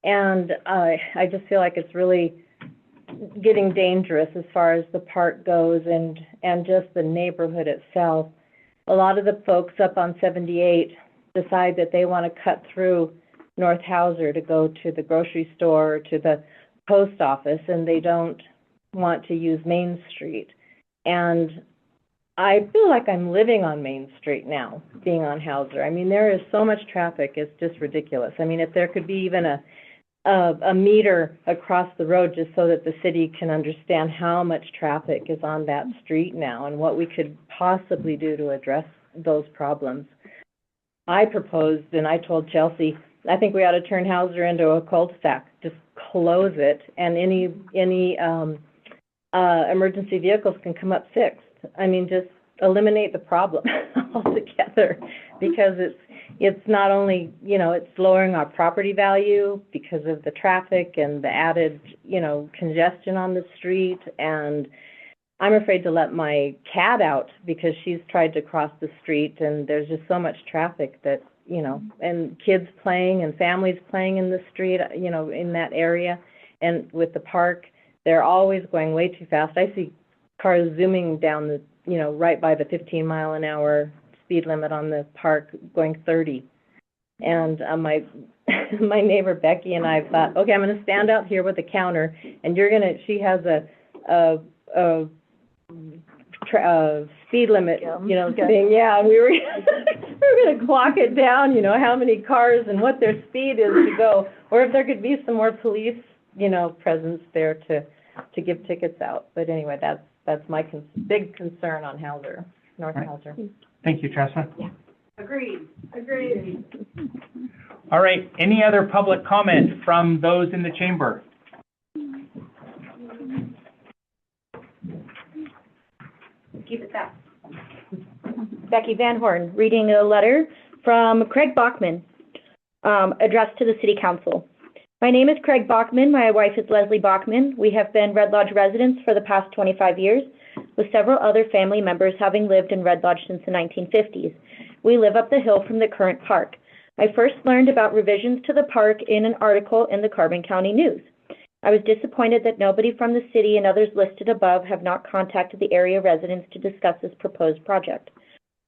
And I just feel like it's really getting dangerous as far as the park goes and just the neighborhood itself. A lot of the folks up on 78 decide that they want to cut through North Hauser to go to the grocery store or to the post office, and they don't want to use Main Street. And I feel like I'm living on Main Street now, being on Hauser. I mean, there is so much traffic, it's just ridiculous. I mean, if there could be even a meter across the road just so that the city can understand how much traffic is on that street now and what we could possibly do to address those problems. I proposed, and I told Chelsea, I think we ought to turn Hauser into a cul-de-sac, just close it, and any emergency vehicles can come up Sixth. I mean, just eliminate the problem altogether, because it's not only, it's lowering our property value because of the traffic and the added, congestion on the street. And I'm afraid to let my cat out because she's tried to cross the street, and there's just so much traffic that, and kids playing and families playing in the street, in that area. And with the park, they're always going way too fast. I see cars zooming down the, right by the 15-mile-an-hour speed limit on the park, going 30. And my neighbor Becky and I thought, okay, I'm going to stand out here with a counter, and she has a speed limit, thing, and we were going to clock it down, how many cars and what their speed is to go, or if there could be some more police, presence there to give tickets out. But anyway, that's my big concern on Hauser, North Hauser. Thank you, Tressa. Yeah. Agreed. All right, any other public comment from those in the chamber? Keep it that. Becky Van Horn, reading a letter from Craig Bachman, addressed to the City Council. My name is Craig Bachman. My wife is Leslie Bachman. We have been Red Lodge residents for the past 25 years, with several other family members having lived in Red Lodge since the 1950s. We live up the hill from the current park. I first learned about revisions to the park in an article in the Carbon County News. I was disappointed that nobody from the city and others listed above have not contacted the area residents to discuss this proposed project.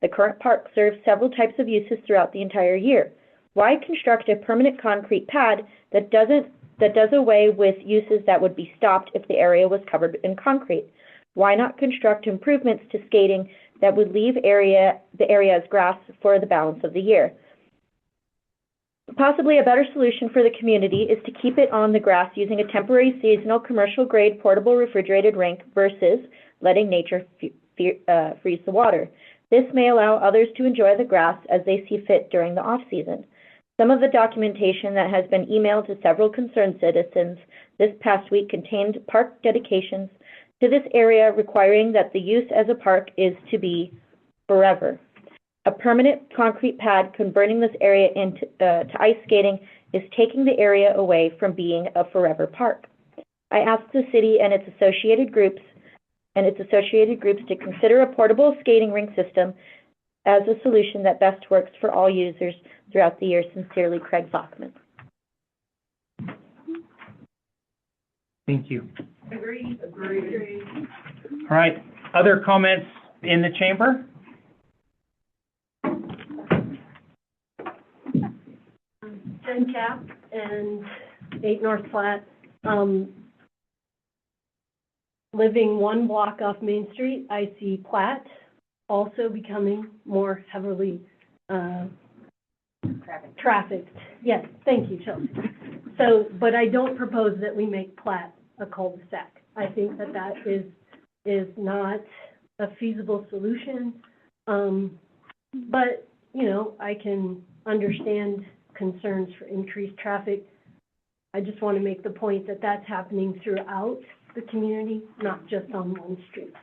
The current park serves several types of uses throughout the entire year. Why construct a permanent concrete pad that does away with uses that would be stopped if the area was covered in concrete? Why not construct improvements to skating that would leave the area as grass for the balance of the year? Possibly a better solution for the community is to keep it on the grass using a temporary seasonal commercial-grade portable refrigerated rink versus letting nature freeze the water. This may allow others to enjoy the grass as they see fit during the off-season. Some of the documentation that has been emailed to several concerned citizens this past week contained park dedications to this area requiring that the use as a park is to be forever. A permanent concrete pad converting this area into to ice skating is taking the area away from being a forever park. I asked the city and its associated groups to consider a portable skating rink system as a solution that best works for all users throughout the year. Sincerely, Craig Bachman. Thank you. Agreed. All right, other comments in the chamber? Jen Cap and 8 North Platte, living one block off Main Street, I see Platte also becoming more heavily trafficked. Yes, thank you, Chelsea. So, but I don't propose that we make Platte a cul-de-sac. I think that that is not a feasible solution. But, you know, I can understand concerns for increased traffic. I just want to make the point that that's happening throughout the community, not just on one street.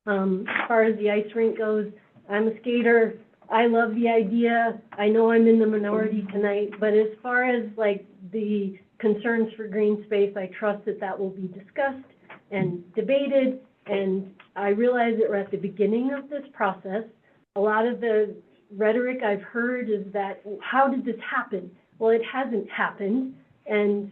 As far as the ice rink goes, I'm a skater. I love the idea. I know I'm in the minority tonight, but as far as like the concerns for green space, I trust that that will be discussed and debated. And I realize that we're at the beginning of this process. A lot of the rhetoric I've heard is that, how did this happen? Well, it hasn't happened. And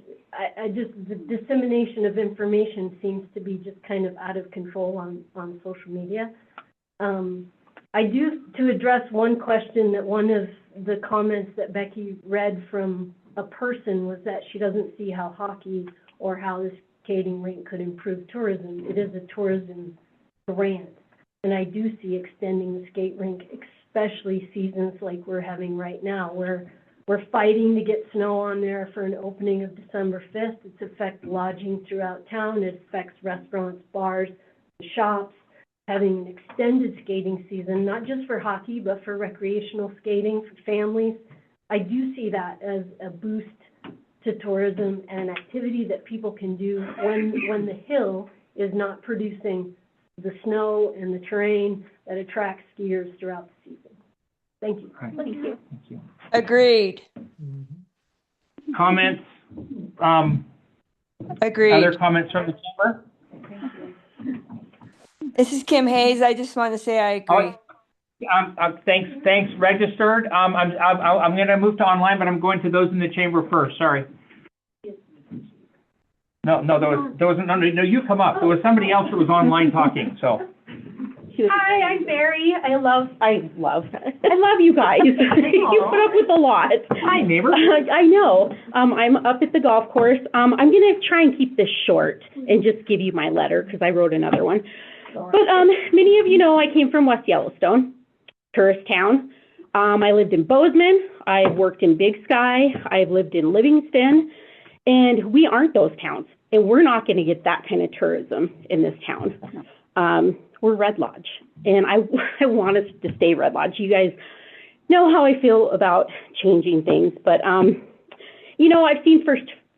I just, the dissemination of information seems to be just kind of out of control on social media. I do, to address one question that one of the comments that Becky read from a person was that she doesn't see how hockey or how the skating rink could improve tourism. It is a tourism brand. And I do see extending the skate rink, especially seasons like we're having right now, where we're fighting to get snow on there for an opening of December 5th. It's affects lodging throughout town. It affects restaurants, bars, shops, having an extended skating season, not just for hockey, but for recreational skating, for families. I do see that as a boost to tourism and activity that people can do when the hill is not producing the snow and the terrain that attracts skiers throughout the season. Thank you. Right. Thank you. Thank you. Agreed. Comments? Agreed. Other comments from the chamber? This is Kim Hayes. I just want to say I agree. Thanks, registered. I'm going to move to online, but I'm going to those in the chamber first. Sorry. No, there wasn't. No, you come up. There was somebody else who was online talking. So. Hi, I'm Mary. I love you guys. You put up with a lot. Hi, neighbor. I know. I'm up at the golf course. I'm going to try and keep this short and just give you my letter because I wrote another one. But many of you know I came from West Yellowstone, tourist town. I lived in Bozeman. I've worked in Big Sky. I've lived in Livingston. And we aren't those towns. And we're not going to get that kind of tourism in this town. We're Red Lodge, and I want us to stay Red Lodge. You guys know how I feel about changing things, but you know, I've seen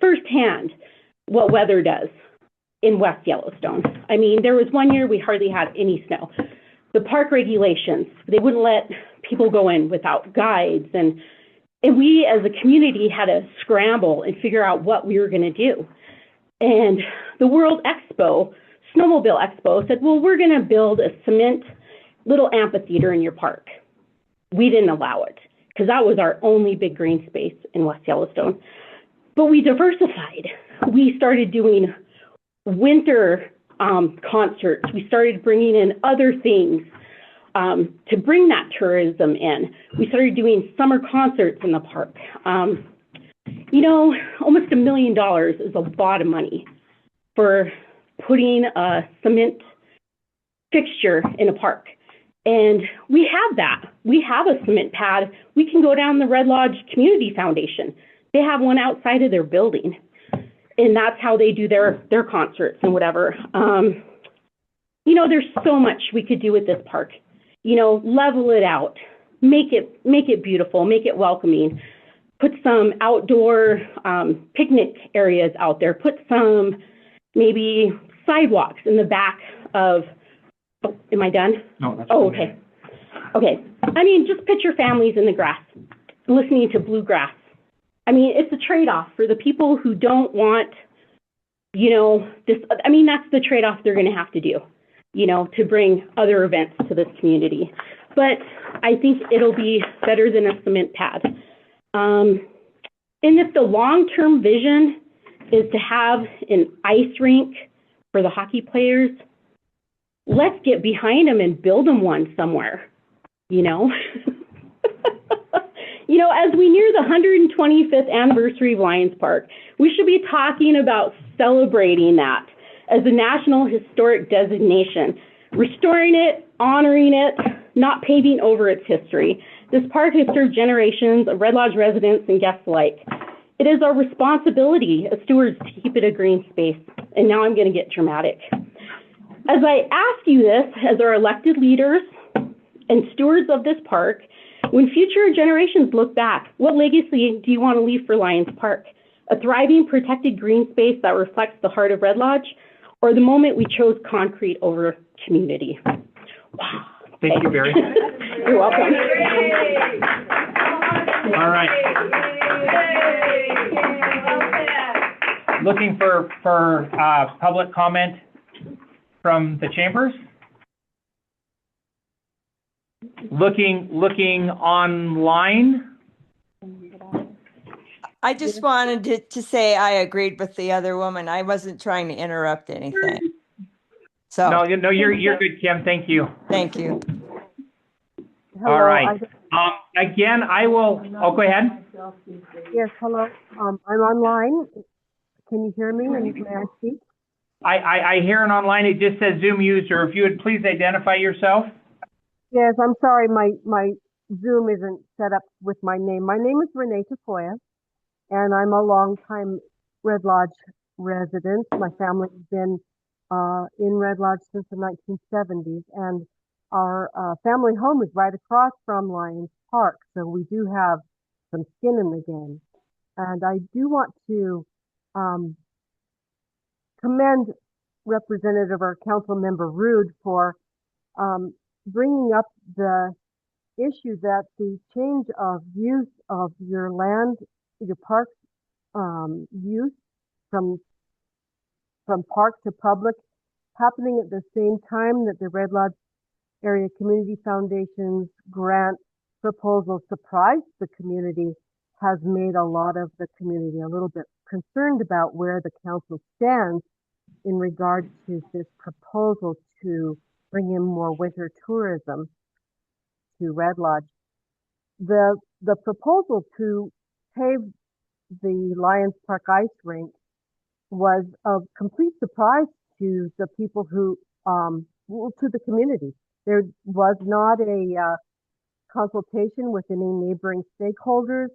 firsthand what weather does in West Yellowstone. I mean, there was one year we hardly had any snow. The park regulations, they wouldn't let people go in without guides, and we as a community had to scramble and figure out what we were going to do. And the World Expo, Snowmobile Expo, said, well, we're going to build a cement little amphitheater in your park. We didn't allow it because that was our only big green space in West Yellowstone. But we diversified. We started doing winter concerts. We started bringing in other things to bring that tourism in. We started doing summer concerts in the park. You know, almost $1 million is a lot of money for putting a cement fixture in a park. And we have that. We have a cement pad. We can go down the Red Lodge Community Foundation. They have one outside of their building. And that's how they do their concerts and whatever. You know, there's so much we could do with this park. You know, level it out, make it beautiful, make it welcoming. Put some outdoor picnic areas out there. Put some maybe sidewalks in the back of, am I done? No, that's okay. Okay, I mean, just picture families in the grass, listening to bluegrass. I mean, it's a trade-off for the people who don't want, you know, this, I mean, that's the trade-off they're gonna have to do, you know, to bring other events to this community. But I think it'll be better than a cement pad. And if the long-term vision is to have an ice rink for the hockey players, let's get behind them and build them one somewhere, you know? You know, as we near the 125th anniversary of Lions Park, we should be talking about celebrating that as a National Historic Designation, restoring it, honoring it, not paving over its history. This park has served generations of Red Lodge residents and guests alike. It is our responsibility as stewards to keep it a green space. And now I'm going to get dramatic. As I ask you this, as our elected leaders and stewards of this park, when future generations look back, what legacy do you want to leave for Lions Park? A thriving, protected green space that reflects the heart of Red Lodge, or the moment we chose concrete over community? Wow. Thank you, Barry. You're welcome. All right. Looking for public comment from the chambers? Looking online? I just wanted to say I agreed with the other woman. I wasn't trying to interrupt anything. So No, you're good, Kim. Thank you. thank you. All right. Again, I will. Oh, go ahead. Yes, hello. I'm online. Can you hear me? And may I speak? I hear it online. It just says Zoom user. If you would please identify yourself. Yes, I'm sorry. My Zoom isn't set up with my name. My name is Renee Tafoya, and I'm a longtime Red Lodge resident. My family's been in Red Lodge since the 1970s, and our family home is right across from Lions Park, so we do have some skin in the game. And I do want to commend Representative or Council Member Rood for bringing up the issue that the change of use of your land, your park use from park to public, happening at the same time that the Red Lodge Area Community Foundation's grant proposal surprised the community, has made a lot of the community a little bit concerned about where the council stands in regard to this proposal to bring in more winter tourism to Red Lodge. The proposal to pave the Lions Park ice rink was a complete surprise to the people who, to the community. There was not a consultation with any neighboring stakeholders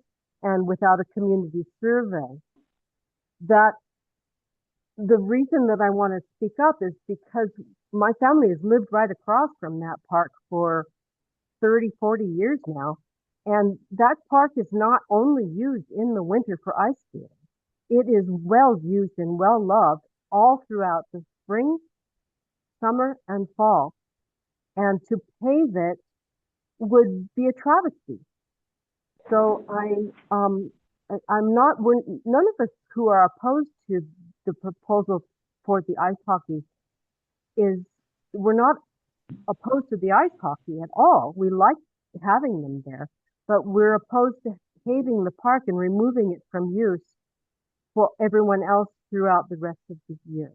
and without a community survey. That the reason that I want to speak up is because my family has lived right across from that park for 30, 40 years now. And that park is not only used in the winter for ice skating. It is well used and well loved all throughout the spring, summer, and fall. And to pave it would be a travesty. So I'm not, none of us who are opposed to the proposal for the ice hockey we're not opposed to the ice hockey at all. We like having them there, but we're opposed to paving the park and removing it from use for everyone else throughout the rest of the year.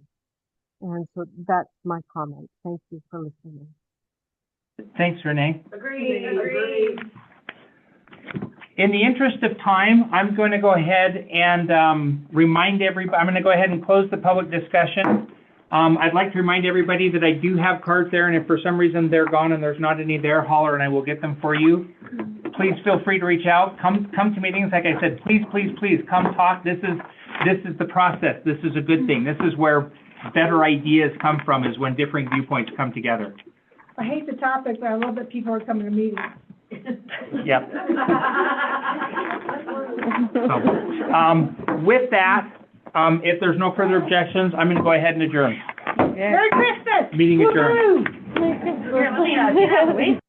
And so that's my comment. Thank you for listening. Thanks, Renee. Agreed. In the interest of time, I'm going to go ahead and remind everybody, I'm going to go ahead and close the public discussion. I'd like to remind everybody that I do have cards there, and if for some reason they're gone and there's not any there, holler and I will get them for you. Please feel free to reach out. Come to meetings. Like I said, please come talk. This is the process. This is a good thing. This is where better ideas come from, is when differing viewpoints come together. I hate the topic, but I love that people are coming to meetings. Yep. So, with that, if there's no further objections, I'm going to go ahead and adjourn. Merry Christmas! Meeting adjourned. Woo-hoo! Merry Christmas.